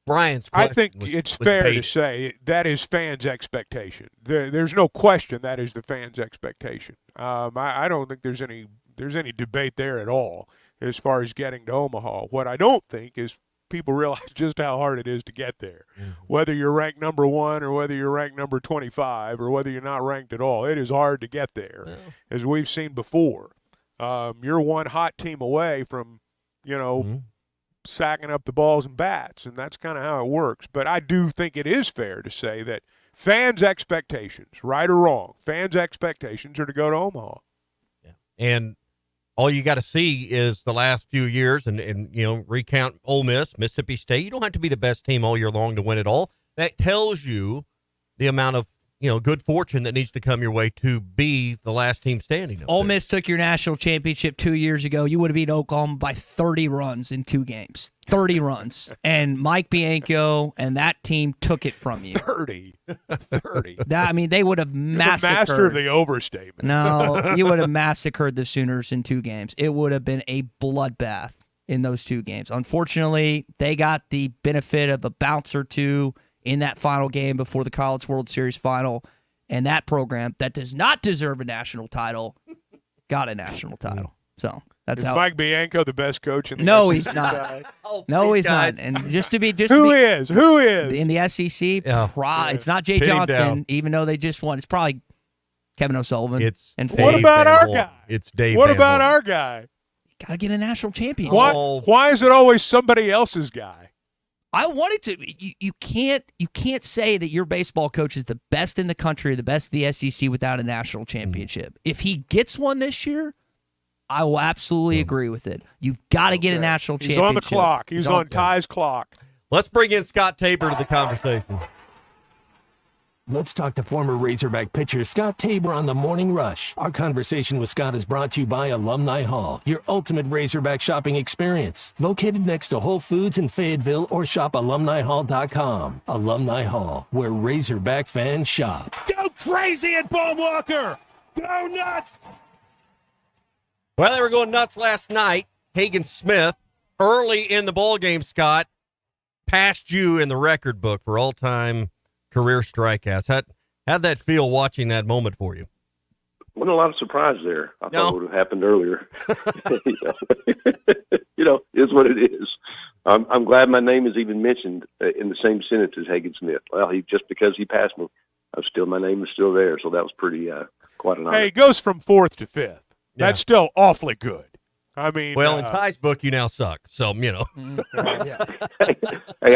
Brian's question I think it's fair to say that is fans' expectation. There's no question that is the fans' expectation. I don't think there's any debate there at all. as far as getting to Omaha. What I don't think is people realize just how hard it is to get there. Whether you're ranked number 1 or whether you're ranked number 25 or whether you're not ranked at all, it is hard to get there, as we've seen before. You're one hot team away from, sacking up the balls and bats, and that's kind of how it works. But I do think it is fair to say that fans' expectations, right or wrong, fans' expectations are to go to Omaha. And all you got to see is the last few years and recount Ole Miss, Mississippi State. You don't have to be the best team all year long to win it all. That tells you the amount of, good fortune that needs to come your way to be the last team standing. Ole Miss took your national championship 2 years ago. You would have beaten Oklahoma by 30 runs in 2 games. 30 runs. And Mike Bianco and that team took it from you. 30. They would have massacred. Master of the overstatement. No, you would have massacred the Sooners in 2 games. It would have been a bloodbath in those 2 games. Unfortunately, they got the benefit of a bounce or two in that final game before the College World Series final, and that program that does not deserve a national title got a national title. So that's is how. Mike Bianco the best coach in the No, SEC? he's not. No, he's not. And Who is in the SEC? It's not Jay Pin him Johnson, down. even though they just won. It's probably Kevin O'Sullivan. And what about our guy? It's Dave. What Van about Horn. our guy? Got to get a national championship. Why is it always somebody else's guy? I wanted to. You can't say that your baseball coach is the best in the country, the best in the SEC without a national championship. If he gets one this year, I will absolutely agree with it. You've got to get a national championship. He's on the clock. He's on Ty's clock. Let's bring in Scott Tabor to the conversation. Let's talk to former Razorback pitcher Scott Tabor on the Morning Rush. Our conversation with Scott is brought to you by Alumni Hall, your ultimate Razorback shopping experience. Located next to Whole Foods in Fayetteville or shop alumnihall.com. Alumni Hall, where Razorback fans shop. Go crazy at Ball Walker! Go nuts! Well, they were going nuts last night. Hagen Smith, early in the ball game, Scott, passed you in the record book for all-time career strikeouts. How'd that feel watching that moment for you? Wasn't a lot of surprise there. I thought it would have happened earlier. It's what it is. I'm glad my name is even mentioned in the same sentence as Hagen Smith. Well, just because he passed me, my name is still there. So that was pretty quite an honor. Hey, he goes from 4th to 5th. That's still awfully good. I mean, well, in Ty's book, you now suck. So Hey,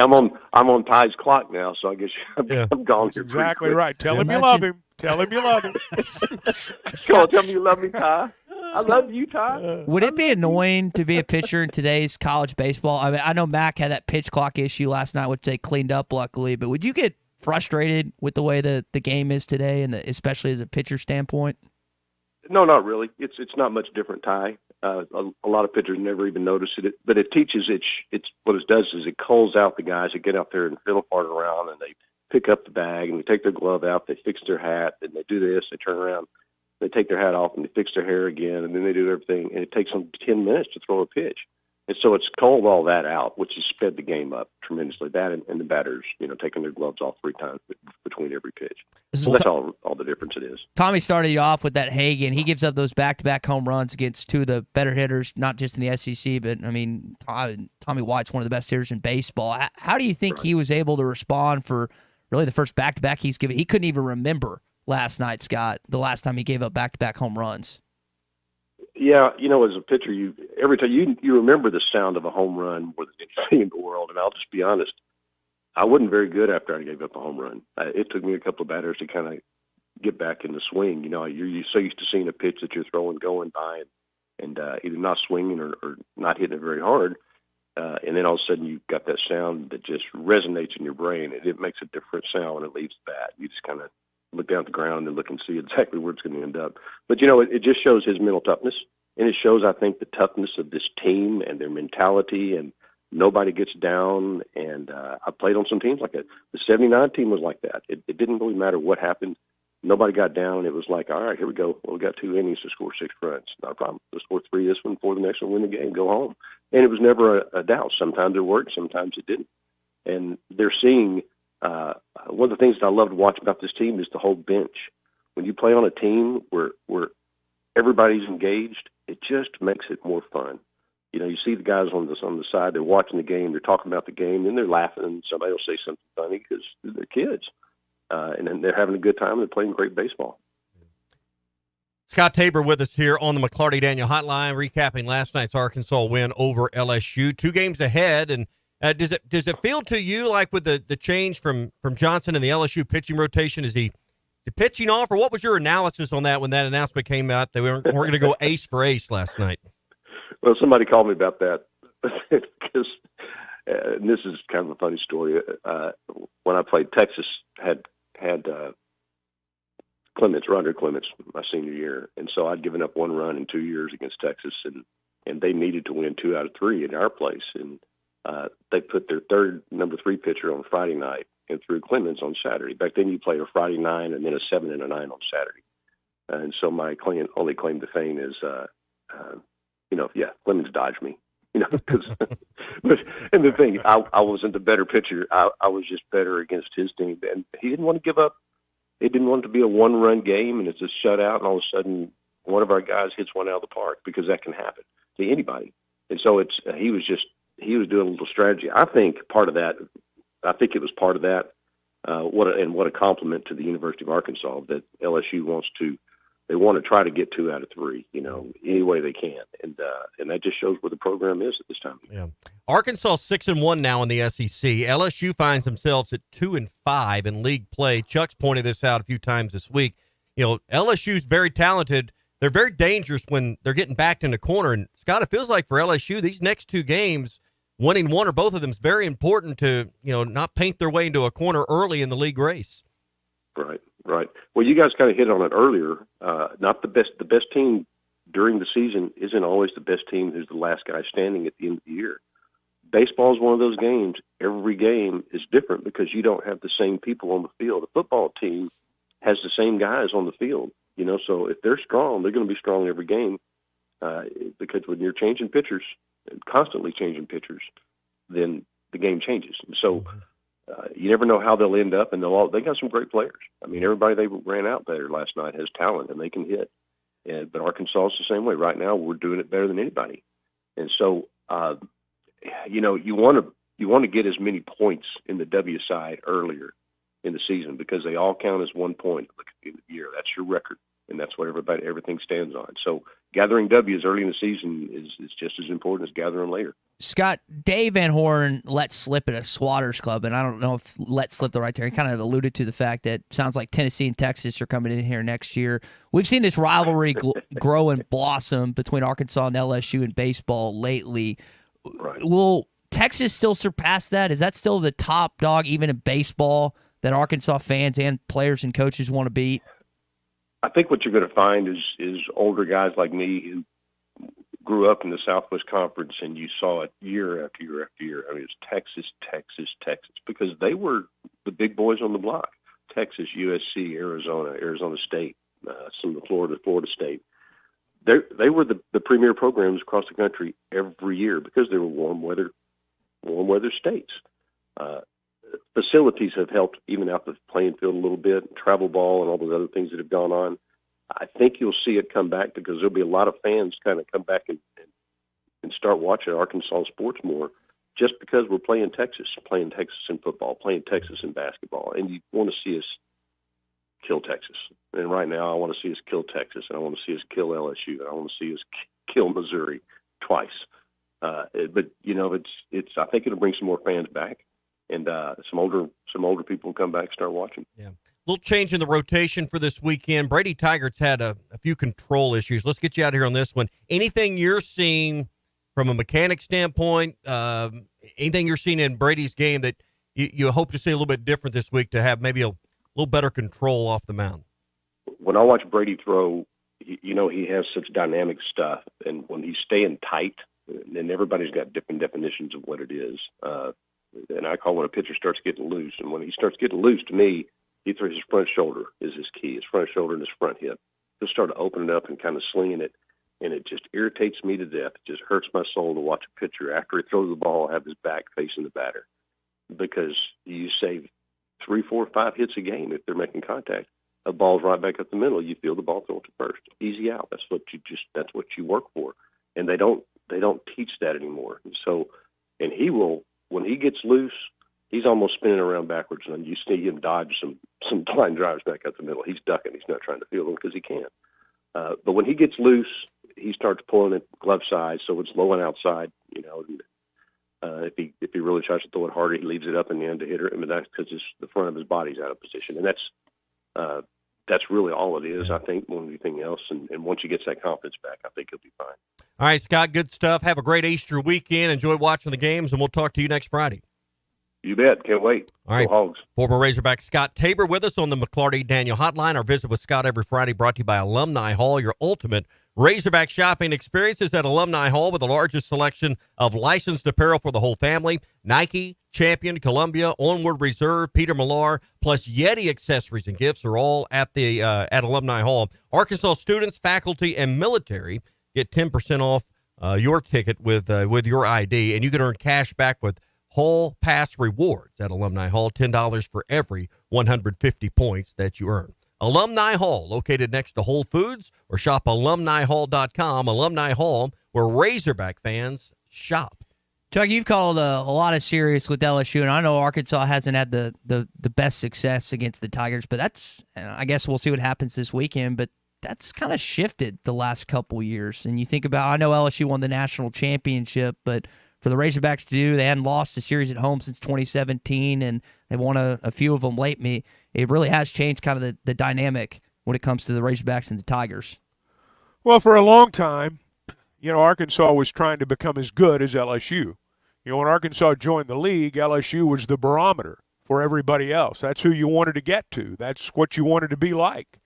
I'm on Ty's clock now, so I guess I'm gone here. Exactly right. Tell him you love him. Tell him you love him. Come on, tell me you love me, Ty. I love you, Ty. Would it be annoying to be a pitcher in today's college baseball? I mean, I know Mac had that pitch clock issue last night, which they cleaned up luckily. But would you get frustrated with the way the game is today, and especially as a pitcher standpoint? No, not really. It's not much different, Ty. A lot of pitchers never even notice it, but it teaches. It's what it does is it calls out the guys that get out there and fiddle fart around, and they pick up the bag and they take their glove out, they fix their hat, and they do this. They turn around, they take their hat off, and they fix their hair again, and then they do everything. And it takes them 10 minutes to throw a pitch, and so it's called all that out, which has sped the game up tremendously. That and the batters, taking their gloves off 3 times between every pitch. So that's all the difference it is. Tommy started you off with that Hagen. He gives up those back-to-back home runs against 2 of the better hitters, not just in the SEC, but, I mean, Tommy White's one of the best hitters in baseball. How do you think he was able to respond for really the first back-to-back he's given? He couldn't even remember last night, Scott, the last time he gave up back-to-back home runs. Yeah, as a pitcher, every time you remember the sound of a home run more than anything in the world. And I'll just be honest, I wasn't very good after I gave up a home run. It took me a couple of batters to kind of get back in the swing. You're so used to seeing a pitch that you're throwing going by and either not swinging or not hitting it very hard. And then all of a sudden you've got that sound that just resonates in your brain, and it makes a different sound when it leaves the bat. You just kind of look down at the ground and look and see exactly where it's going to end up. But, it just shows his mental toughness, and it shows, I think, the toughness of this team and their mentality, and nobody gets down. And I played on some teams like that. The 79 team was like that. It didn't really matter what happened. Nobody got down. It was like, all right, here we go. Well, we got 2 innings to score 6 runs. Not a problem. Let's score 3 this one, 4 the next one, win the game, go home. And it was never a doubt. Sometimes it worked, sometimes it didn't. And they're seeing one of the things that I love to watch about this team is the whole bench. When you play on a team where everybody's engaged, it just makes it more fun. You know, you see the guys on the side, they're watching the game, they're talking about the game, and they're laughing, and somebody will say something funny because they're kids. And then they're having a good time, and they're playing great baseball. Scott Tabor with us here on the McLarty Daniel Hotline, recapping last night's Arkansas win over LSU. 2 games ahead, and does it feel to you like with the change from Johnson and the LSU pitching rotation, is he pitching off, or what was your analysis on that when that announcement came out? They weren't going to go ace for ace last night. Well, somebody called me about that because and this is kind of a funny story. When I played Texas, had Roger Clements my senior year, and so I'd given up 1 run in 2 years against Texas, and they needed to win 2 out of 3 in our place, and they put their number 3 pitcher on Friday night and threw Clements on Saturday. Back then, you played a Friday 9 and then a 7 and a 9 on Saturday, and so my only claim to fame is, Clements dodged me. And the thing, I wasn't the better pitcher. I was just better against his team, and he didn't want to give up. He didn't want it to be a 1-run game, and it's a shutout, and all of a sudden one of our guys hits one out of the park, because that can happen to anybody. And so he was doing a little strategy. I think it was part of that. What a compliment to the University of Arkansas that LSU they want to try to get 2 out of 3, any way they can, and that just shows where the program is at this time. Yeah, Arkansas 6-1 now in the SEC. LSU finds themselves at 2-5 in league play. Chuck's pointed this out a few times this week. LSU's very talented. They're very dangerous when they're getting backed in the corner. And Scott, it feels like for LSU, these next 2 games, winning one or both of them is very important to not paint their way into a corner early in the league race. Right. Well, you guys kind of hit on it earlier. Not the best. The best team during the season isn't always the best team who's the last guy standing at the end of the year. Baseball is one of those games. Every game is different because you don't have the same people on the field. A football team has the same guys on the field. So if they're strong, they're going to be strong every game. Because when you're changing pitchers, constantly changing pitchers, then the game changes. And so. You never know how they'll end up, and they got some great players. I mean, everybody they ran out there last night has talent, and they can hit. But Arkansas is the same way. Right now, we're doing it better than anybody. And so, you want to get as many points in the W side earlier in the season because they all count as 1 point at the end of the year. That's your record, and that's what everything stands on. So gathering W's early in the season is just as important as gathering later. Scott, Dave Van Horn let slip at a Swatters Club, and I don't know if let slip the right term. He kind of alluded to the fact that it sounds like Tennessee and Texas are coming in here next year. We've seen this rivalry grow and blossom between Arkansas and LSU in baseball lately. Right. Will Texas still surpass that? Is that still the top dog, even in baseball, that Arkansas fans and players and coaches want to beat? I think what you're going to find is older guys like me who grew up in the Southwest Conference, and you saw it year after year after year. I mean, it's Texas, because they were the big boys on the block. Texas, USC, Arizona State, some of the Florida State. They were the premier programs across the country every year because they were warm weather states. Facilities have helped even out the playing field a little bit, travel ball and all those other things that have gone on. I think you'll see it come back because there'll be a lot of fans kind of come back and start watching Arkansas sports more just because we're playing Texas in football, playing Texas in basketball. And you want to see us kill Texas. And right now I want to see us kill Texas, and I want to see us kill LSU, and I want to see us kill Missouri twice. But, it's I think it'll bring some more fans back. And some older people will come back and start watching. Yeah. Little change in the rotation for this weekend. Brady Teigert's had a few control issues. Let's get you out here on this one. Anything you're seeing from a mechanic standpoint, anything you're seeing in Brady's game that you hope to see a little bit different this week to have maybe a little better control off the mound? When I watch Brady throw, he has such dynamic stuff. And when he's staying tight, and everybody's got different definitions of what it is. And I call when a pitcher starts getting loose. And when he starts getting loose, to me, he throws his front shoulder is his key, his front shoulder and his front hip. He'll start opening up and kind of slinging it, and it just irritates me to death. It just hurts my soul to watch a pitcher, after he throws the ball, have his back facing the batter, because you save 3, 4, 5 hits a game if they're making contact. A ball's right back up the middle. You feel the ball throw it to first. Easy out. That's what you work for. And they don't They don't teach that anymore. So, and he will, when he gets loose, he's almost spinning around backwards, and you see him dodge some line drives back up the middle. He's ducking. He's not trying to field them because he can't. But when he gets loose, he starts pulling it glove side, so it's low and outside. You know, and, if he really tries to throw it harder, he leaves it up in the end to hit her. I mean, that's because the front of his body's out of position, and that's really all it is. I think more than anything else. And once he gets that confidence back, I think he'll be fine. All right, Scott, good stuff. Have a great Easter weekend. Enjoy watching the games, and we'll talk to you next Friday. You bet. Can't wait. All right. Go Hogs. Former Razorback Scott Tabor with us on the McLarty Daniel Hotline. Our visit with Scott every Friday brought to you by Alumni Hall, your ultimate Razorback shopping experiences at Alumni Hall with the largest selection of licensed apparel for the whole family. Nike, Champion, Columbia, Onward Reserve, Peter Millar, plus Yeti accessories and gifts are all at the at Alumni Hall. Arkansas students, faculty, and military get 10% off your ticket with your ID, and you can earn cash back with Hall Pass rewards at Alumni Hall, $10 for every 150 points that you earn. Alumni Hall, located next to Whole Foods, or shop alumnihall.com. Alumni Hall, where Razorback fans shop. Chuck, you've called a lot of series with LSU, and I know Arkansas hasn't had the best success against the Tigers, but I guess we'll see what happens this weekend, but that's kind of shifted the last couple years. And you think about, I know LSU won the national championship, but for the Razorbacks to do, they hadn't lost a series at home since 2017, and they won a few of them late. It really has changed kind of the dynamic when it comes to the Razorbacks and the Tigers. Well, for a long time, Arkansas was trying to become as good as LSU. When Arkansas joined the league, LSU was the barometer for everybody else. That's who you wanted to get to. That's what you wanted to be like.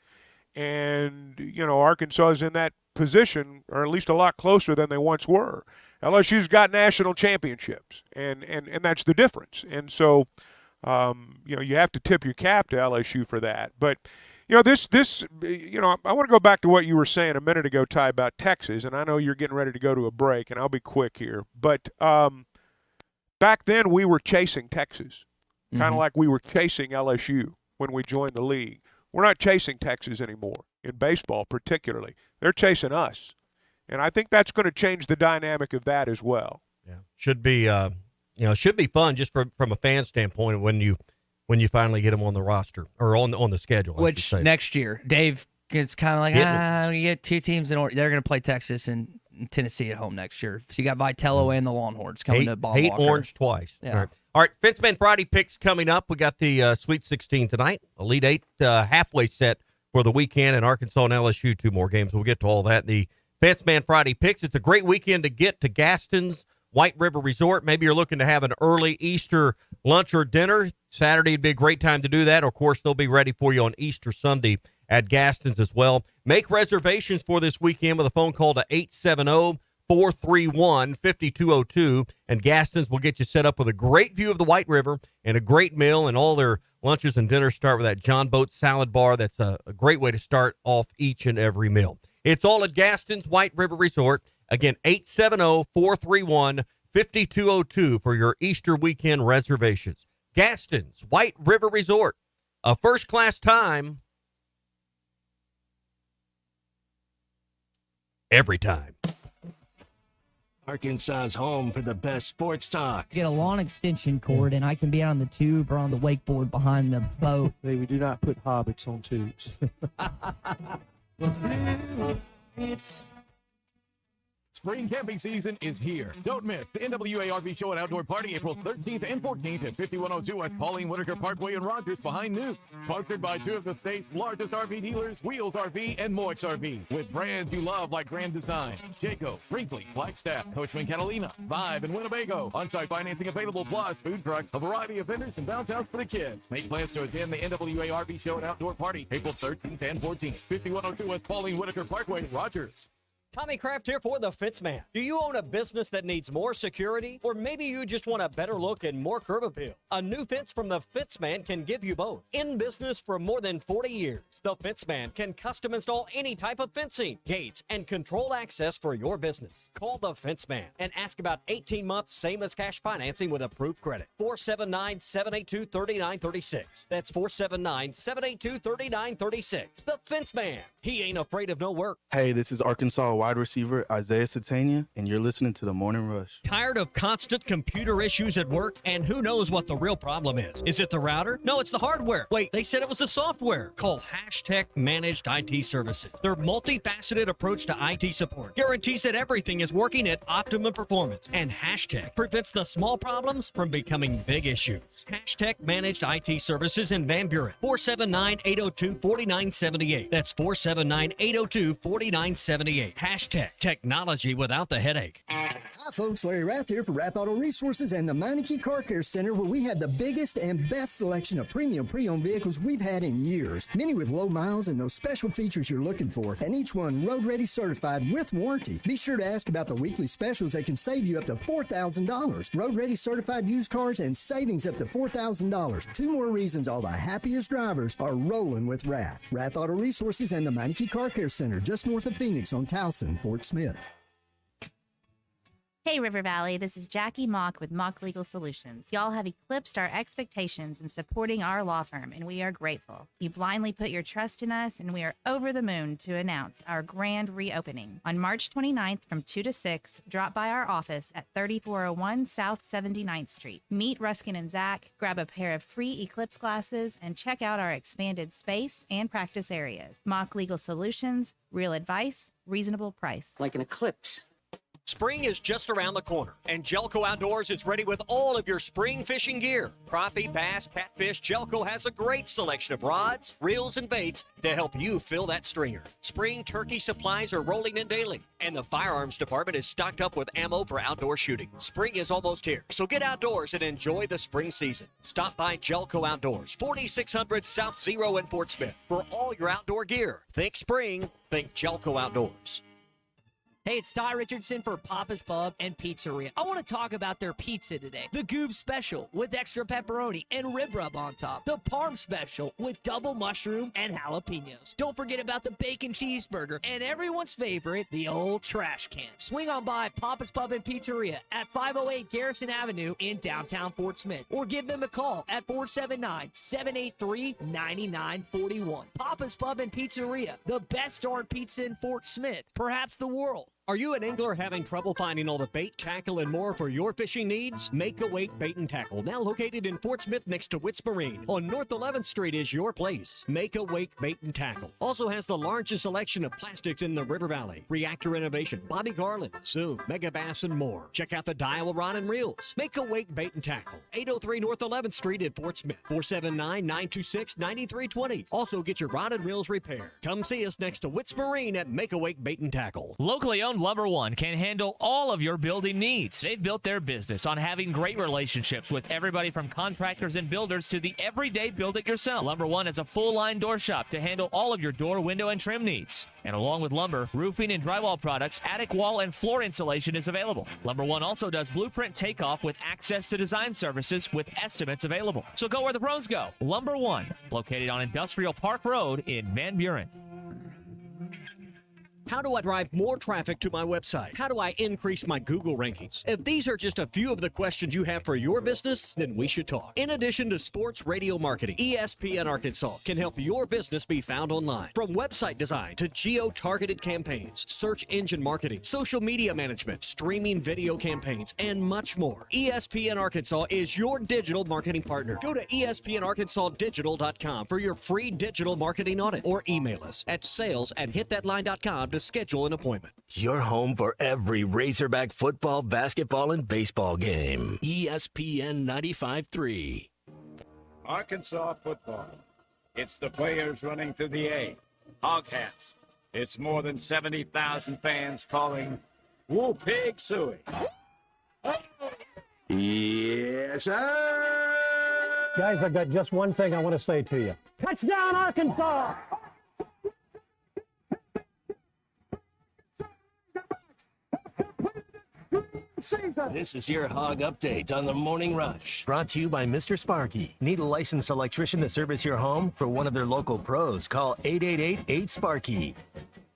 And, Arkansas is in that position, or at least a lot closer than they once were. LSU's got national championships, and that's the difference. And so, you have to tip your cap to LSU for that. But, I want to go back to what you were saying a minute ago, Ty, about Texas, and I know you're getting ready to go to a break, and I'll be quick here. But back then we were chasing Texas, kind of like we were chasing LSU when we joined the league. We're not chasing Texas anymore, in baseball particularly. They're chasing us. And I think that's going to change the dynamic of that as well. Yeah, should be fun just from a fan standpoint when you finally get them on the roster or on the schedule. Which next year, Dave gets kind of like you get two teams they're going to play Texas and Tennessee at home next year. So you got Vitello and the Longhorns coming to Bob hate Walker. Orange twice. Yeah. All right, Fenceman Friday picks coming up. We got the Sweet 16 tonight, Elite Eight halfway set for the weekend, and Arkansas and LSU 2 more games. We'll get to all that. The Fenceman Friday picks. It's a great weekend to get to Gaston's White River Resort. Maybe you're looking to have an early Easter lunch or dinner. Saturday would be a great time to do that. Of course, they'll be ready for you on Easter Sunday at Gaston's as well. Make reservations for this weekend with a phone call to 870-431-5202, and Gaston's will get you set up with a great view of the White River and a great meal, and all their lunches and dinners start with that John Boat salad bar. That's a great way to start off each and every meal. It's all at Gaston's White River Resort. Again, 870-431-5202 for your Easter weekend reservations. Gaston's White River Resort, a first-class time every time. Arkansas's home for the best sports talk. Get a lawn extension cord, and I can be on the tube or on the wakeboard behind the boat. Hey, we do not put hobbits on tubes. Spring camping season is here. Don't miss the NWA RV Show and Outdoor Party April 13th and 14th at 5102 West Pauline Whitaker Parkway in Rogers behind Newt. Sponsored by 2 of the state's largest RV dealers, Wheels RV and Moix RV, with brands you love like Grand Design, Jayco, Brinkley, Flagstaff, Coachman Catalina, Vibe, and Winnebago. On-site financing available, plus food trucks, a variety of vendors, and downtowns for the kids. Make plans to attend the NWA RV Show and Outdoor Party April 13th and 14th, 5102 West Pauline Whitaker Parkway, Rogers. Tommy Kraft here for the Fitzman. Do you own a business that needs more security? Or maybe you just want a better look and more curb appeal? A new fence from the Fitzman can give you both. In business for more than 40 years, the Fitzman can custom install any type of fencing, gates, and controlled access for your business. Call the Fitzman and ask about 18 months same as cash financing with approved credit. 479-782-3936. That's 479-782-3936. The Fitzman. He ain't afraid of no work. Hey, this is Arkansas wide receiver Isaiah Satania, and you're listening to The Morning Rush. Tired of constant computer issues at work? And who knows what the real problem is? Is it the router? No, it's the hardware. Wait, they said it was the software. Call Hashtag Managed IT Services. Their multifaceted approach to IT support guarantees that everything is working at optimum performance. And Hashtag prevents the small problems from becoming big issues. Hashtag Managed IT Services in Van Buren. 479-802-4978. That's 479-802-4978. Hashtag technology without the headache. Hi folks, Larry Rath here for Rath Auto Resources and the Meineke Car Care Center, where we have the biggest and best selection of premium pre-owned vehicles we've had in years. Many with low miles and those special features you're looking for, and each one road-ready certified with warranty. Be sure to ask about the weekly specials that can save you up to $4,000. Road-ready certified used cars and savings up to $4,000. 2 more reasons all the happiest drivers are rolling with Rath. Rath Auto Resources and the Meineke Car Care Center, just north of Phoenix on Towson, Fort Smith. Hey River Valley, this is Jackie Mock with Mock Legal Solutions. Y'all have eclipsed our expectations in supporting our law firm, and we are grateful. You blindly put your trust in us, and we are over the moon to announce our grand reopening. On March 29th from 2 to 6, drop by our office at 3401 South 79th Street. Meet Ruskin and Zach, grab a pair of free eclipse glasses, and check out our expanded space and practice areas. Mock Legal Solutions, real advice, reasonable price. Like an eclipse. Spring is just around the corner, and Jelco Outdoors is ready with all of your spring fishing gear. Crappie, bass, catfish, Jelco has a great selection of rods, reels, and baits to help you fill that stringer. Spring turkey supplies are rolling in daily, and the firearms department is stocked up with ammo for outdoor shooting. Spring is almost here, so get outdoors and enjoy the spring season. Stop by Jelco Outdoors, 4600 South Zero in Fort Smith, for all your outdoor gear. Think spring, think Jelco Outdoors. Hey, it's Ty Richardson for Papa's Pub and Pizzeria. I want to talk about their pizza today. The Goob Special with extra pepperoni and rib rub on top. The Parm Special with double mushroom and jalapenos. Don't forget about the bacon cheeseburger and everyone's favorite, the old trash can. Swing on by Papa's Pub and Pizzeria at 508 Garrison Avenue in downtown Fort Smith, or give them a call at 479-783-9941. Papa's Pub and Pizzeria, the best darn pizza in Fort Smith, perhaps the world. Are you an angler having trouble finding all the bait, tackle, and more for your fishing needs? Make a Wake Bait and Tackle, now located in Fort Smith next to Witts Marine on North 11th Street, is your place. Make a Wake Bait and Tackle also has the largest selection of plastics in the River Valley. Reactor Innovation, Bobby Garland, Zoom, Mega Bass, and more. Check out the Daiwa Rod and Reels. Make a Wake Bait and Tackle, 803 North 11th Street in Fort Smith, 479-926-9320. Also get your rod and reels repaired. Come see us next to Witts Marine at Make a Wake Bait and Tackle. Locally owned Lumber One can handle all of your building needs. They've built their business on having great relationships with everybody from contractors and builders to the everyday build-it-yourself. Lumber One is a full-line door shop to handle all of your door, window, and trim needs. And along with lumber, roofing, and drywall products, attic wall and floor insulation is available. Lumber One also does blueprint takeoff with access to design services with estimates available. So go where the pros go. Lumber One, located on Industrial Park Road in Van Buren. How do I drive more traffic to my website? How do I increase my Google rankings? If these are just a few of the questions you have for your business, then we should talk. In addition to sports radio marketing, ESPN Arkansas can help your business be found online. From website design to geo-targeted campaigns, search engine marketing, social media management, streaming video campaigns, and much more. ESPN Arkansas is your digital marketing partner. Go to espnarkansasdigital.com for your free digital marketing audit, or email us at sales@hitthatline.com to schedule an appointment. Your home for every Razorback football, basketball, and baseball game. ESPN 95.3. Arkansas football. It's the players running through the A. Hog hats. It's more than 70,000 fans calling Woo Pig Suey. Yes, sir. Guys, I've got just one thing I want to say to you. Touchdown, Arkansas! This is your Hog Update on the Morning Rush. Brought to you by Mr. Sparky. Need a licensed electrician to service your home? For one of their local pros, call 888-8-SPARKY.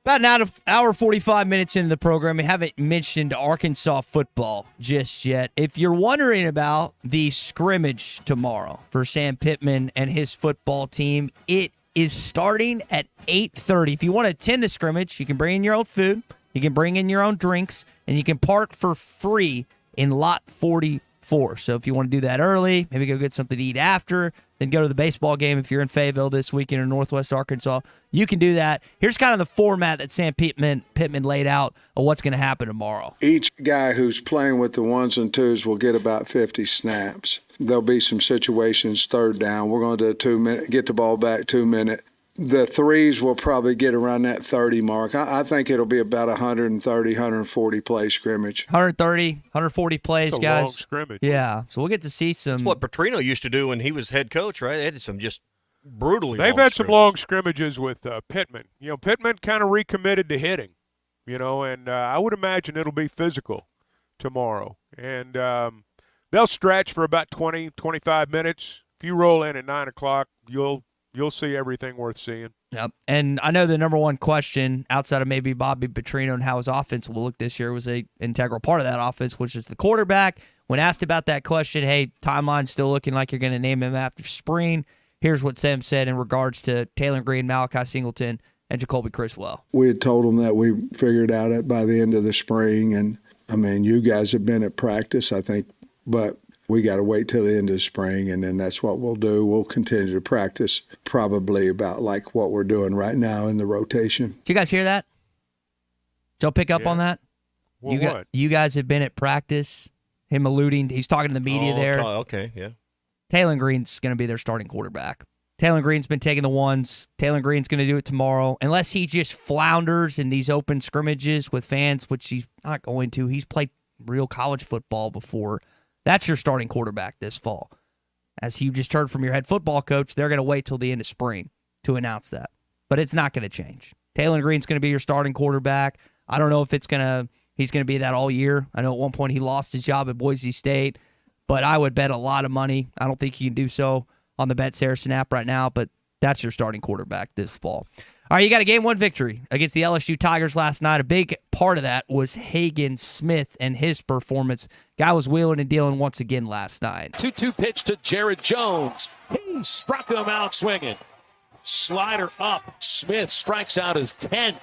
About an hour 45 minutes into the program, we haven't mentioned Arkansas football just yet. If you're wondering about the scrimmage tomorrow for Sam Pittman and his football team, it is starting at 8:30. If you want to attend the scrimmage, you can bring in your own food. You can bring in your own drinks, and you can park for free in lot 44. So if you want to do that early, maybe go get something to eat after, then go to the baseball game if you're in Fayetteville this weekend or Northwest Arkansas, you can do that. Here's kind of the format that Sam Pittman laid out of what's going to happen tomorrow. Each guy who's playing with the ones and twos will get about 50 snaps. There'll be some situations, third down. We're going to do a 2 minute, get the ball back 2 minute. The threes will probably get around that 30 mark. I think it'll be about 130, 140 play scrimmage. 130, 140 plays, That's a guys. long scrimmage. Yeah, so we'll get to see some. That's what Petrino used to do when he was head coach, right? They had some just brutally They've long had some scrimmages. long scrimmages with Pittman. Pittman kind of recommitted to hitting, and I would imagine it'll be physical tomorrow. And they'll stretch for about 20, 25 minutes. If you roll in at 9 o'clock, you'll see everything worth seeing. Yep. And I know the number one question outside of maybe Bobby Petrino and how his offense will look this year was an integral part of that offense, which is the quarterback. When asked about that question, hey, timeline's still looking like you're going to name him after spring. Here's what Sam said in regards to Taylor Green, Malachi Singleton, and Jacoby Criswell. We had told them that we figured out it by the end of the spring. And, you guys have been at practice, I think, but we got to wait till the end of the spring, and then that's what we'll do. We'll continue to practice probably about like what we're doing right now in the rotation. Did you guys hear that? Did y'all pick up on that? Well, you guys have been at practice. Him alluding, he's talking to the media there. Okay, yeah. Taylor Green's going to be their starting quarterback. Taylor Green's been taking the ones. Taylor Green's going to do it tomorrow. Unless he just flounders in these open scrimmages with fans, which he's not going to. He's played real college football before. That's your starting quarterback this fall. As you just heard from your head football coach, they're going to wait till the end of spring to announce that. But it's not going to change. Taylor Green's going to be your starting quarterback. I don't know if he's going to be that all year. I know at one point he lost his job at Boise State, but I would bet a lot of money. I don't think you can do so on the Bet Saracen app right now, but that's your starting quarterback this fall. All right, you got a Game 1 victory against the LSU Tigers last night. A big part of that was Hagen Smith and his performance. Guy was wheeling and dealing once again last night. 2-2 pitch to Jared Jones. He struck him out swinging. Slider up. Smith strikes out his 10th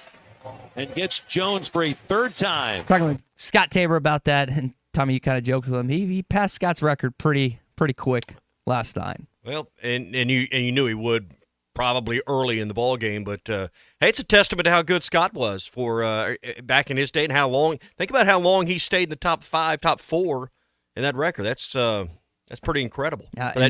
and gets Jones for a third time. Talking with Scott Tabor about that, and Tommy, you kind of joked with him. He passed Scott's record pretty quick last night. Well, and you knew he would probably early in the ball game, but hey, it's a testament to how good Scott was for back in his day and how long. Think about how long he stayed in the top 5, top 4 in that record. That's pretty incredible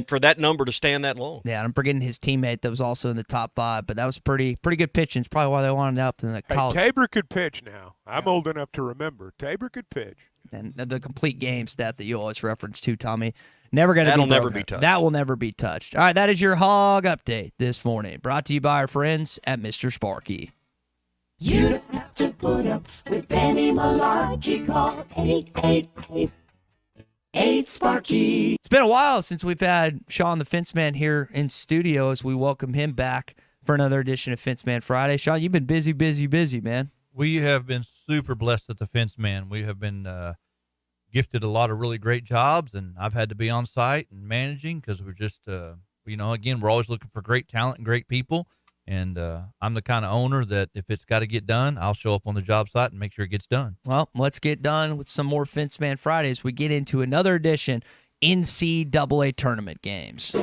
for that number to stand that long. Yeah, and I'm forgetting his teammate that was also in the top 5, but that was pretty good pitching. It's probably why they wanted up in the college. Hey, Tabor could pitch now. I'm old enough to remember. Tabor could pitch. And the complete game stat that you always reference to, Tommy. That'll never be touched. That will never be touched. All right, that is your Hog Update this morning. Brought to you by our friends at Mr. Sparky. You don't have to put up with any malarkey. Call 888-8-SPARKY. It's been a while since we've had Sean the Fenceman here in studio as we welcome him back for another edition of Fenceman Friday. Sean, you've been busy, man. We have been super blessed at the Fenceman. We have been gifted a lot of really great jobs, and I've had to be on site and managing because we're just, again, we're always looking for great talent and great people. And I'm the kind of owner that if it's got to get done, I'll show up on the job site and make sure it gets done. Well, let's get done with some more Fenceman Fridays. We get into another edition NCAA tournament games.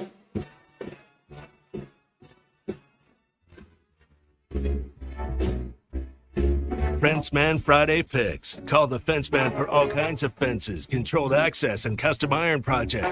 Fenceman Friday Picks. Call the Fenceman for all kinds of fences, controlled access, and custom iron projects.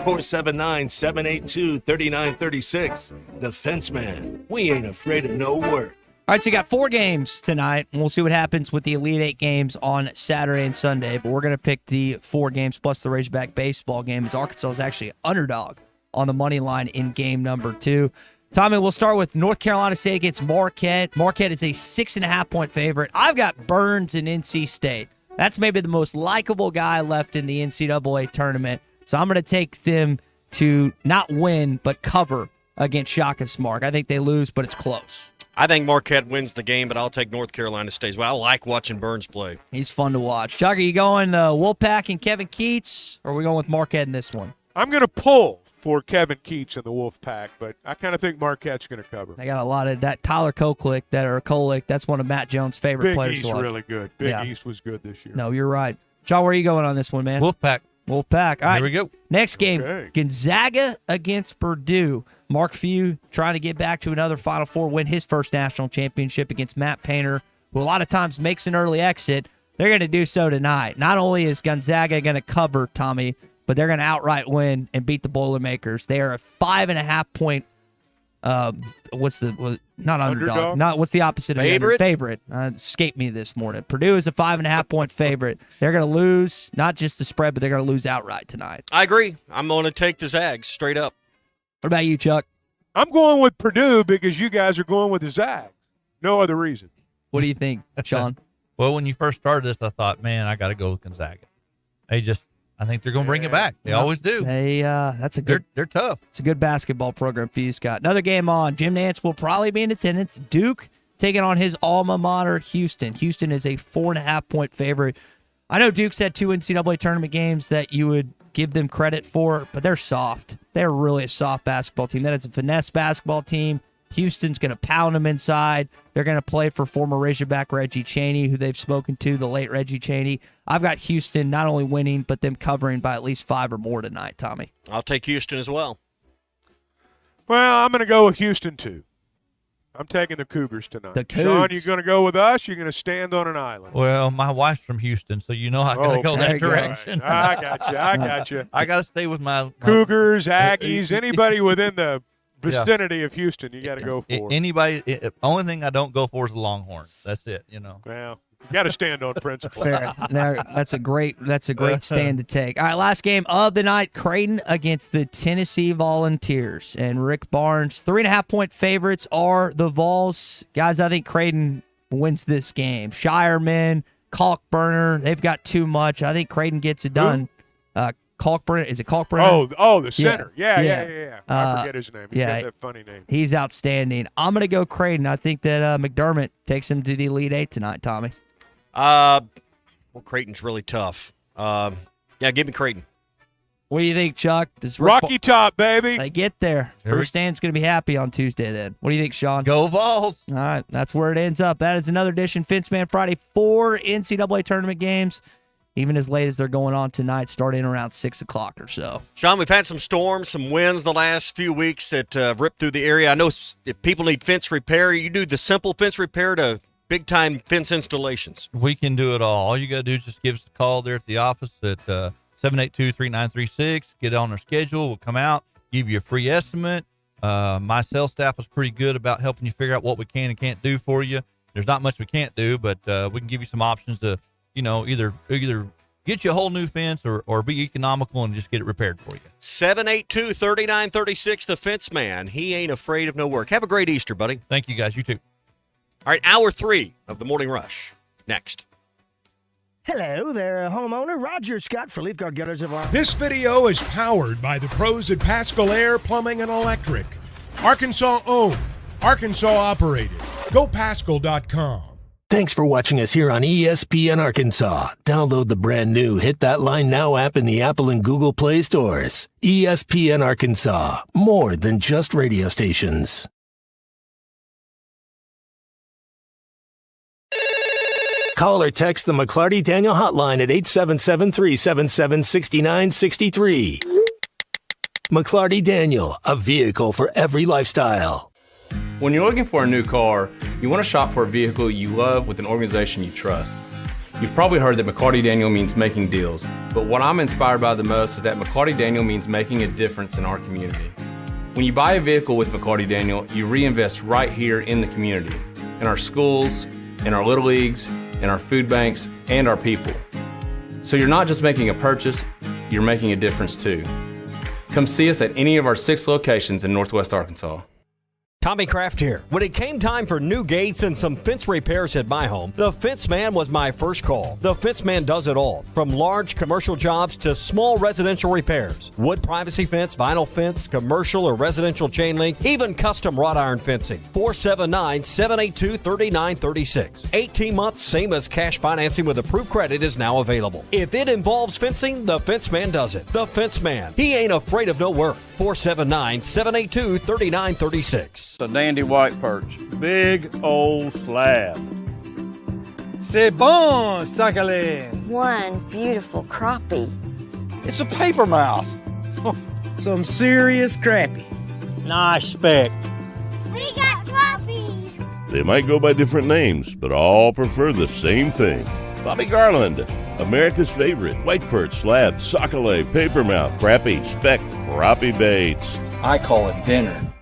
479-782-3936. The Fenceman. We ain't afraid of no work. All right, so you got 4 games tonight, and we'll see what happens with the Elite 8 games on Saturday and Sunday. But we're going to pick the 4 games plus the Razorback baseball game as Arkansas is actually underdog on the money line in game number 2. Tommy, we'll start with North Carolina State against Marquette. Marquette is a 6.5-point favorite. I've got Burns in NC State. That's maybe the most likable guy left in the NCAA tournament. So I'm going to take them to not win, but cover against Shaka Smart. I think they lose, but it's close. I think Marquette wins the game, but I'll take North Carolina State as well. I like watching Burns play. He's fun to watch. Chuck, are you going Wolfpack and Kevin Keats, or are we going with Marquette in this one? I'm going to pull for Kevin Keats and the Wolf Pack, but I kind of think Marquette's going to cover. They got a lot of that. Tyler Kolick, that's one of Matt Jones' favorite Big players East to watch. really good. Big East was good this year. No, you're right. John, where are you going on this one, man? Wolfpack. All right. Here we go. Next game, Gonzaga against Purdue. Mark Few trying to get back to another Final Four, win his first national championship against Matt Painter, who a lot of times makes an early exit. They're going to do so tonight. Not only is Gonzaga going to cover, Tommy, but they're going to outright win and beat the Boilermakers. They are a 5.5-point. What's the underdog? What's the opposite of favorite? Escaped me this morning. Purdue is a 5.5-point favorite. They're going to lose not just the spread, but they're going to lose outright tonight. I agree. I'm going to take the Zags straight up. What about you, Chuck? I'm going with Purdue because you guys are going with the Zags. No other reason. What do you think, Sean? Well, when you first started this, I thought, man, I got to go with Gonzaga. I think they're going to bring it back. They always do. That's a good. They're tough. It's a good basketball program for you, Scott. Another game on. Jim Nantz will probably be in attendance. Duke taking on his alma mater, Houston. Houston is a 4.5-point favorite. I know Duke's had 2 NCAA tournament games that you would give them credit for, but they're soft. They're really a soft basketball team. That is a finesse basketball team. Houston's going to pound them inside. They're going to play for former Razorback Reggie Chaney, who they've spoken to, the late Reggie Chaney. I've got Houston not only winning, but them covering by at least 5 or more tonight, Tommy. I'll take Houston as well. Well, I'm going to go with Houston, too. I'm taking the Cougars tonight. The Cougs. Sean, you going to go with us? You're going to stand on an island? Well, my wife's from Houston, so I got to go that direction. Right. I got you. I got to stay with my Cougars, Aggies, anybody within the vicinity of Houston, you got to go for. Only thing I don't go for is the Longhorns. That's it, Well, you got to stand on principle. Fair. That's a great stand to take. All right, last game of the night, Creighton against the Tennessee Volunteers. And Rick Barnes, 3.5-point favorites are the Vols. Guys, I think Creighton wins this game. Shireman, Kalkbrenner, they've got too much. I think Creighton gets it done. Kalkbrenner, is it Kalkbrenner? Oh, the center. Yeah. I forget his name. He's got that funny name. He's outstanding. I'm going to go Creighton. I think that McDermott takes him to the Elite Eight tonight, Tommy. Well, Creighton's really tough. Give me Creighton. What do you think, Chuck? Rocky Top, baby. They get there. Bruce Stan's going to be happy on Tuesday then. What do you think, Sean? Go Vols. All right, that's where it ends up. That is another edition Fence Man Friday. 4 NCAA tournament games, even as late as they're going on tonight, starting around 6 o'clock or so. Sean, we've had some storms, some winds the last few weeks that ripped through the area. I know if people need fence repair, you do the simple fence repair to big-time fence installations. We can do it all. All you got to do is just give us a call there at the office at 782-3936. Get on our schedule. We'll come out, give you a free estimate. My sales staff was pretty good about helping you figure out what we can and can't do for you. There's not much we can't do, but we can give you some options to either get you a whole new fence or be economical and just get it repaired for you. 782-3936, the Fence Man. He ain't afraid of no work. Have a great Easter, buddy. Thank you, guys. You too. All right, hour 3 of the Morning Rush. Next. Hello there, homeowner. Roger Scott for Leaf Guard Gutters of our... This video is powered by the pros at Pascal Air Plumbing and Electric. Arkansas owned. Arkansas operated. GoPascal.com. Thanks for watching us here on ESPN Arkansas. Download the brand new Hit That Line Now app in the Apple and Google Play stores. ESPN Arkansas. More than just radio stations. Call or text the McLarty Daniel hotline at 877-377-6963. McLarty Daniel, a vehicle for every lifestyle. When you're looking for a new car, you want to shop for a vehicle you love with an organization you trust. You've probably heard that McLarty Daniel means making deals, but what I'm inspired by the most is that McLarty Daniel means making a difference in our community. When you buy a vehicle with McLarty Daniel, you reinvest right here in the community, in our schools, in our little leagues, in our food banks, and our people. So you're not just making a purchase, you're making a difference too. Come see us at any of our 6 locations in Northwest Arkansas. Tommy Kraft here. When it came time for new gates and some fence repairs at my home, the Fence Man was my first call. The Fence Man does it all, from large commercial jobs to small residential repairs. Wood privacy fence, vinyl fence, commercial or residential chain link, even custom wrought iron fencing. 479-782-3936. 18 months, same as cash financing with approved credit is now available. If it involves fencing, the Fence Man does it. The Fence Man. He ain't afraid of no work. 479-782-3936. A dandy white perch. Big old slab. C'est bon, sacalé. One beautiful crappie. It's a paper mouse. Some serious crappie. Nice speck. We got crappie. They might go by different names, but all prefer the same thing. Bobby Garland, America's favorite white perch, slab, sockeye, papermouth, crappie, speck, crappie baits. I call it dinner.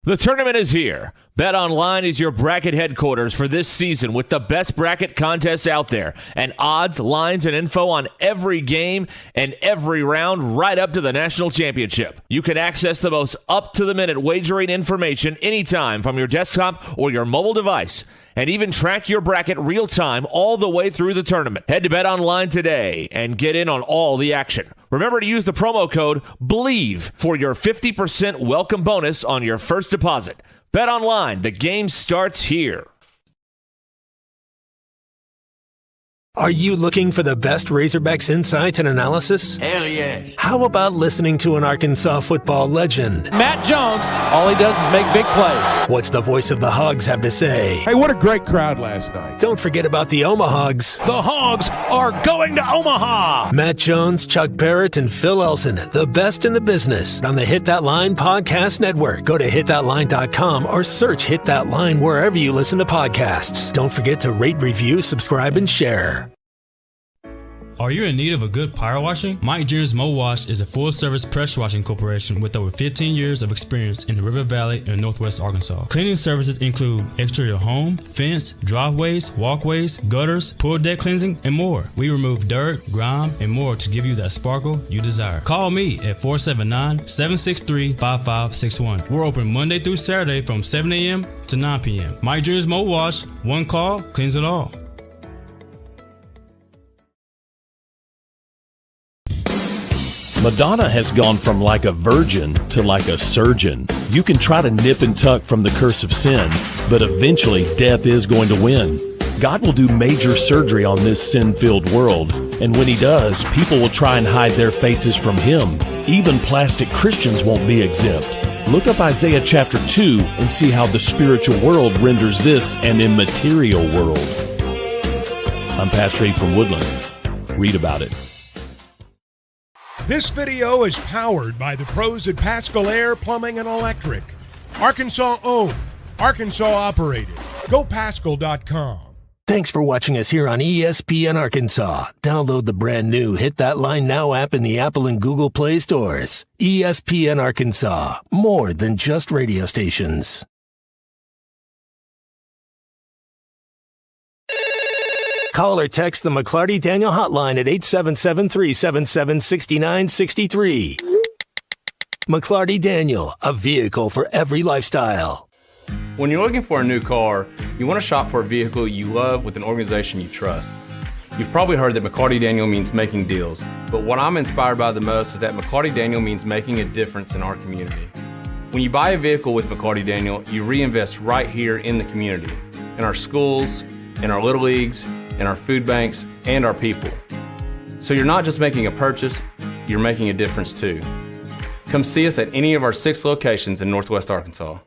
The tournament is here. BetOnline is your bracket headquarters for this season with the best bracket contests out there and odds, lines, and info on every game and every round right up to the national championship. You can access the most up-to-the-minute wagering information anytime from your desktop or your mobile device and even track your bracket real-time all the way through the tournament. Head to BetOnline today and get in on all the action. Remember to use the promo code BELIEVE for your 50% welcome bonus on your first deposit. BetOnline, the game starts here. Are you looking for the best Razorbacks insight and analysis? Hell yes. How about listening to an Arkansas football legend? Matt Jones, all he does is make big plays. What's the voice of the Hogs have to say? Hey, what a great crowd last night. Don't forget about the Omahogs. The Hogs are going to Omaha. Matt Jones, Chuck Barrett, and Phil Elson, the best in the business on the Hit That Line Podcast Network. Go to hitthatline.com or search Hit That Line wherever you listen to podcasts. Don't forget to rate, review, subscribe, and share. Are you in need of a good power washing? Mike Jr.'s Mo Wash is a full-service pressure washing corporation with over 15 years of experience in the River Valley and Northwest Arkansas. Cleaning services include exterior home, fence, driveways, walkways, gutters, pool deck cleansing, and more. We remove dirt, grime, and more to give you that sparkle you desire. Call me at 479-763-5561. We're open Monday through Saturday from 7 a.m. to 9 p.m. Mike Jr.'s Mo Wash, one call, cleans it all. Madonna has gone from like a virgin to like a surgeon. You can try to nip and tuck from the curse of sin, but eventually death is going to win. God will do major surgery on this sin-filled world, and when he does, people will try and hide their faces from him. Even plastic Christians won't be exempt. Look up Isaiah chapter 2 and see how the spiritual world renders this an immaterial world. I'm Pastor Abe from Woodland. Read about it. This video is powered by the pros at Pascal Air Plumbing and Electric. Arkansas owned, Arkansas operated. GoPascal.com. Thanks for watching us here on ESPN Arkansas. Download the brand new Hit That Line Now app in the Apple and Google Play stores. ESPN Arkansas, more than just radio stations. Call or text the McLarty Daniel hotline at 877-377-6963. McLarty Daniel, a vehicle for every lifestyle. When you're looking for a new car, you want to shop for a vehicle you love with an organization you trust. You've probably heard that McLarty Daniel means making deals, but what I'm inspired by the most is that McLarty Daniel means making a difference in our community. When you buy a vehicle with McLarty Daniel, you reinvest right here in the community, in our schools, in our little leagues, in our food banks, and our people. So you're not just making a purchase, you're making a difference too. Come see us at any of our 6 locations in Northwest Arkansas.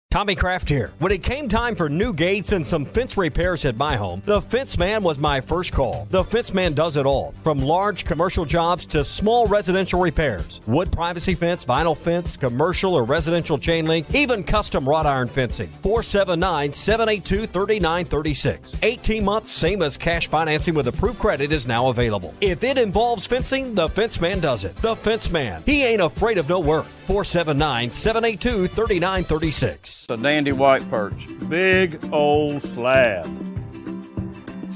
Tommy Kraft here. When it came time for new gates and some fence repairs at my home, the Fence Man was my first call. The Fence Man does it all, from large commercial jobs to small residential repairs. Wood privacy fence, vinyl fence, commercial or residential chain link, even custom wrought iron fencing. 479-782-3936. 18 months, same as cash financing with approved credit is now available. If it involves fencing, the Fence Man does it. The Fence Man. He ain't afraid of no work. 479-782-3936. A dandy white perch. Big old slab.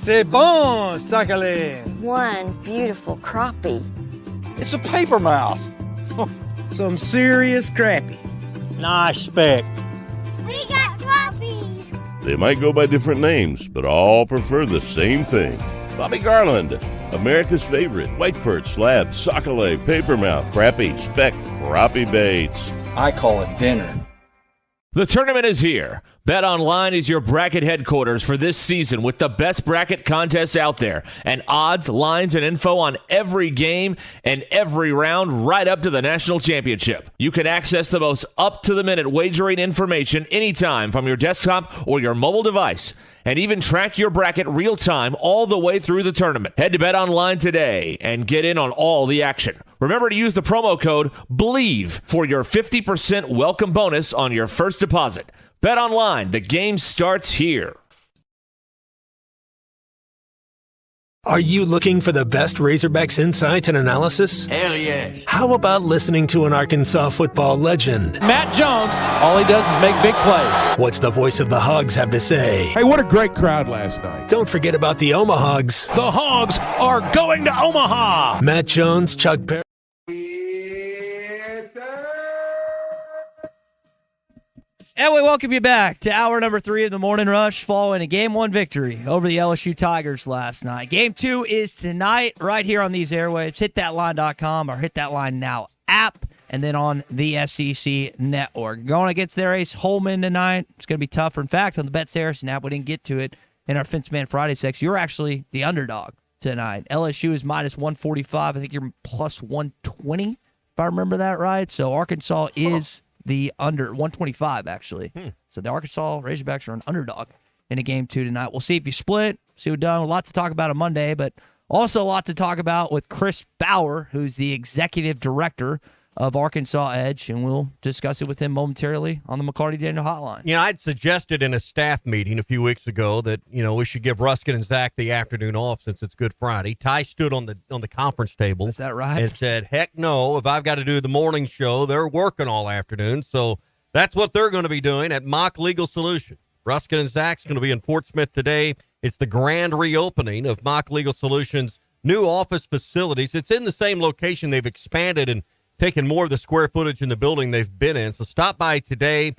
C'est bon, sacalé. One beautiful crappie. It's a paper mouse. Some serious crappie. Nice speck. We got crappie. They might go by different names, but all prefer the same thing. Bobby Garland, America's favorite white perch, slab, sockeye, papermouth, crappie, speck, crappie baits. I call it dinner. The tournament is here. BetOnline is your bracket headquarters for this season with the best bracket contests out there and odds, lines, and info on every game and every round right up to the national championship. You can access the most up-to-the-minute wagering information anytime from your desktop or your mobile device and even track your bracket real-time all the way through the tournament. Head to BetOnline today and get in on all the action. Remember to use the promo code BELIEVE for your 50% welcome bonus on your first deposit. BetOnline, the game starts here. Are you looking for the best Razorbacks insights and analysis? Hell yes. How about listening to an Arkansas football legend? Matt Jones, all he does is make big plays. What's the voice of the Hogs have to say? Hey, what a great crowd last night. Don't forget about the Omahogs. The Hogs are going to Omaha. Matt Jones, Chuck Perry. And we welcome you back to hour number 3 of the Morning Rush following a Game 1 victory over the LSU Tigers last night. Game 2 is tonight right here on these airwaves. HitThatLine.com or Hit That Line Now app and then on the SEC Network. Going against their ace Holman tonight. It's going to be tougher. In fact, on the Bet Saracen app, we didn't get to it in our Fence Man Friday section. You're actually the underdog tonight. LSU is minus 145. I think you're plus 120, if I remember that right. So Arkansas is the under 125, actually. So the Arkansas Razorbacks are an underdog in a Game 2 tonight. We'll see if you split, see who done. A lot to talk about on Monday, but also a lot to talk about with Chris Bauer, who's the executive director of Arkansas Edge, and we'll discuss it with him momentarily on the McLarty Daniel Hotline. You know, I'd suggested in a staff meeting a few weeks ago that, you know, we should give Ruskin and Zach the afternoon off since it's Good Friday. Ty stood on the conference table. Is that right? And said, heck no, if I've got to do the morning show, they're working all afternoon. So that's what they're going to be doing at Mock Legal Solutions. Ruskin and Zach's going to be in Portsmouth today. It's the grand reopening of Mock Legal Solutions' new office facilities. It's in the same location. They've expanded and taking more of the square footage in the building they've been in. So stop by today.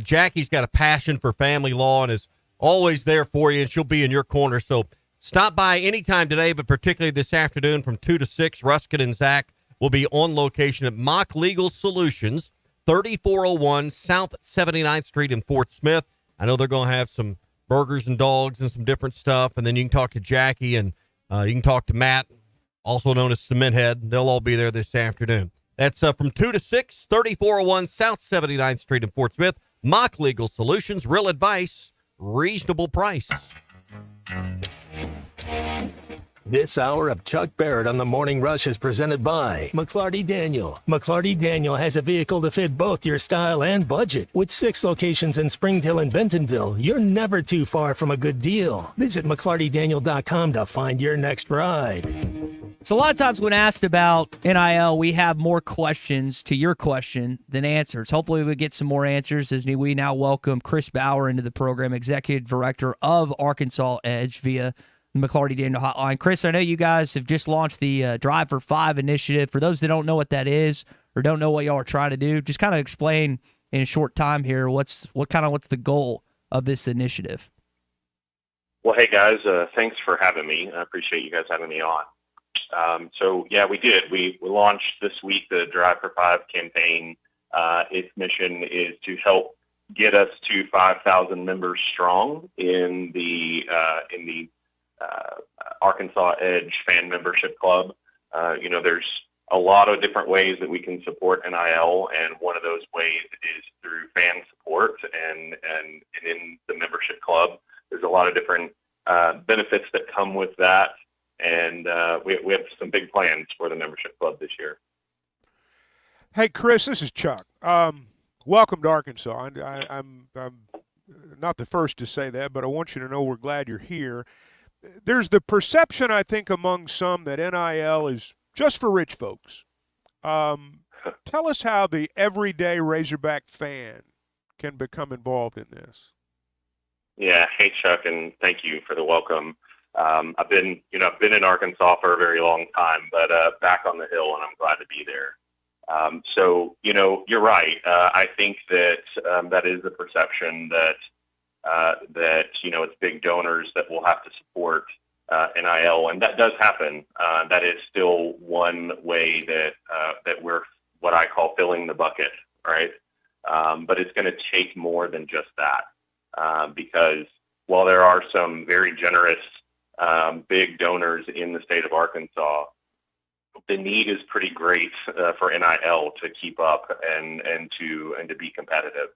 Jackie's got a passion for family law and is always there for you, and she'll be in your corner. So stop by anytime today, but particularly this afternoon from 2 to 6. Ruskin and Zach will be on location at Mock Legal Solutions, 3401 South 79th Street in Fort Smith. I know they're going to have some burgers and dogs and some different stuff, and then you can talk to Jackie and you can talk to Matt, also known as Cement Head. They'll all be there this afternoon. That's from 2 to 6, 3401 South 79th Street in Fort Smith. Mock Legal Solutions, real advice, reasonable price. This hour of Chuck Barrett on the Morning Rush is presented by McLarty Daniel. McLarty Daniel has a vehicle to fit both your style and budget. With 6 locations in Springdale and Bentonville, you're never too far from a good deal. Visit McLartyDaniel.com to find your next ride. So a lot of times when asked about NIL, we have more questions to your question than answers. Hopefully we get some more answers as we now welcome Chris Bauer into the program, Executive Director of Arkansas Edge via the McLarty Daniel Hotline. Chris, I know you guys have just launched the Drive for 5 initiative. For those that don't know what that is or don't know what y'all are trying to do, just kind of explain in a short time here what's the goal of this initiative. Well, hey guys, thanks for having me. I appreciate you guys having me on. So yeah, we did. We launched this week the Drive for 5 campaign. Its mission is to help get us to 5,000 members strong in the Arkansas Edge fan membership club. There's a lot of different ways that we can support NIL, and one of those ways is through fan support. And in the membership club, there's a lot of different benefits that come with that. And we have some big plans for the membership club this year. Hey, Chris, this is Chuck. Welcome to Arkansas. I'm not the first to say that, but I want you to know we're glad you're here. There's the perception, I think, among some that NIL is just for rich folks. Tell us how the everyday Razorback fan can become involved in this. Yeah. Hey, Chuck, and thank you for the welcome. I've been in Arkansas for a very long time, but back on the Hill, and I'm glad to be there. So, you're right. I think that that is the perception that it's big donors that will have to support NIL, and that does happen. That is still one way that we're what I call filling the bucket, right? But it's going to take more than just that. because while there are some very generous big donors in the state of Arkansas, the need is pretty great for NIL to keep up and to be competitive,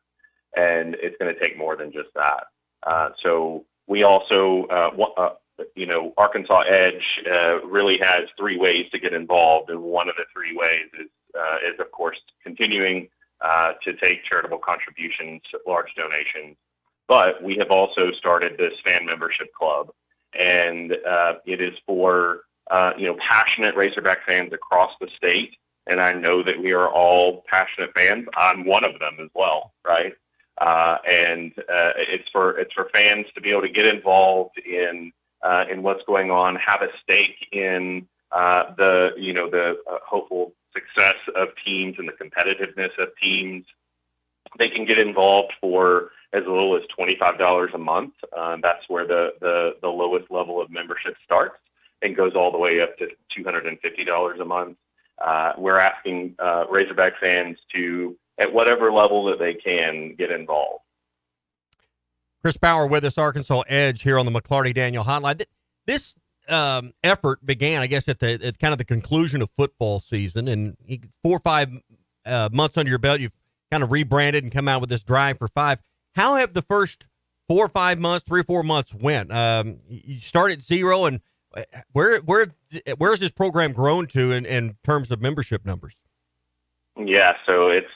and it's going to take more than just that. So we also, Arkansas Edge really has 3 ways to get involved, and one of the 3 ways is of course continuing to take charitable contributions, large donations. But we have also started this fan membership club, and it is for passionate Razorback fans across the state. And I know that we are all passionate fans. I'm one of them as well, right? And it's for fans to be able to get involved in what's going on, have a stake in the hopeful success of teams and the competitiveness of teams. They can get involved for as little as $25 a month. That's where the lowest level of membership starts and goes all the way up to $250 a month. We're asking Razorback fans to, at whatever level that they can, get involved. Chris Bauer with us, Arkansas Edge, here on the McLarty Daniel Hotline. This effort began, I guess, at kind of the conclusion of football season, and 4 or 5 months under your belt, you've kind of rebranded and come out with this Drive for 5. How have the first 4 or 5 months, 3 or 4 months went? You start at 0, and where's this program grown to in terms of membership numbers? Yeah, so it's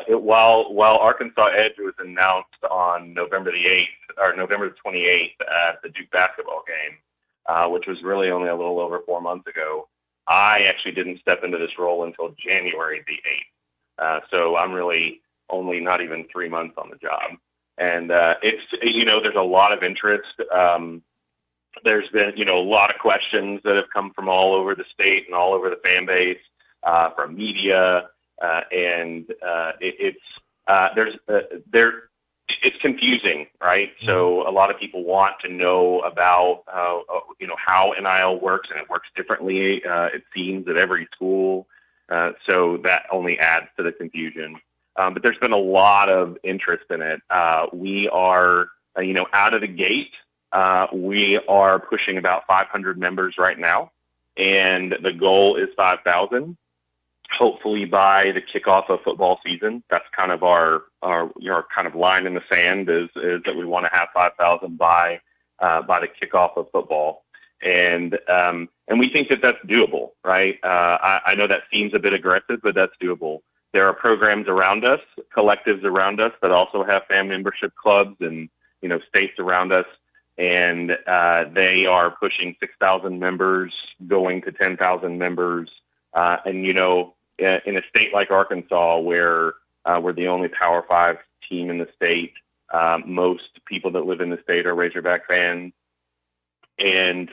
while Arkansas Edge was announced on November the 8th or November the 28th at the Duke basketball game, which was really only a little over 4 months ago, I actually didn't step into this role until January the 8th. So I'm really only not even 3 months on the job, and it's there's a lot of interest. There's been a lot of questions that have come from all over the state and all over the fan base. From media, and it's confusing, right? So a lot of people want to know about how NIL works, and it works differently. It seems at every school, so that only adds to the confusion. But there's been a lot of interest in it. We are, out of the gate, we are pushing about 500 members right now, and the goal is 5,000. Hopefully by the kickoff of football season. That's kind of our kind of line in the sand is that we want to have 5,000 by the kickoff of football, and we think that that's doable, right? I know that seems a bit aggressive, but that's doable. There are programs around us, collectives around us that also have fan membership clubs, and states around us, and they are pushing 6,000 members, going to 10,000 members, and in a state like Arkansas, where we're the only Power 5 team in the state, most people that live in the state are Razorback fans, and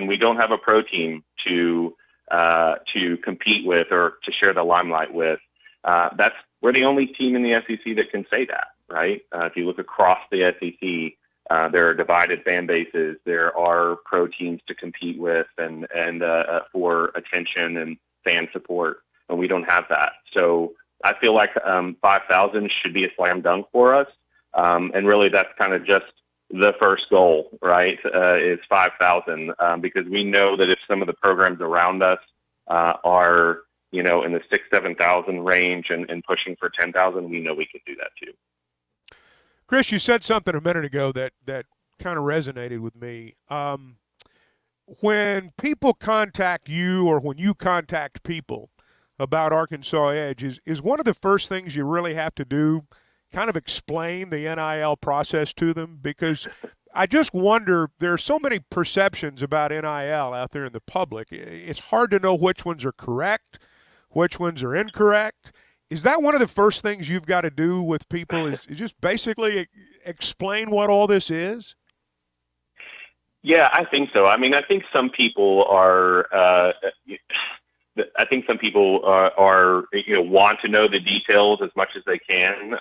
we don't have a pro team to compete with or to share the limelight with. We're the only team in the SEC that can say that, right? If you look across the SEC, there are divided fan bases. There are pro teams to compete with and for attention and fan support, and we don't have that. So I feel like 5,000 should be a slam dunk for us, and really that's kind of just the first goal, right? Is 5,000 because we know that if some of the programs around us are in the 6,000-7,000 range and pushing for 10,000, we know we can do that too. Chris, you said something a minute ago that kind of resonated with me. When people contact you, or when you contact people about Arkansas Edge, is one of the first things you really have to do kind of explain the NIL process to them? Because I just wonder, there are so many perceptions about NIL out there in the public. It's hard to know which ones are correct, which ones are incorrect. Is that one of the first things you've got to do with people, is just basically explain what all this is? Yeah, I think so. I mean, I think some people are want to know the details as much as they can,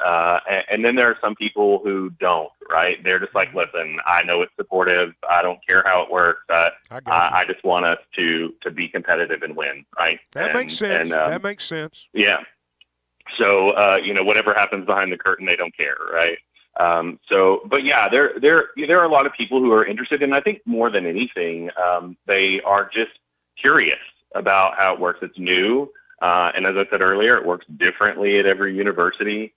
and then there are some people who don't. Right? They're just like, listen, I know it's supportive. I don't care how it works. I just want us to be competitive and win. Right? That makes sense. That makes sense. Yeah. So whatever happens behind the curtain, they don't care. Right? But yeah, there are a lot of people who are interested, and I think more than anything, they are just curious about how it works. It's new, and as I said earlier, it works differently at every university,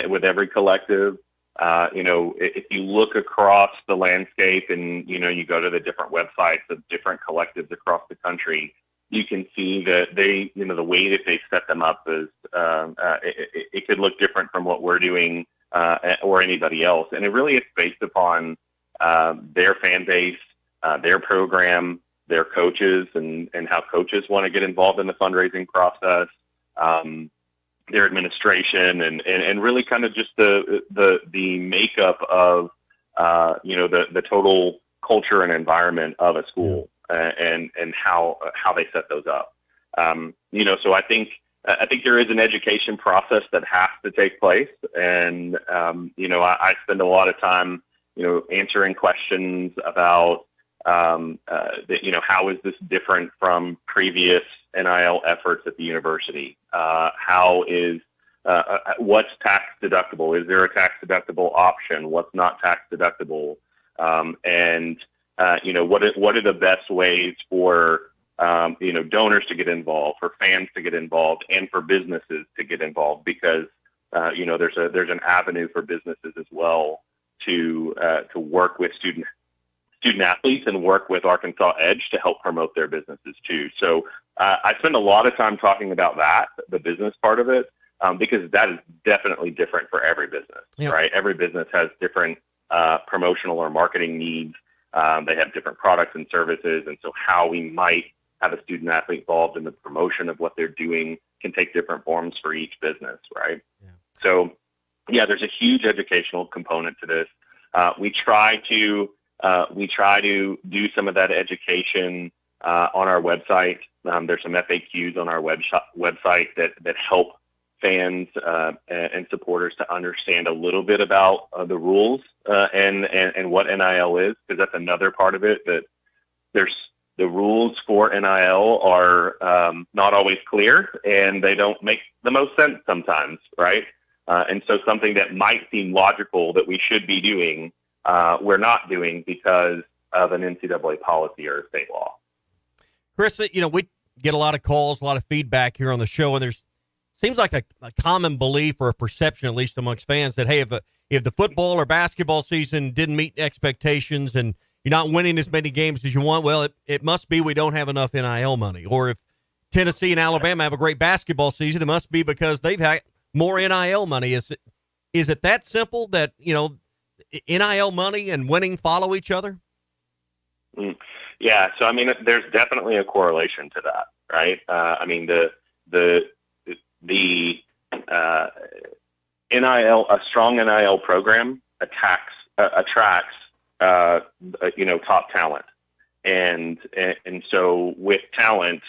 with every collective. If you look across the landscape and, you go to the different websites of different collectives across the country, you can see that they, the way that they set them up is, it could look different from what we're doing, or anybody else. And it really is based upon, their fan base, their program, their coaches, and how coaches want to get involved in the fundraising process, their administration, and really kind of just the makeup of, the total culture and environment of a school, and how they set those up. So I think there is an education process that has to take place. And, I spend a lot of time, answering questions about, how is this different from previous NIL efforts at the university? How is, what's tax deductible? Is there a tax deductible option? What's not tax deductible? And what are the best ways for, donors to get involved, for fans to get involved, and for businesses to get involved? Because, there's an avenue for businesses as well to work with student athletes and work with Arkansas Edge to help promote their businesses too. So I spend a lot of time talking about that, the business part of it, because that is definitely different for every business, right? Every business has different promotional or marketing needs. They have different products and services. And so how we might have a student athlete involved in the promotion of what they're doing can take different forms for each business, right? Yeah. So yeah, there's a huge educational component to this. We try to do some of that education on our website. There's some FAQs on our website that help fans and supporters to understand a little bit about the rules and what NIL is, because that's another part of it. That there's the rules for NIL are not always clear, and they don't make the most sense sometimes, right? And so something that might seem logical that we should be doing, we're not doing because of an NCAA policy or a state law. Chris, we get a lot of calls, a lot of feedback here on the show, and there's seems like a common belief or a perception, at least amongst fans, that, hey, if the football or basketball season didn't meet expectations and you're not winning as many games as you want, well, it must be we don't have enough NIL money. Or if Tennessee and Alabama have a great basketball season, it must be because they've had more NIL money. Is it that simple that, NIL money and winning follow each other? Yeah. So, there's definitely a correlation to that, right? The NIL, a strong NIL program attracts top talent. And so with talent,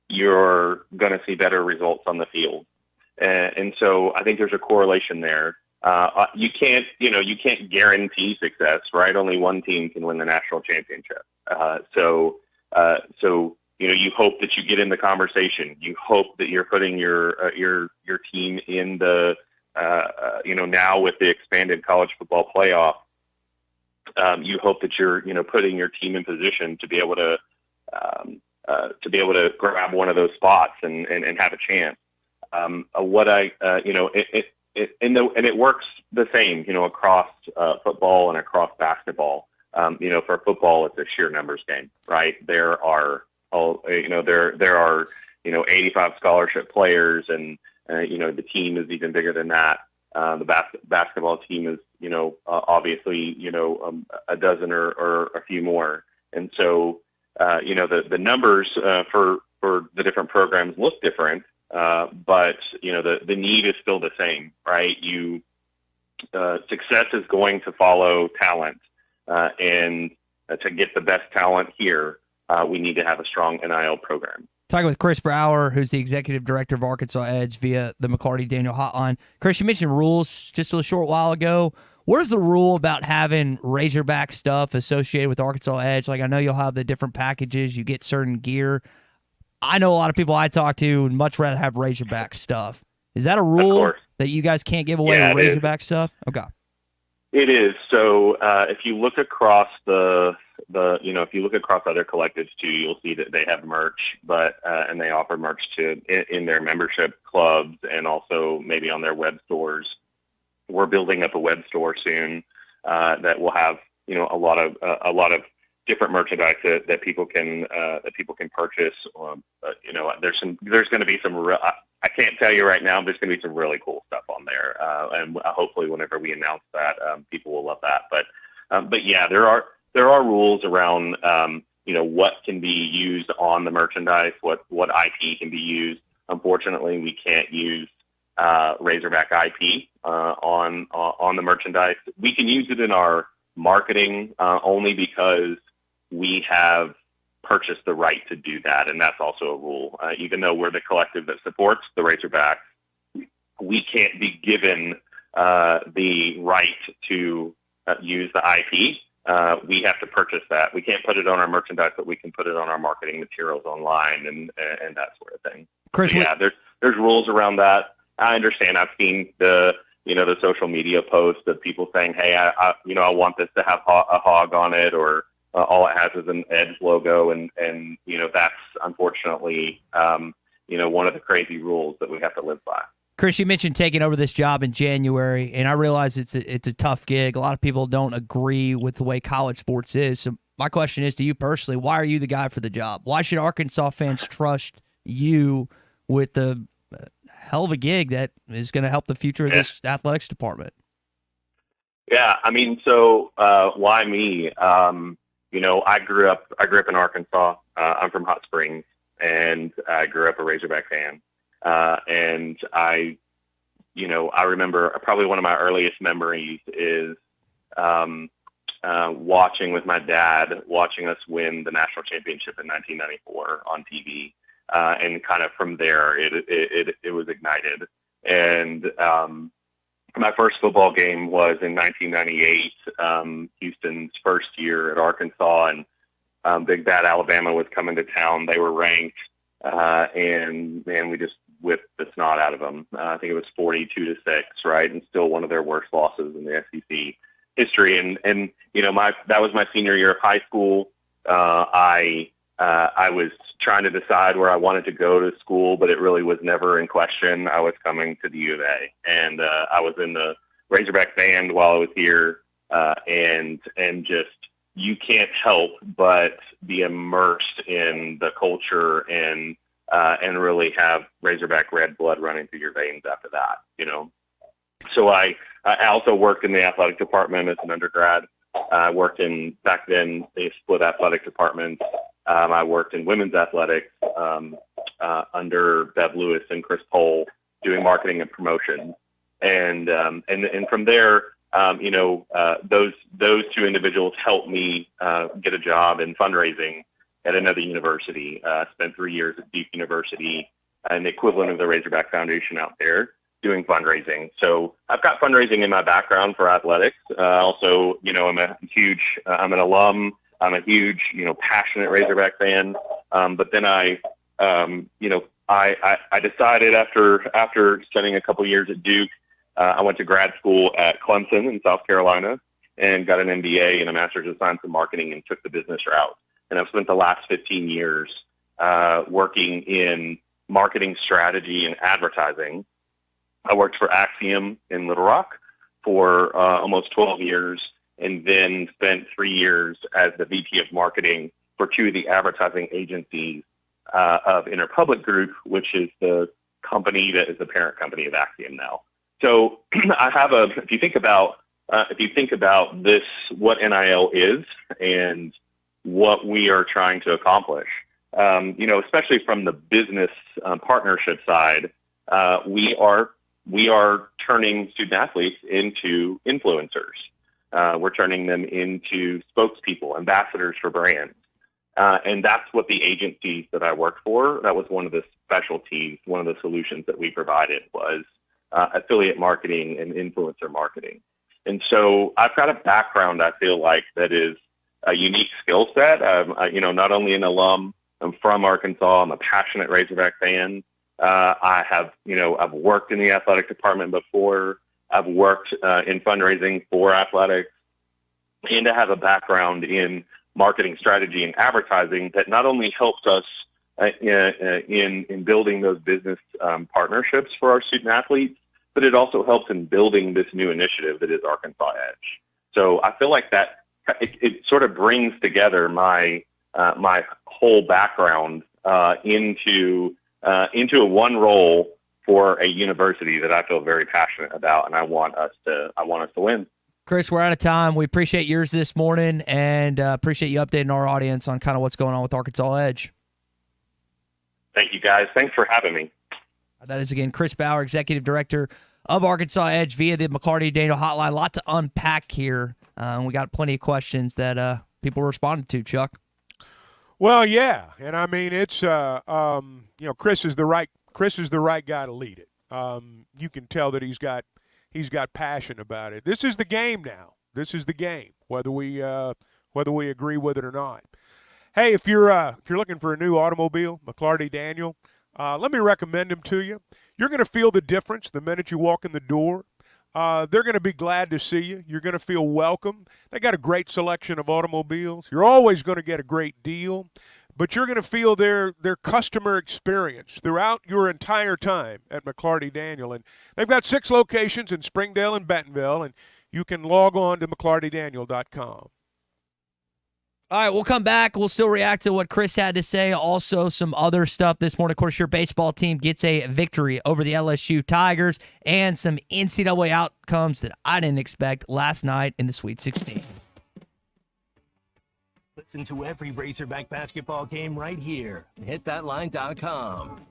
you're going to see better results on the field. And so I think there's a correlation there. You can't guarantee success, right? Only one team can win the national championship. So you hope that you get in the conversation. You hope that you're putting your team in the, now with the expanded college football playoff, you hope that you're, putting your team in position to be able to grab one of those spots and have a chance. It works the same, across football and across basketball. For football, it's a sheer numbers game, right? There are 85 scholarship players, and the team is even bigger than that. The basketball team is, obviously, a dozen or a few more. And so, the numbers for the different programs look different, but the need is still the same, right? Success is going to follow talent, and to get the best talent here, we need to have a strong NIL program. Talking with Chris Brower, who's the executive director of Arkansas Edge via the McLarty Daniel Hotline. Chris, you mentioned rules just a short while ago. What is the rule about having Razorback stuff associated with Arkansas Edge? Like, I know you'll have the different packages. You get certain gear. I know a lot of people I talk to would much rather have Razorback stuff. Is that a rule that you guys can't give away Razorback stuff? Okay. It is. So if you look across if you look across other collectives too, you'll see that they have merch, and they offer merch in their membership clubs and also maybe on their web stores. We're building up a web store soon that will have a lot of different merchandise that people can purchase. There's going to be some real. I can't tell you right now. There's going to be some really cool stuff on there, and hopefully, whenever we announce that, people will love that. But yeah, there are rules around what can be used on the merchandise, what IP can be used. Unfortunately, we can't use Razorback IP on the merchandise. We can use it in our marketing only because we have purchased the right to do that, and that's also a rule. Even though we're the collective that supports the Razorbacks, we can't be given the right to use the IP. We have to purchase that. We can't put it on our merchandise, but we can put it on our marketing materials online and that sort of thing. Chris, so, yeah, there's rules around that. I understand. I've seen the social media posts of people saying, "Hey, I want this to have a hog on it," or all it has is an Edge logo, and that's unfortunately one of the crazy rules that we have to live by. Chris, you mentioned taking over this job in January, and I realize it's a tough gig. A lot of people don't agree with the way college sports is. So my question is to you personally, why are you the guy for the job? Why should Arkansas fans trust you with the hell of a gig that is going to help the future of this athletics department? Yeah, I mean, so why me? I grew up in Arkansas. I'm from Hot Springs, and I grew up a Razorback fan. And I remember probably one of my earliest memories is watching with my dad, watching us win the national championship in 1994 on TV. And kind of from there, it was ignited. And my first football game was in 1998, Houston's first year at Arkansas, and Big Bad Alabama was coming to town. They were ranked, and man, we just whipped the snot out of them. I think it was 42-6, right, and still one of their worst losses in the SEC history. And that was my senior year of high school. I was trying to decide where I wanted to go to school, but it really was never in question. I was coming to the U of A, and I was in the Razorback band while I was here, and just you can't help but be immersed in the culture and really have Razorback red blood running through your veins after that. So I also worked in the athletic department as an undergrad. I worked back then they split athletic departments. I worked in women's athletics under Bev Lewis and Chris Pohl, doing marketing and promotion. And from there, those two individuals helped me get a job in fundraising at another university. Spent 3 years at Duke University, an equivalent of the Razorback Foundation out there, doing fundraising. So I've got fundraising in my background for athletics. Also, I'm an alum. I'm a huge, passionate Razorback fan. But then I decided after spending a couple years at Duke, I went to grad school at Clemson in South Carolina and got an MBA and a Master's of Science in Marketing and took the business route. And I've spent the last 15 years working in marketing strategy and advertising. I worked for Axiom in Little Rock for almost 12 years, and then spent 3 years as the VP of marketing for two of the advertising agencies of Interpublic Group, which is the company that is the parent company of Axiom now. So I have if you think about this, what NIL is and what we are trying to accomplish, especially from the business partnership side, we are turning student athletes into influencers. We're turning them into spokespeople, ambassadors for brands. And that's what the agencies that I worked for, that was one of the specialties, one of the solutions that we provided was affiliate marketing and influencer marketing. And so I've got a background, I feel like, that is a unique skill set. Not only an alum, I'm from Arkansas, I'm a passionate Razorback fan. I've worked in the athletic department before. I've worked in fundraising for athletics, and to have a background in marketing strategy and advertising that not only helps us in building those business partnerships for our student athletes, but it also helps in building this new initiative that is Arkansas Edge. So I feel like that it sort of brings together my whole background into a one role for a university that I feel very passionate about, and I want us to win. Chris, we're out of time. We appreciate yours this morning, and appreciate you updating our audience on kind of what's going on with Arkansas Edge. Thank you, guys. Thanks for having me. That is, again, Chris Bauer, Executive Director of Arkansas Edge via the McLarty Daniel Hotline. A lot to unpack here. We got plenty of questions that people responded to, Chuck. Well, yeah, and I mean it's Chris is the right guy to lead it. You can tell that he's got passion about it. This is the game now. This is the game, whether we agree with it or not. Hey, if you're looking for a new automobile, McLarty Daniel, let me recommend them to you. You're going to feel the difference the minute you walk in the door. They're going to be glad to see you. You're going to feel welcome. They got a great selection of automobiles. You're always going to get a great deal, but you're going to feel their customer experience throughout your entire time at McLarty Daniel. And they've got 6 locations in Springdale and Bentonville, and you can log on to McLartyDaniel.com. All right, we'll come back. We'll still react to what Chris had to say. Also, some other stuff this morning. Of course, your baseball team gets a victory over the LSU Tigers, and some NCAA outcomes that I didn't expect last night in the Sweet 16. Listen to every Razorback basketball game right here. HitThatLine.com.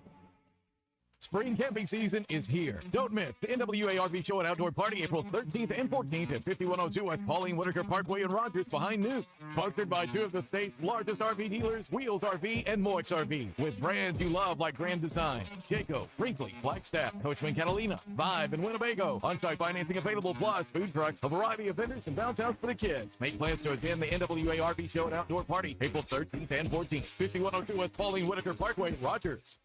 Spring camping season is here. Don't miss the NWA RV Show and Outdoor Party April 13th and 14th at 5102 West Pauline Whitaker Parkway in Rogers behind Newt. Sponsored by 2 of the state's largest RV dealers, Wheels RV and Moix RV, with brands you love like Grand Design, Jayco, Brinkley, Flagstaff, Coachman Catalina, Vibe, and Winnebago. On-site financing available, plus food trucks, a variety of vendors, and downtowns for the kids. Make plans to attend the NWA RV Show and Outdoor Party April 13th and 14th, 5102 West Pauline Whitaker Parkway, Rogers.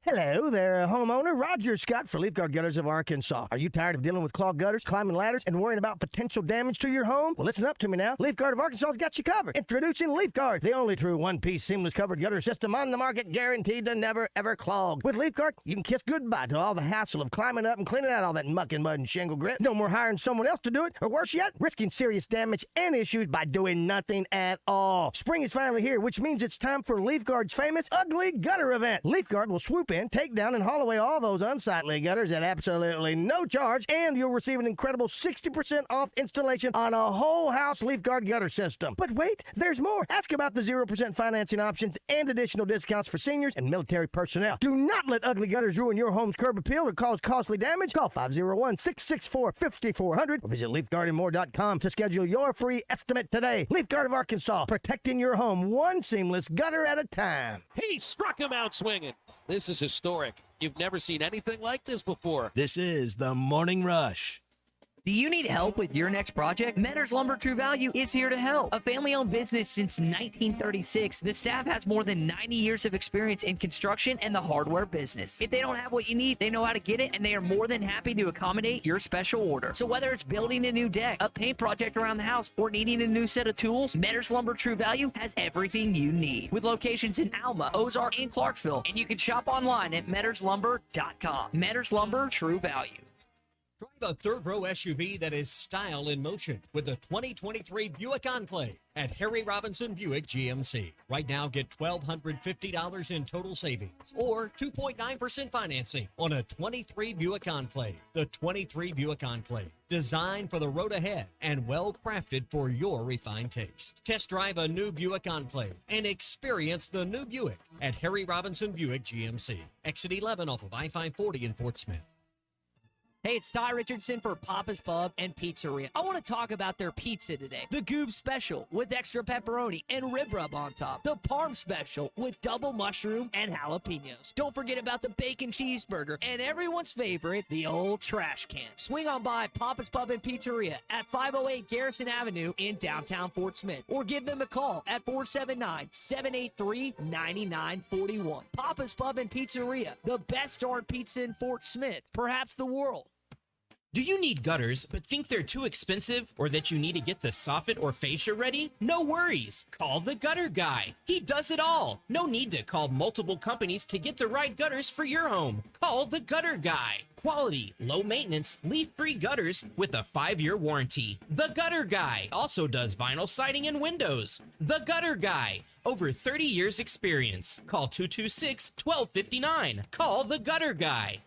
Hello there, homeowner. Roger Scott for Leaf Guard Gutters of Arkansas. Are you tired of dealing with clogged gutters, climbing ladders, and worrying about potential damage to your home? Well, listen up to me now. Leaf Guard of Arkansas has got you covered. Introducing Leaf Guard, the only true one-piece seamless covered gutter system on the market, guaranteed to never, ever clog. With Leaf Guard, you can kiss goodbye to all the hassle of climbing up and cleaning out all that muck and mud and shingle grit. No more hiring someone else to do it, or worse yet, risking serious damage and issues by doing nothing at all. Spring is finally here, which means it's time for Leaf Guard's famous Ugly Gutter event. Leaf Guard will swoop in, take down, and haul away all those unsightly gutters at absolutely no charge, and you'll receive an incredible 60% off installation on a whole house Leaf Guard gutter system. But wait, there's more. Ask about the 0% financing options and additional discounts for seniors and military personnel. Do not let ugly gutters ruin your home's curb appeal or cause costly damage. Call 501-664-5400 or visit LeafGuardandMore.com to schedule your free estimate today. Leaf Guard of Arkansas, protecting your home one seamless gutter at a time. He struck him out swinging. This is historic. You've never seen anything like this before. This is the Morning Rush. Do you need help with your next project? Metters Lumber True Value is here to help. A family-owned business since 1936, the staff has more than 90 years of experience in construction and the hardware business. If they don't have what you need, they know how to get it, and they are more than happy to accommodate your special order. So whether it's building a new deck, a paint project around the house, or needing a new set of tools, Metters Lumber True Value has everything you need. With locations in Alma, Ozark, and Clarksville, and you can shop online at metterslumber.com. Metters Lumber True Value. Drive a third-row SUV that is style in motion with the 2023 Buick Enclave at Harry Robinson Buick GMC. Right now, get $1,250 in total savings or 2.9% financing on a 23 Buick Enclave. The 23 Buick Enclave, designed for the road ahead and well-crafted for your refined taste. Test drive a new Buick Enclave and experience the new Buick at Harry Robinson Buick GMC. Exit 11 off of I-540 in Fort Smith. Hey, it's Ty Richardson for Papa's Pub and Pizzeria. I want to talk about their pizza today. The Goob Special with extra pepperoni and rib rub on top. The Parm Special with double mushroom and jalapenos. Don't forget about the bacon cheeseburger and everyone's favorite, the old trash can. Swing on by Papa's Pub and Pizzeria at 508 Garrison Avenue in downtown Fort Smith, or give them a call at 479-783-9941. Papa's Pub and Pizzeria, the best darn pizza in Fort Smith, perhaps the world. Do you need gutters but think they're too expensive or that you need to get the soffit or fascia ready? No worries. Call the Gutter Guy. He does it all. No need to call multiple companies to get the right gutters for your home. Call the Gutter Guy. Quality, low maintenance, leak-free gutters with a 5-year warranty. The Gutter Guy also does vinyl siding and windows. The Gutter Guy. Over 30 years experience. Call 226-1259. Call the Gutter Guy.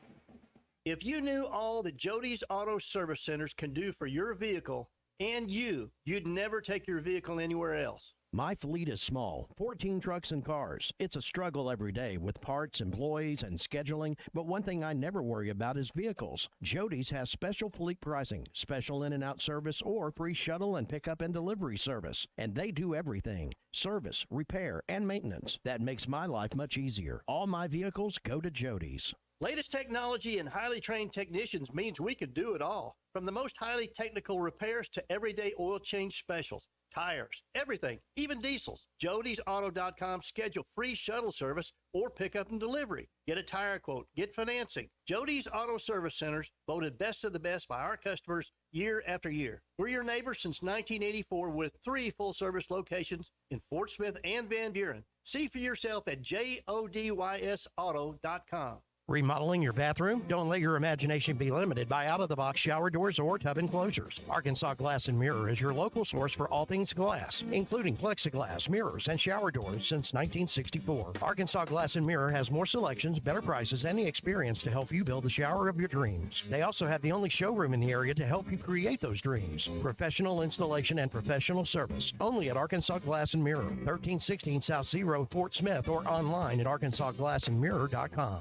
If you knew all that Jody's Auto Service Centers can do for your vehicle and you'd never take your vehicle anywhere else. My fleet is small, 14 trucks and cars. It's a struggle every day with parts, employees, and scheduling, but one thing I never worry about is vehicles. Jody's has special fleet pricing, special in and out service, or free shuttle and pickup and delivery service. And they do everything. Service, repair, and maintenance. That makes my life much easier. All my vehicles go to Jody's. Latest technology and highly trained technicians means we could do it all. From the most highly technical repairs to everyday oil change specials, tires, everything, even diesels. Jody'sAuto.com schedule free shuttle service or pickup and delivery. Get a tire quote, get financing. Jody's Auto Service Centers, voted best of the best by our customers year after year. We're your neighbors since 1984 with 3 full-service locations in Fort Smith and Van Buren. See for yourself at JODYSauto.com. Remodeling your bathroom? Don't let your imagination be limited by out-of-the-box shower doors or tub enclosures. Arkansas Glass and Mirror is your local source for all things glass, including plexiglass, mirrors, and shower doors since 1964. Arkansas Glass and Mirror has more selections, better prices, and the experience to help you build the shower of your dreams. They also have the only showroom in the area to help you create those dreams. Professional installation and professional service. Only at Arkansas Glass and Mirror, 1316 South Z Road, Fort Smith, or online at arkansasglassandmirror.com.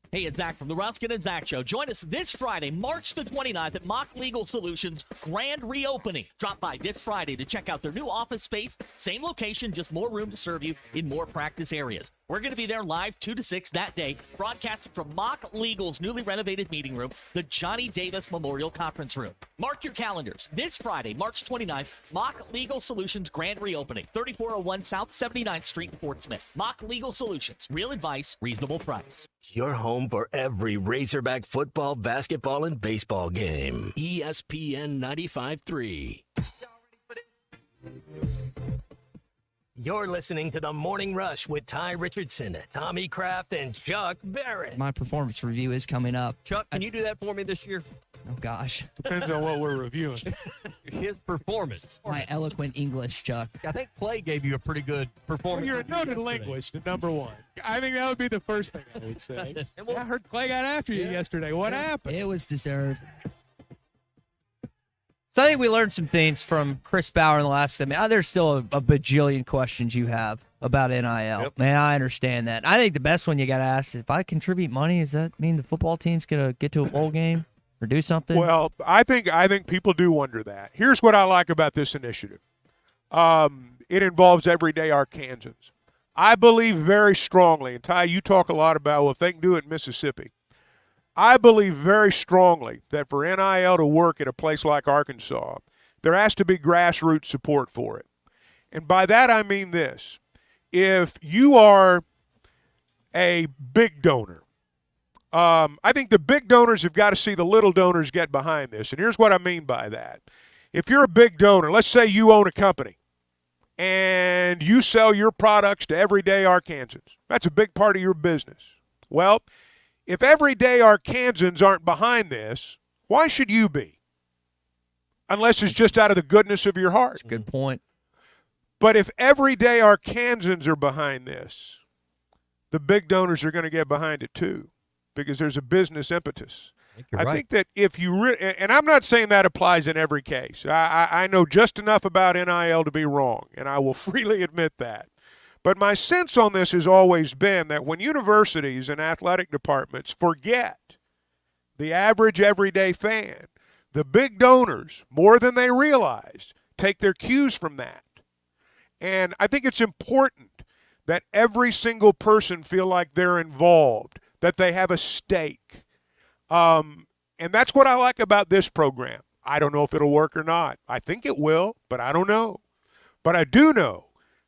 Hey, it's Zach from the Ruskin and Zach Show. Join us this Friday, March the 29th at Mock Legal Solutions Grand Reopening. Drop by this Friday to check out their new office space. Same location, just more room to serve you in more practice areas. We're going to be there live 2 to 6 that day, broadcasting from Mock Legal's newly renovated meeting room, the Johnny Davis Memorial Conference Room. Mark your calendars. This Friday, March 29th, Mock Legal Solutions Grand Reopening, 3401 South 79th Street in Fort Smith. Mock Legal Solutions. Real advice, reasonable price. Your home for every Razorback football, basketball, and baseball game. ESPN 95.3. You're listening to The Morning Rush with Ty Richardson, Tommy Kraft, and Chuck Barrett. My performance review is coming up. Chuck, can you do that for me this year? Oh, gosh. Depends on what we're reviewing. His performance. My eloquent English, Chuck. I think Clay gave you a pretty good performance. Well, you're a noted linguist, number one. I think that would be the first thing I would say. I heard Clay got after you yesterday. What happened? It was deserved. So I think we learned some things from Chris Bauer in the last time. There's still a bajillion questions you have about NIL. Yep. Man, I understand that. I think the best one you got to ask is, if I contribute money, does that mean the football team's going to get to a bowl game or do something? Well, I think people do wonder that. Here's what I like about this initiative. It involves everyday Arkansans. I believe very strongly, and Ty, you talk a lot about, well, if they can do it in Mississippi. I believe very strongly that for NIL to work at a place like Arkansas, there has to be grassroots support for it. And by that I mean this. If you are a big donor, I think the big donors have got to see the little donors get behind this. And here's what I mean by that. If you're a big donor, let's say you own a company and you sell your products to everyday Arkansans. That's a big part of your business. Well, if everyday Arkansans aren't behind this, why should you be? Unless it's just out of the goodness of your heart. That's a good point. But if everyday Arkansans are behind this, the big donors are going to get behind it too, because there's a business impetus. I think that if you and I'm not saying that applies in every case. I know just enough about NIL to be wrong, and I will freely admit that. But my sense on this has always been that when universities and athletic departments forget the average everyday fan, the big donors, more than they realize, take their cues from that. And I think it's important that every single person feel like they're involved, that they have a stake. And that's what I like about this program. I don't know if it'll work or not. I think it will, but I don't know. But I do know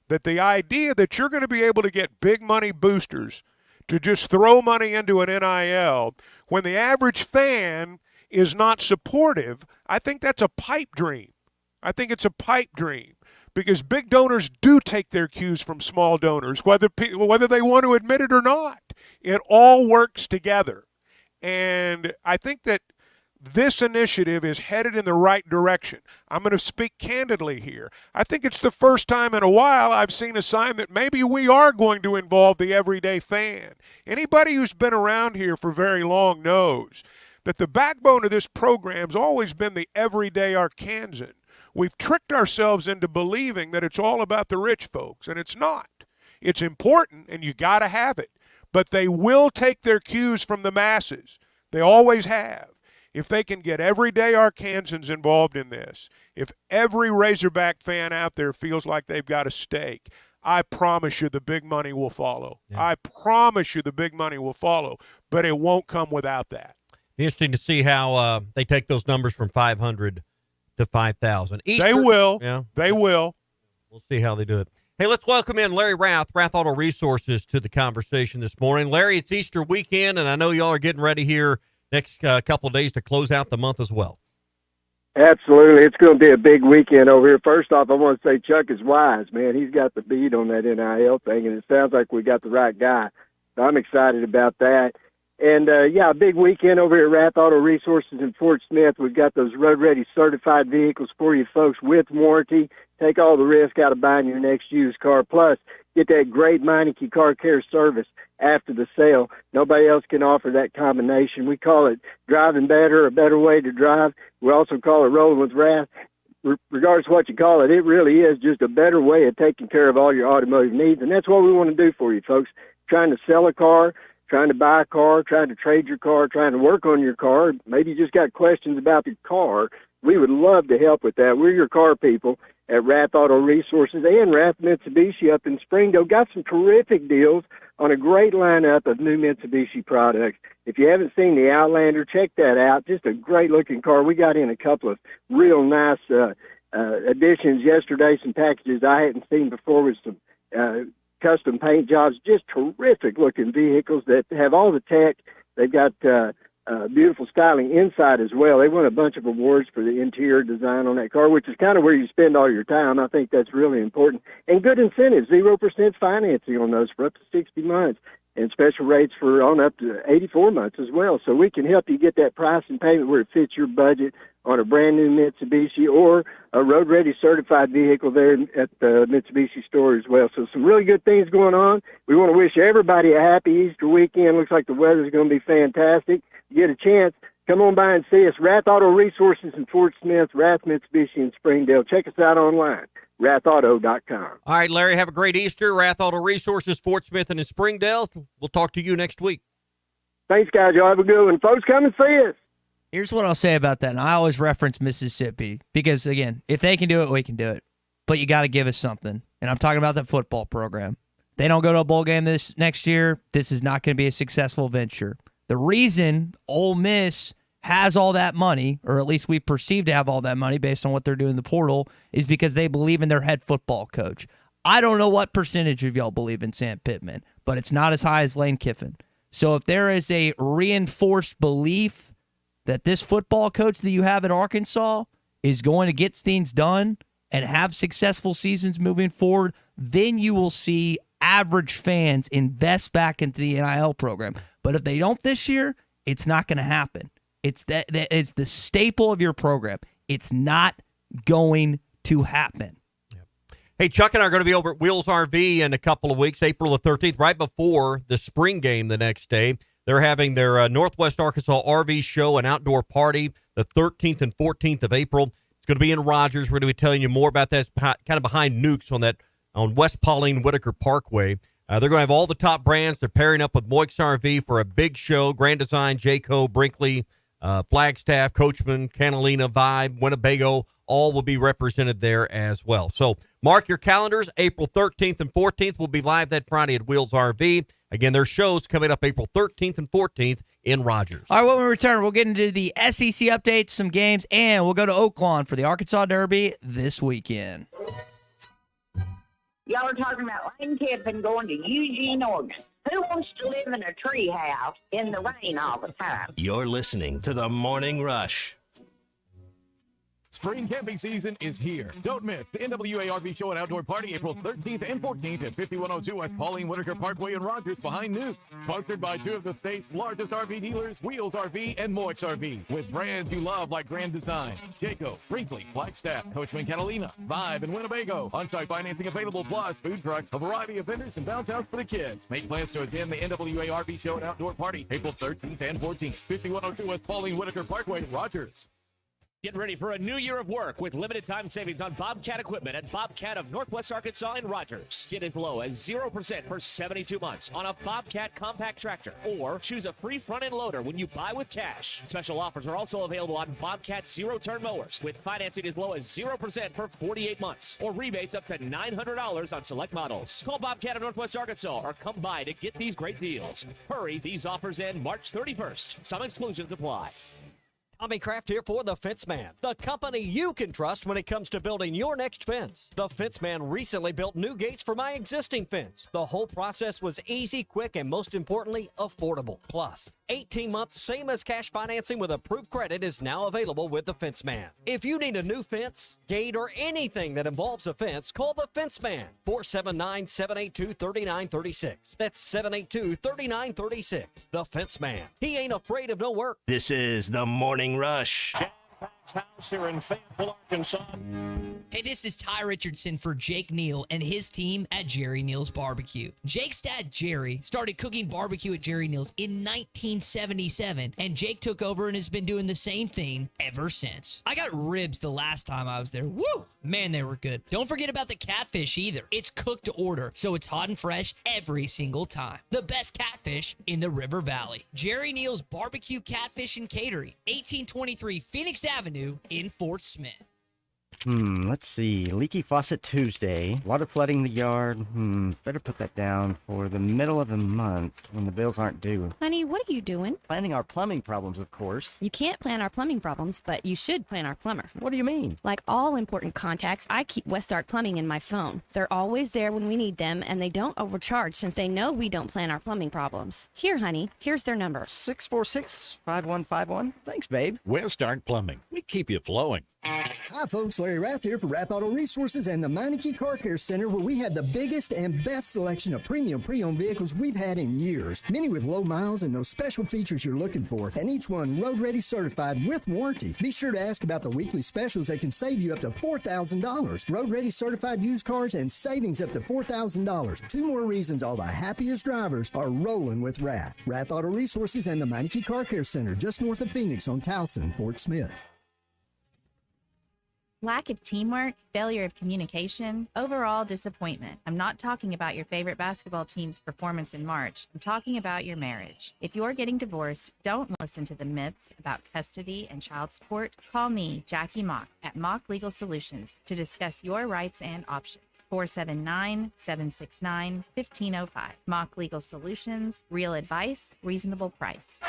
that the idea that you're going to be able to get big money boosters to just throw money into an NIL when the average fan is not supportive, I think that's a pipe dream. I think it's a pipe dream because big donors do take their cues from small donors, whether they want to admit it or not. It all works together. And I think that this initiative is headed in the right direction. I'm going to speak candidly here. I think it's the first time in a while I've seen a sign that maybe we are going to involve the everyday fan. Anybody who's been around here for very long knows that the backbone of this program's always been the everyday Arkansan. We've tricked ourselves into believing that it's all about the rich folks, and it's not. It's important, and you got to have it. But they will take their cues from the masses. They always have. If they can get everyday Arkansans involved in this, if every Razorback fan out there feels like they've got a stake, I promise you the big money will follow. Yeah. I promise you the big money will follow, but it won't come without that. Interesting to see how they take those numbers from 500 to 5,000. They will. Yeah. They will. We'll see how they do it. Hey, let's welcome in Larry Rath Auto Resources, to the conversation this morning. Larry, it's Easter weekend, and I know y'all are getting ready here next couple of days to close out the month as well. Absolutely. It's going to be a big weekend over here. First off, I want to say Chuck is wise, man. He's got the beat on that NIL thing, and it sounds like we got the right guy. So I'm excited about that. And, a big weekend over here at Rath Auto Resources in Fort Smith. We've got those road-ready certified vehicles for you folks with warranty. Take all the risk out of buying your next used car. Plus, get that great Meineke car care service after the sale. Nobody else can offer that combination. We call it driving better, a better way to drive. We also call it rolling with Rath. Regardless of what you call it, it really is just a better way of taking care of all your automotive needs. And that's what we want to do for you folks. Trying to sell a car, trying to buy a car, trying to trade your car, trying to work on your car. Maybe you just got questions about your car. We would love to help with that. We're your car people at Rath Auto Resources and Rath Mitsubishi up in Springdale. Got some terrific deals on a great lineup of new Mitsubishi products. If you haven't seen the Outlander, check that out. Just a great-looking car. We got in a couple of real nice additions yesterday, some packages I hadn't seen before with some custom paint jobs. Just terrific-looking vehicles that have all the tech. They've got beautiful styling inside as well. They won a bunch of awards for the interior design on that car, which is kind of where you spend all your time. I think that's really important. And good incentives, 0% financing on those for up to 60 months, and special rates for on up to 84 months as well. So we can help you get that price and payment where it fits your budget on a brand new Mitsubishi or a road-ready certified vehicle there at the Mitsubishi store as well. So some really good things going on. We want to wish everybody a happy Easter weekend. Looks like the weather's going to be fantastic. You get a chance, come on by and see us. Rath Auto Resources in Fort Smith, Rath Mitsubishi in Springdale. Check us out online, rathauto.com. All right, Larry, have a great Easter. Rath Auto Resources, Fort Smith and in Springdale. We'll talk to you next week. Thanks, guys. Y'all have a good one. Folks, come and see us. Here's what I'll say about that, and I always reference Mississippi because, again, if they can do it, we can do it. But you got to give us something, and I'm talking about the football program. They don't go to a bowl game this next year, this is not going to be a successful venture. The reason Ole Miss has all that money, or at least we perceive to have all that money based on what they're doing in the portal, is because they believe in their head football coach. I don't know what percentage of y'all believe in Sam Pittman, but it's not as high as Lane Kiffin. So if there is a reinforced belief that this football coach that you have at Arkansas is going to get things done and have successful seasons moving forward, then you will see average fans invest back into the NIL program. But if they don't this year, it's not going to happen. It's it's the staple of your program. It's not going to happen. Hey, Chuck and I are going to be over at Wheels RV in a couple of weeks, April the 13th, right before the spring game the next day. They're having their Northwest Arkansas RV show and outdoor party the 13th and 14th of April. It's going to be in Rogers. We're going to be telling you more about that. It's kind of behind Nukes on West Pauline Whitaker Parkway. They're going to have all the top brands. They're pairing up with Moix RV for a big show. Grand Design, Jayco, Brinkley, Flagstaff, Coachman, Catalina, Vibe, Winnebago, all will be represented there as well. So mark your calendars. April 13th and 14th will be live that Friday at Wheels RV. Again, their show's coming up April 13th and 14th in Rogers. All right, when we return, we'll get into the SEC updates, some games, and we'll go to Oaklawn for the Arkansas Derby this weekend. Y'all are talking about Lane Kiffin going to Eugene, Oregon. Who wants to live in a tree house in the rain all the time? You're listening to The Morning Rush. Spring camping season is here. Don't miss the NWA RV Show and Outdoor Party April 13th and 14th at 5102 West Pauline Whitaker Parkway in Rogers behind Newt's. Sponsored by two of the state's largest RV dealers, Wheels RV and Moix RV, with brands you love like Grand Design, Jayco, Brinkley, Flagstaff, Coachman Catalina, Vibe, and Winnebago. On-site financing available, plus food trucks, a variety of vendors, and downtowns for the kids. Make plans to attend the NWA RV Show and Outdoor Party April 13th and 14th, 5102 West Pauline Whitaker Parkway, Rogers. Get ready for a new year of work with limited time savings on Bobcat equipment at Bobcat of Northwest Arkansas in Rogers. Get as low as 0% for 72 months on a Bobcat compact tractor, or choose a free front-end loader when you buy with cash. Special offers are also available on Bobcat zero-turn mowers with financing as low as 0% for 48 months, or rebates up to $900 on select models. Call Bobcat of Northwest Arkansas or come by to get these great deals. Hurry, these offers end March 31st. Some exclusions apply. Tommy Kraft here for The Fence Man, the company you can trust when it comes to building your next fence. The Fence Man recently built new gates for my existing fence. The whole process was easy, quick, and most importantly, affordable. Plus, 18 months, same as cash financing with approved credit is now available with The Fence Man. If you need a new fence, gate, or anything that involves a fence, call The Fence Man, 479-782-3936. That's 782-3936. The Fence Man. He ain't afraid of no work. This is The Morning Rush. House here in Fayetteville, Arkansas. Hey, this is Ty Richardson for Jake Neal and his team at Jerry Neal's Barbecue. Jake's dad, Jerry, started cooking barbecue at Jerry Neal's in 1977, and Jake took over and has been doing the same thing ever since. I got ribs the last time I was there. Woo! Man, they were good. Don't forget about the catfish either. It's cooked to order, so it's hot and fresh every single time. The best catfish in the River Valley. Jerry Neal's Barbecue, Catfish, and Catering, 1823 Phoenix Avenue in Fort Smith. Let's see. Leaky faucet Tuesday. Water flooding the yard. Better put that down for the middle of the month when the bills aren't due. Honey, what are you doing? Planning our plumbing problems, of course. You can't plan our plumbing problems, but you should plan our plumber. What do you mean? Like all important contacts, I keep Westark Plumbing in my phone. They're always there when we need them, and they don't overcharge since they know we don't plan our plumbing problems. Here, honey, here's their number. 646-5151. Thanks, babe. Westark Plumbing. We keep you flowing. Hi folks, Larry Rath here for Rath Auto Resources and the Meineke Car Care Center, where we have the biggest and best selection of premium pre-owned vehicles we've had in years. Many with low miles and those special features you're looking for, and each one road ready certified with warranty. Be sure to ask about the weekly specials that can save you up to $4,000. Road ready certified used cars and savings up to $4,000. Two more reasons all the happiest drivers are rolling with Rath. Rath Auto Resources and the Meineke Car Care Center, just north of Phoenix on Towson, Fort Smith. Lack of teamwork, failure of communication, overall disappointment. I'm not talking about your favorite basketball team's performance in March. I'm talking about your marriage. If you're getting divorced, don't listen to the myths about custody and child support. Call me, Jackie Mock, at Mock Legal Solutions to discuss your rights and options. 479-769-1505. Mock Legal Solutions, real advice, reasonable price.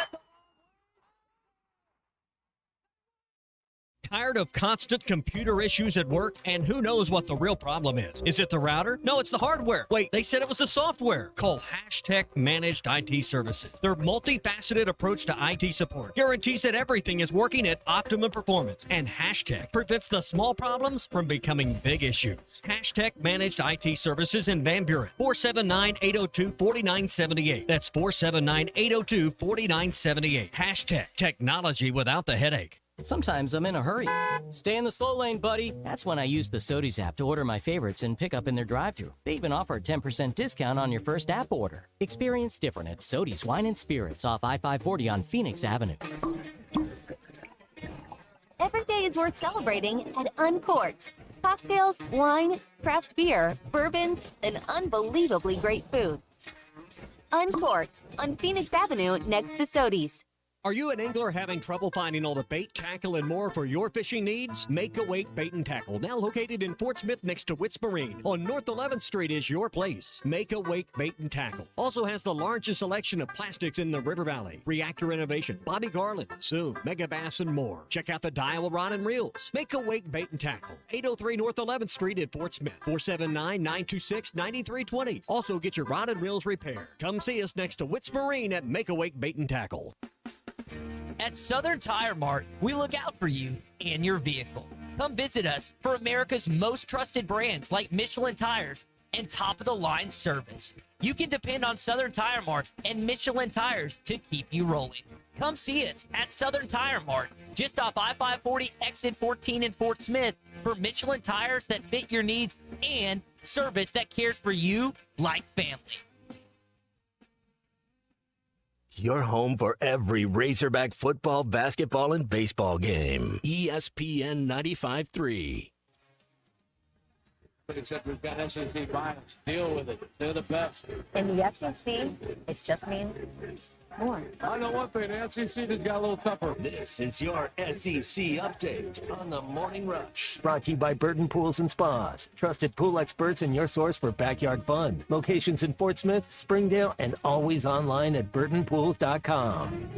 Tired of constant computer issues at work? And who knows what the real problem is? Is it the router? No, it's the hardware. Wait, they said it was the software. Call Hashtag Managed IT Services. Their multifaceted approach to IT support guarantees that everything is working at optimum performance. And Hashtag prevents the small problems from becoming big issues. Hashtag Managed IT Services in Van Buren. 479-802-4978. That's 479-802-4978. Hashtag Technology without the headache. Sometimes I'm in a hurry. Stay in the slow lane, buddy. That's when I use the Sodies app to order my favorites and pick up in their drive-thru. They even offer a 10% discount on your first app order. Experience different at Sodies Wine and Spirits off I-540 on Phoenix Avenue. Every day is worth celebrating at Uncorked. Cocktails, wine, craft beer, bourbons, and unbelievably great food. Uncorked on Phoenix Avenue next to Sodies. Are you an angler having trouble finding all the bait, tackle, and more for your fishing needs? Make a Wake Bait and Tackle, now located in Fort Smith next to Witts Marine on North 11th Street, is your place. Make a Wake Bait and Tackle also has the largest selection of plastics in the River Valley. Reactor Innovation, Bobby Garland, Zoom, Mega Bass, and more. Check out the Daiwa Rod and Reels. Make a Wake Bait and Tackle, 803 North 11th Street in Fort Smith, 479-926-9320. Also get your rod and reels repaired. Come see us next to Witts Marine at Make a Wake Bait and Tackle. At Southern Tire Mart, we look out for you and your vehicle. Come visit us for America's most trusted brands like Michelin tires and top-of-the-line service. You can depend on Southern Tire Mart and Michelin tires to keep you rolling. Come see us at Southern Tire Mart, just off I-540 exit 14 in Fort Smith, for Michelin tires that fit your needs and service that cares for you like family. Your home for every Razorback football, basketball, and baseball game. ESPN 95.3. But except we've got SEC bias. Deal with it. They're the best. In the SEC, it just means more. I know one thing. The SEC just got a little tougher. This is your SEC update on the Morning Rush. Brought to you by Burton Pools and Spas. Trusted pool experts and your source for backyard fun. Locations in Fort Smith, Springdale, and always online at burtonpools.com.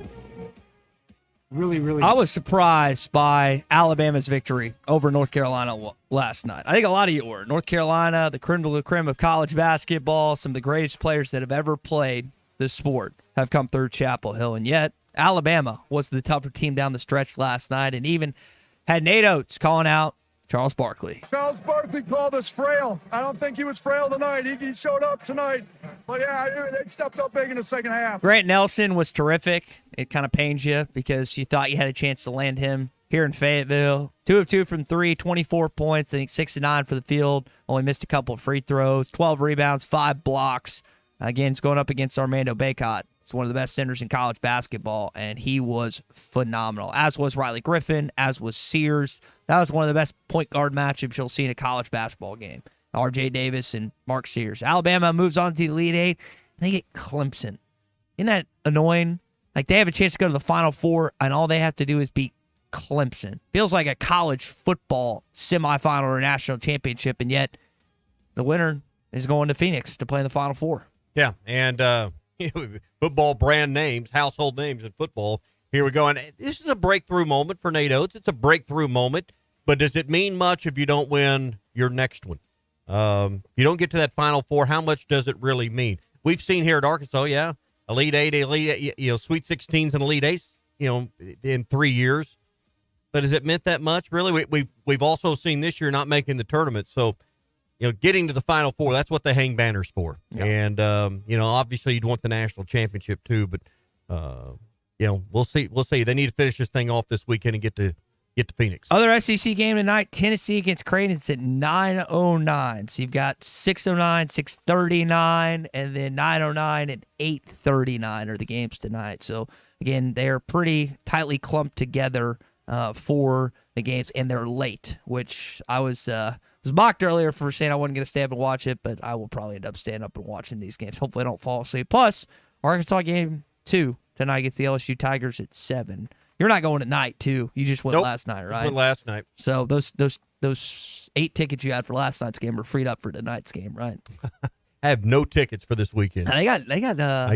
Really. I was surprised by Alabama's victory over North Carolina last night. I think a lot of you were. North Carolina, the creme de la creme of college basketball, some of the greatest players that have ever played this sport have come through Chapel Hill. And yet, Alabama was the tougher team down the stretch last night and even had Nate Oates calling out Charles Barkley. Charles Barkley called us frail. I don't think he was frail tonight. He showed up tonight. But, yeah, they stepped up big in the second half. Grant Nelson was terrific. It kind of pains you because you thought you had a chance to land him here in Fayetteville. 2 of 2 from 3, 24 points, I think 6 of 9 for the field. Only missed a couple of free throws, 12 rebounds, 5 blocks. Again, it's going up against Armando Bacot. He's one of the best centers in college basketball, and he was phenomenal, as was Riley Griffin, as was Sears. That was one of the best point guard matchups you'll see in a college basketball game. R.J. Davis and Mark Sears. Alabama moves on to the Elite Eight, and they get Clemson. Isn't that annoying? Like, they have a chance to go to the Final Four, and all they have to do is beat Clemson. Feels like a college football semifinal or national championship, and yet the winner is going to Phoenix to play in the Final Four. Yeah, and football brand names, household names in football. Here we go. And this is a breakthrough moment for Nate Oates. It's a breakthrough moment, but does it mean much if you don't win your next one? If you don't get to that Final Four, how much does it really mean? We've seen here at Arkansas, Elite Eight, Sweet 16s and Elite Eights, in 3 years. But has it meant that much? Really, we've also seen this year not making the tournament. So, getting to the Final Four, that's what they hang banners for. Yep. And, obviously you'd want the national championship too, but, we'll see. They need to finish this thing off this weekend and get to Phoenix. Other SEC game tonight, Tennessee against Creighton. It's at 9:09. So you've got 6:09, 6:39, and then 9:09 and 8:39 are the games tonight. So, again, they're pretty tightly clumped together for the games, and they're late, which I was mocked earlier for saying I wasn't going to stay up and watch it, but I will probably end up staying up and watching these games. Hopefully I don't fall asleep. Plus, Arkansas game 2 tonight against the LSU Tigers at 7. You're not going tonight, too. You just went last night, right? Went last night. So those 8 tickets you had for last night's game are freed up for tonight's game, right? I have no tickets for this weekend. They got.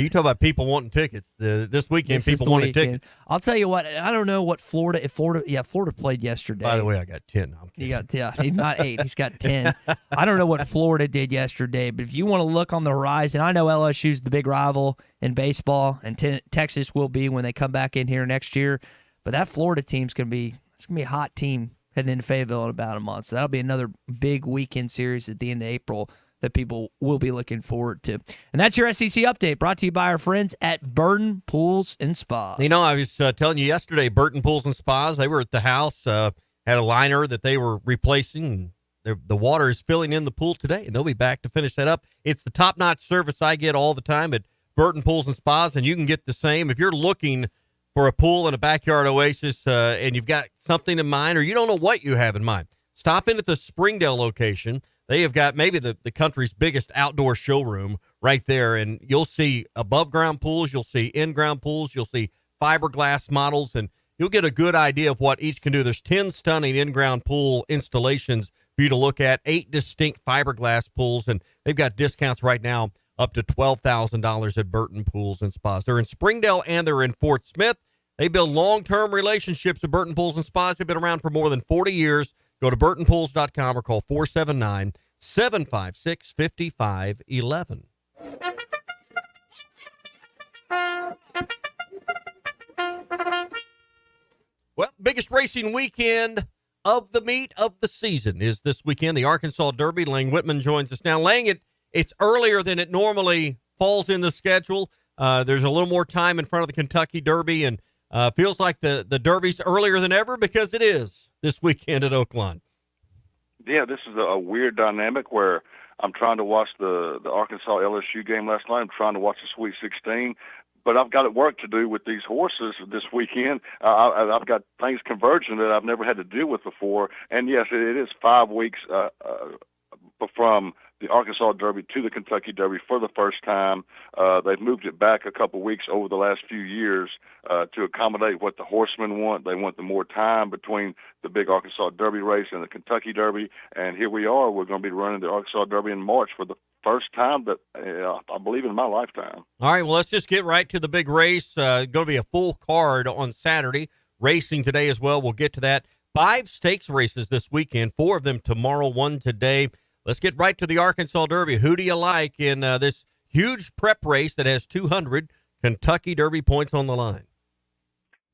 You talk about people wanting tickets. This weekend, people wanted tickets. I'll tell you what. I don't know what Florida. Florida played yesterday. By the way, I got 10. He got 10. He's not 8. He's got 10. I don't know what Florida did yesterday, but if you want to look on the horizon, I know LSU's the big rival in baseball, and Texas will be when they come back in here next year. But that Florida team's gonna be a hot team heading into Fayetteville in about a month. So that'll be another big weekend series at the end of April that people will be looking forward to. And that's your SEC update, brought to you by our friends at Burton Pools and Spas. I was telling you yesterday, Burton Pools and Spas, they were at the house, had a liner that they were replacing. The water is filling in the pool today, and they'll be back to finish that up. It's the top-notch service I get all the time at Burton Pools and Spas, and you can get the same. If you're looking for a pool and a backyard oasis and you've got something in mind or you don't know what you have in mind, stop in at the Springdale location. They have got maybe the country's biggest outdoor showroom right there, and you'll see above-ground pools, you'll see in-ground pools, you'll see fiberglass models, and you'll get a good idea of what each can do. There's 10 stunning in-ground pool installations for you to look at, 8 distinct fiberglass pools, and they've got discounts right now up to $12,000 at Burton Pools and Spas. They're in Springdale and they're in Fort Smith. They build long-term relationships at Burton Pools and Spas. They've been around for more than 40 years. Go to burtonpools.com or call 479-756-5511. Well, biggest racing weekend of the meet of the season is this weekend, the Arkansas Derby. Lang Whitman joins us now. Lang, it's earlier than it normally falls in the schedule. There's a little more time in front of the Kentucky Derby, and feels like the Derby's earlier than ever because it is this weekend at Oaklawn. Yeah, this is a weird dynamic where I'm trying to watch the Arkansas LSU game last night. I'm trying to watch the Sweet 16. But I've got work to do with these horses this weekend. I've got things converging that I've never had to deal with before. And, yes, it is 5 weeks from the Arkansas Derby to the Kentucky Derby for the first time. They've moved it back a couple weeks over the last few years to accommodate what the horsemen want. They want the more time between the big Arkansas Derby race and the Kentucky Derby. And here we are. We're going to be running the Arkansas Derby in March for the first time that I believe in my lifetime. All right, well, let's just get right to the big race. Going to be a full card on Saturday. Racing today as well. We'll get to that. 5 stakes races this weekend, 4 of them tomorrow, 1 today. Let's get right to the Arkansas Derby. Who do you like in this huge prep race that has 200 Kentucky Derby points on the line?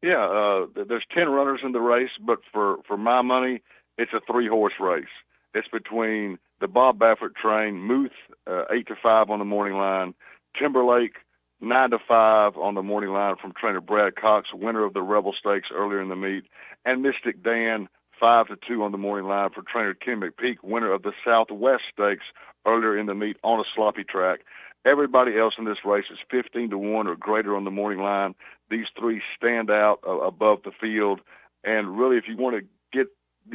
Yeah, there's 10 runners in the race, but for my money, it's a 3-horse race. It's between the Bob Baffert train, Muth, 8-5 on the morning line, Timberlake, 9-5 on the morning line from trainer Brad Cox, winner of the Rebel Stakes earlier in the meet, and Mystic Dan, 5-2 on the morning line for trainer Ken McPeak, winner of the Southwest Stakes earlier in the meet on a sloppy track. Everybody else in this race is 15-1 or greater on the morning line. These 3 stand out above the field. And really, if you want to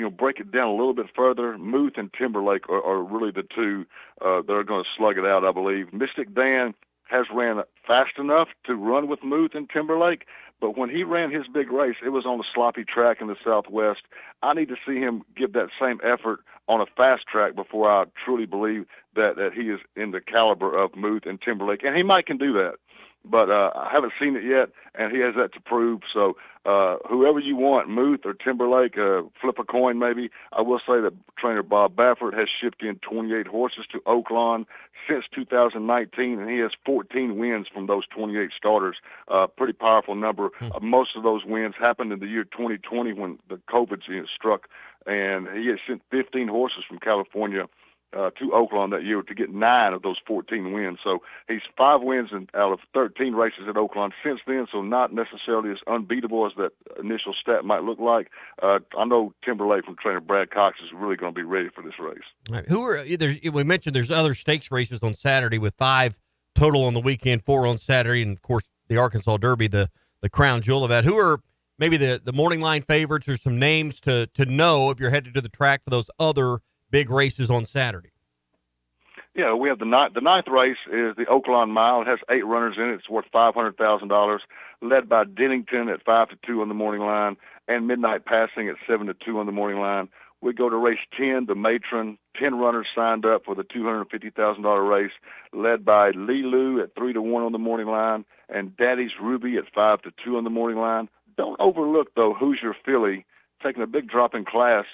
break it down a little bit further, Muth and Timberlake are really the 2 that are going to slug it out, I believe. Mystic Dan has ran fast enough to run with Muth and Timberlake, but when he ran his big race, it was on a sloppy track in the Southwest. I need to see him give that same effort on a fast track before I truly believe that he is in the caliber of Muth and Timberlake, and he might can do that. But I haven't seen it yet, and he has that to prove. So whoever you want, Muth or Timberlake, flip a coin maybe. I will say that trainer Bob Baffert has shipped in 28 horses to Oaklawn since 2019, and he has 14 wins from those 28 starters. Pretty powerful number. Most of those wins happened in the year 2020 when the COVID struck, and he has sent 15 horses from California to Oaklawn that year to get 9 of those 14 wins. So he's 5 wins out of 13 races at Oaklawn since then, so not necessarily as unbeatable as that initial stat might look like. I know Timberlake from trainer Brad Cox is really going to be ready for this race. All right. We mentioned there's other stakes races on Saturday with 5 total on the weekend, 4 on Saturday, and, of course, the Arkansas Derby, the crown jewel of that. Who are maybe the morning line favorites or some names to know if you're headed to the track for those other big races on Saturday? Yeah, we have the ninth race is the Oaklawn Mile. It has 8 runners in it. It's worth $500,000, led by Dennington at 5-2 on the morning line and Midnight Passing at 7-2 on the morning line. We go to race 10, the Matron. 10 runners signed up for the $250,000 race, led by Lilu at 3-1 on the morning line and Daddy's Ruby at 5-2 on the morning line. Don't overlook, though, Hoosier Philly, taking a big drop in class,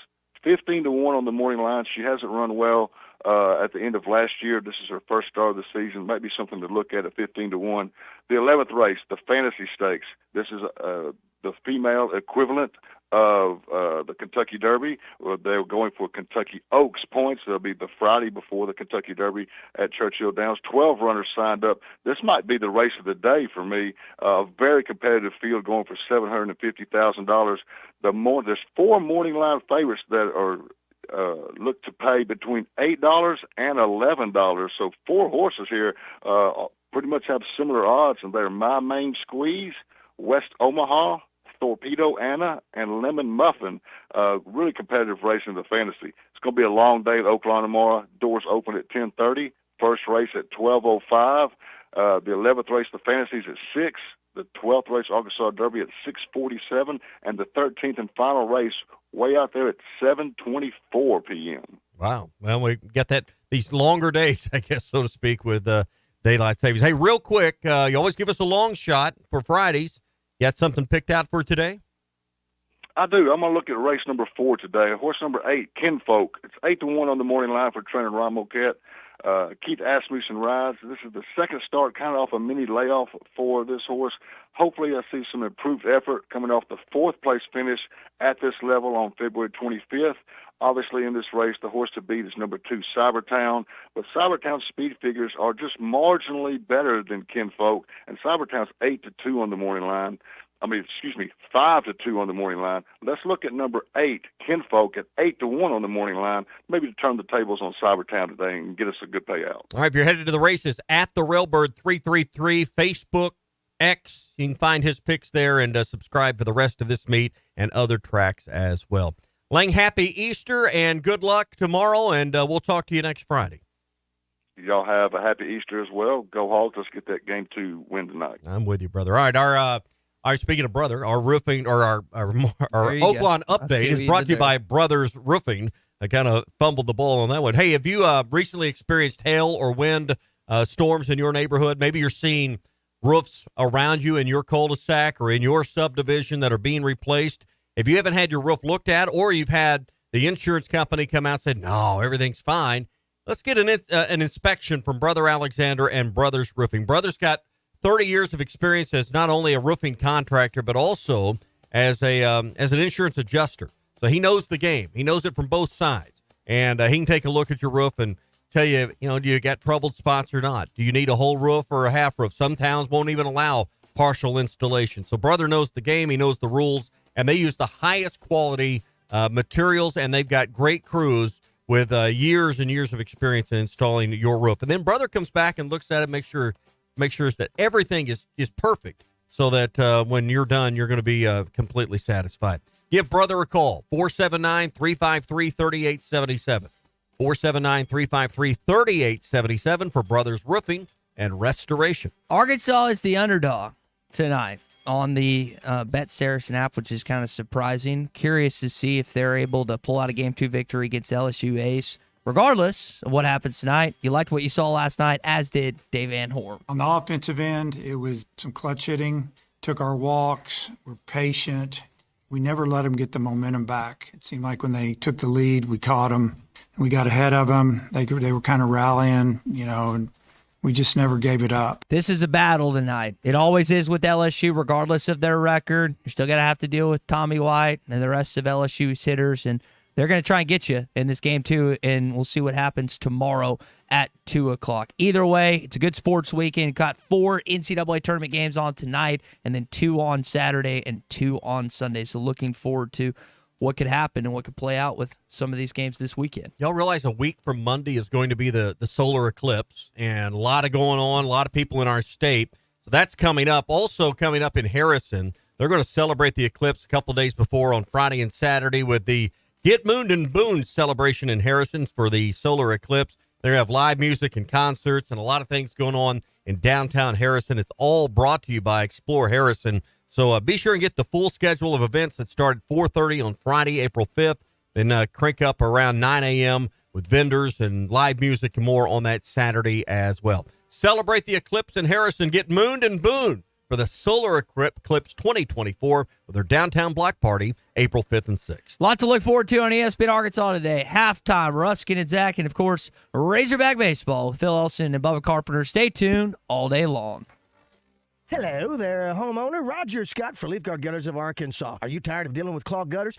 15-1 on the morning line. She hasn't run well at the end of last year. This is her first start of the season. Might be something to look at 15-1. The 11th race, the Fantasy Stakes. This is the female equivalent of the Kentucky Derby. They're going for Kentucky Oaks points. It'll be the Friday before the Kentucky Derby at Churchill Downs. 12 runners signed up. This might be the race of the day for me. A very competitive field going for $750,000. There's 4 morning line favorites that are look to pay between $8 and $11. So 4 horses here pretty much have similar odds, and they're My Main Squeeze, West Omaha, Torpedo Anna, and Lemon Muffin. Really competitive race in the fantasy. It's going to be a long day at Oaklawn tomorrow. Doors open at 10:30. First race at 12:05. The 11th race, the Fantasies, at 6. the 12th race, Arkansas Derby, at 6:47, and the 13th and final race way out there at 7:24 p.m. Wow. Well, we got these longer days, I guess, so to speak, with daylight savings. Hey, real quick, you always give us a long shot for Fridays. You got something picked out for today? I do. I'm going to look at race number 4 today. Horse number 8, Kinfolk. It's 8-1 on the morning line for trainer Ron Moquette. Keith Asmussen rides. This is the second start, kind of off a mini layoff for this horse. Hopefully I see some improved effort coming off the 4th place finish at this level on February 25th. Obviously in this race, the horse to beat is number 2, Cybertown. But Cybertown's speed figures are just marginally better than Kinfolk. And Cybertown's 8-2 on the morning line. 5-2 on the morning line. Let's look at number 8, Kinfolk, at 8-1 on the morning line. Maybe to turn the tables on Cybertown today and get us a good payout. All right, if you're headed to the races, at the Railbird 333, Facebook, X, you can find his picks there and subscribe for the rest of this meet and other tracks as well. Lang, happy Easter and good luck tomorrow, and we'll talk to you next Friday. Y'all have a happy Easter as well. Go Hogs. Let's get that game 2 win tonight. I'm with you, brother. All right, our speaking of brother, our roofing or our Oaklawn update is brought to you by Brothers Roofing. I kind of fumbled the ball on that one. Hey, have you recently experienced hail or wind storms in your neighborhood? Maybe you're seeing roofs around you in your cul-de-sac or in your subdivision that are being replaced. If you haven't had your roof looked at, or you've had the insurance company come out and say, no, everything's fine, let's get an inspection from Brother Alexander and Brothers Roofing. Brothers got 30 years of experience as not only a roofing contractor, but also as an insurance adjuster. So he knows the game. He knows it from both sides. And he can take a look at your roof and tell you, do you got troubled spots or not? Do you need a whole roof or a half roof? Some towns won't even allow partial installation. So Brother knows the game. He knows the rules. And they use the highest quality materials, and they've got great crews with years and years of experience in installing your roof. And then Brother comes back and looks at it, make sure that everything is perfect, so that when you're done, you're going to be completely satisfied. Give Brother a call, 479-353-3877. 479-353-3877 for Brothers Roofing and Restoration. Arkansas is the underdog tonight on the Bet Saracen app, which is kind of surprising. Curious to see if they're able to pull out a Game 2 victory against LSU Ace. Regardless of what happens tonight, you liked what you saw last night, as did Dave Van Horn. On the offensive end, it was some clutch hitting, took our walks, were patient. We never let them get the momentum back. It seemed like when they took the lead, we caught them. We got ahead of them. They were kind of rallying, and we just never gave it up. This is a battle tonight. It always is with LSU, regardless of their record. You're still going to have to deal with Tommy White and the rest of LSU's hitters, and they're going to try and get you in this game, too, and we'll see what happens tomorrow at 2 o'clock. Either way, it's a good sports weekend. Got 4 NCAA tournament games on tonight, and then 2 on Saturday and 2 on Sunday. So looking forward to what could happen and what could play out with some of these games this weekend. Y'all realize a week from Monday is going to be the solar eclipse, and a lot of going on, a lot of people in our state. So that's coming up. Also coming up in Harrison, they're going to celebrate the eclipse a couple days before on Friday and Saturday with the Get Mooned and Booned celebration in Harrison for the solar eclipse. They have live music and concerts and a lot of things going on in downtown Harrison. It's all brought to you by Explore Harrison. So be sure and get the full schedule of events that start at 4:30 on Friday, April 5th. Then crank up around 9 a.m. with vendors and live music and more on that Saturday as well. Celebrate the eclipse in Harrison. Get mooned and booned for the Solar Eclipse 2024 with their downtown block party, April 5th and 6th. Lot to look forward to on ESPN Arkansas today. Halftime, Ruskin and Zach, and of course, Razorback Baseball with Phil Elson and Bubba Carpenter. Stay tuned all day long. Hello there, homeowner. Roger Scott for Leaf Guard Gutters of Arkansas. Are you tired of dealing with clogged gutters?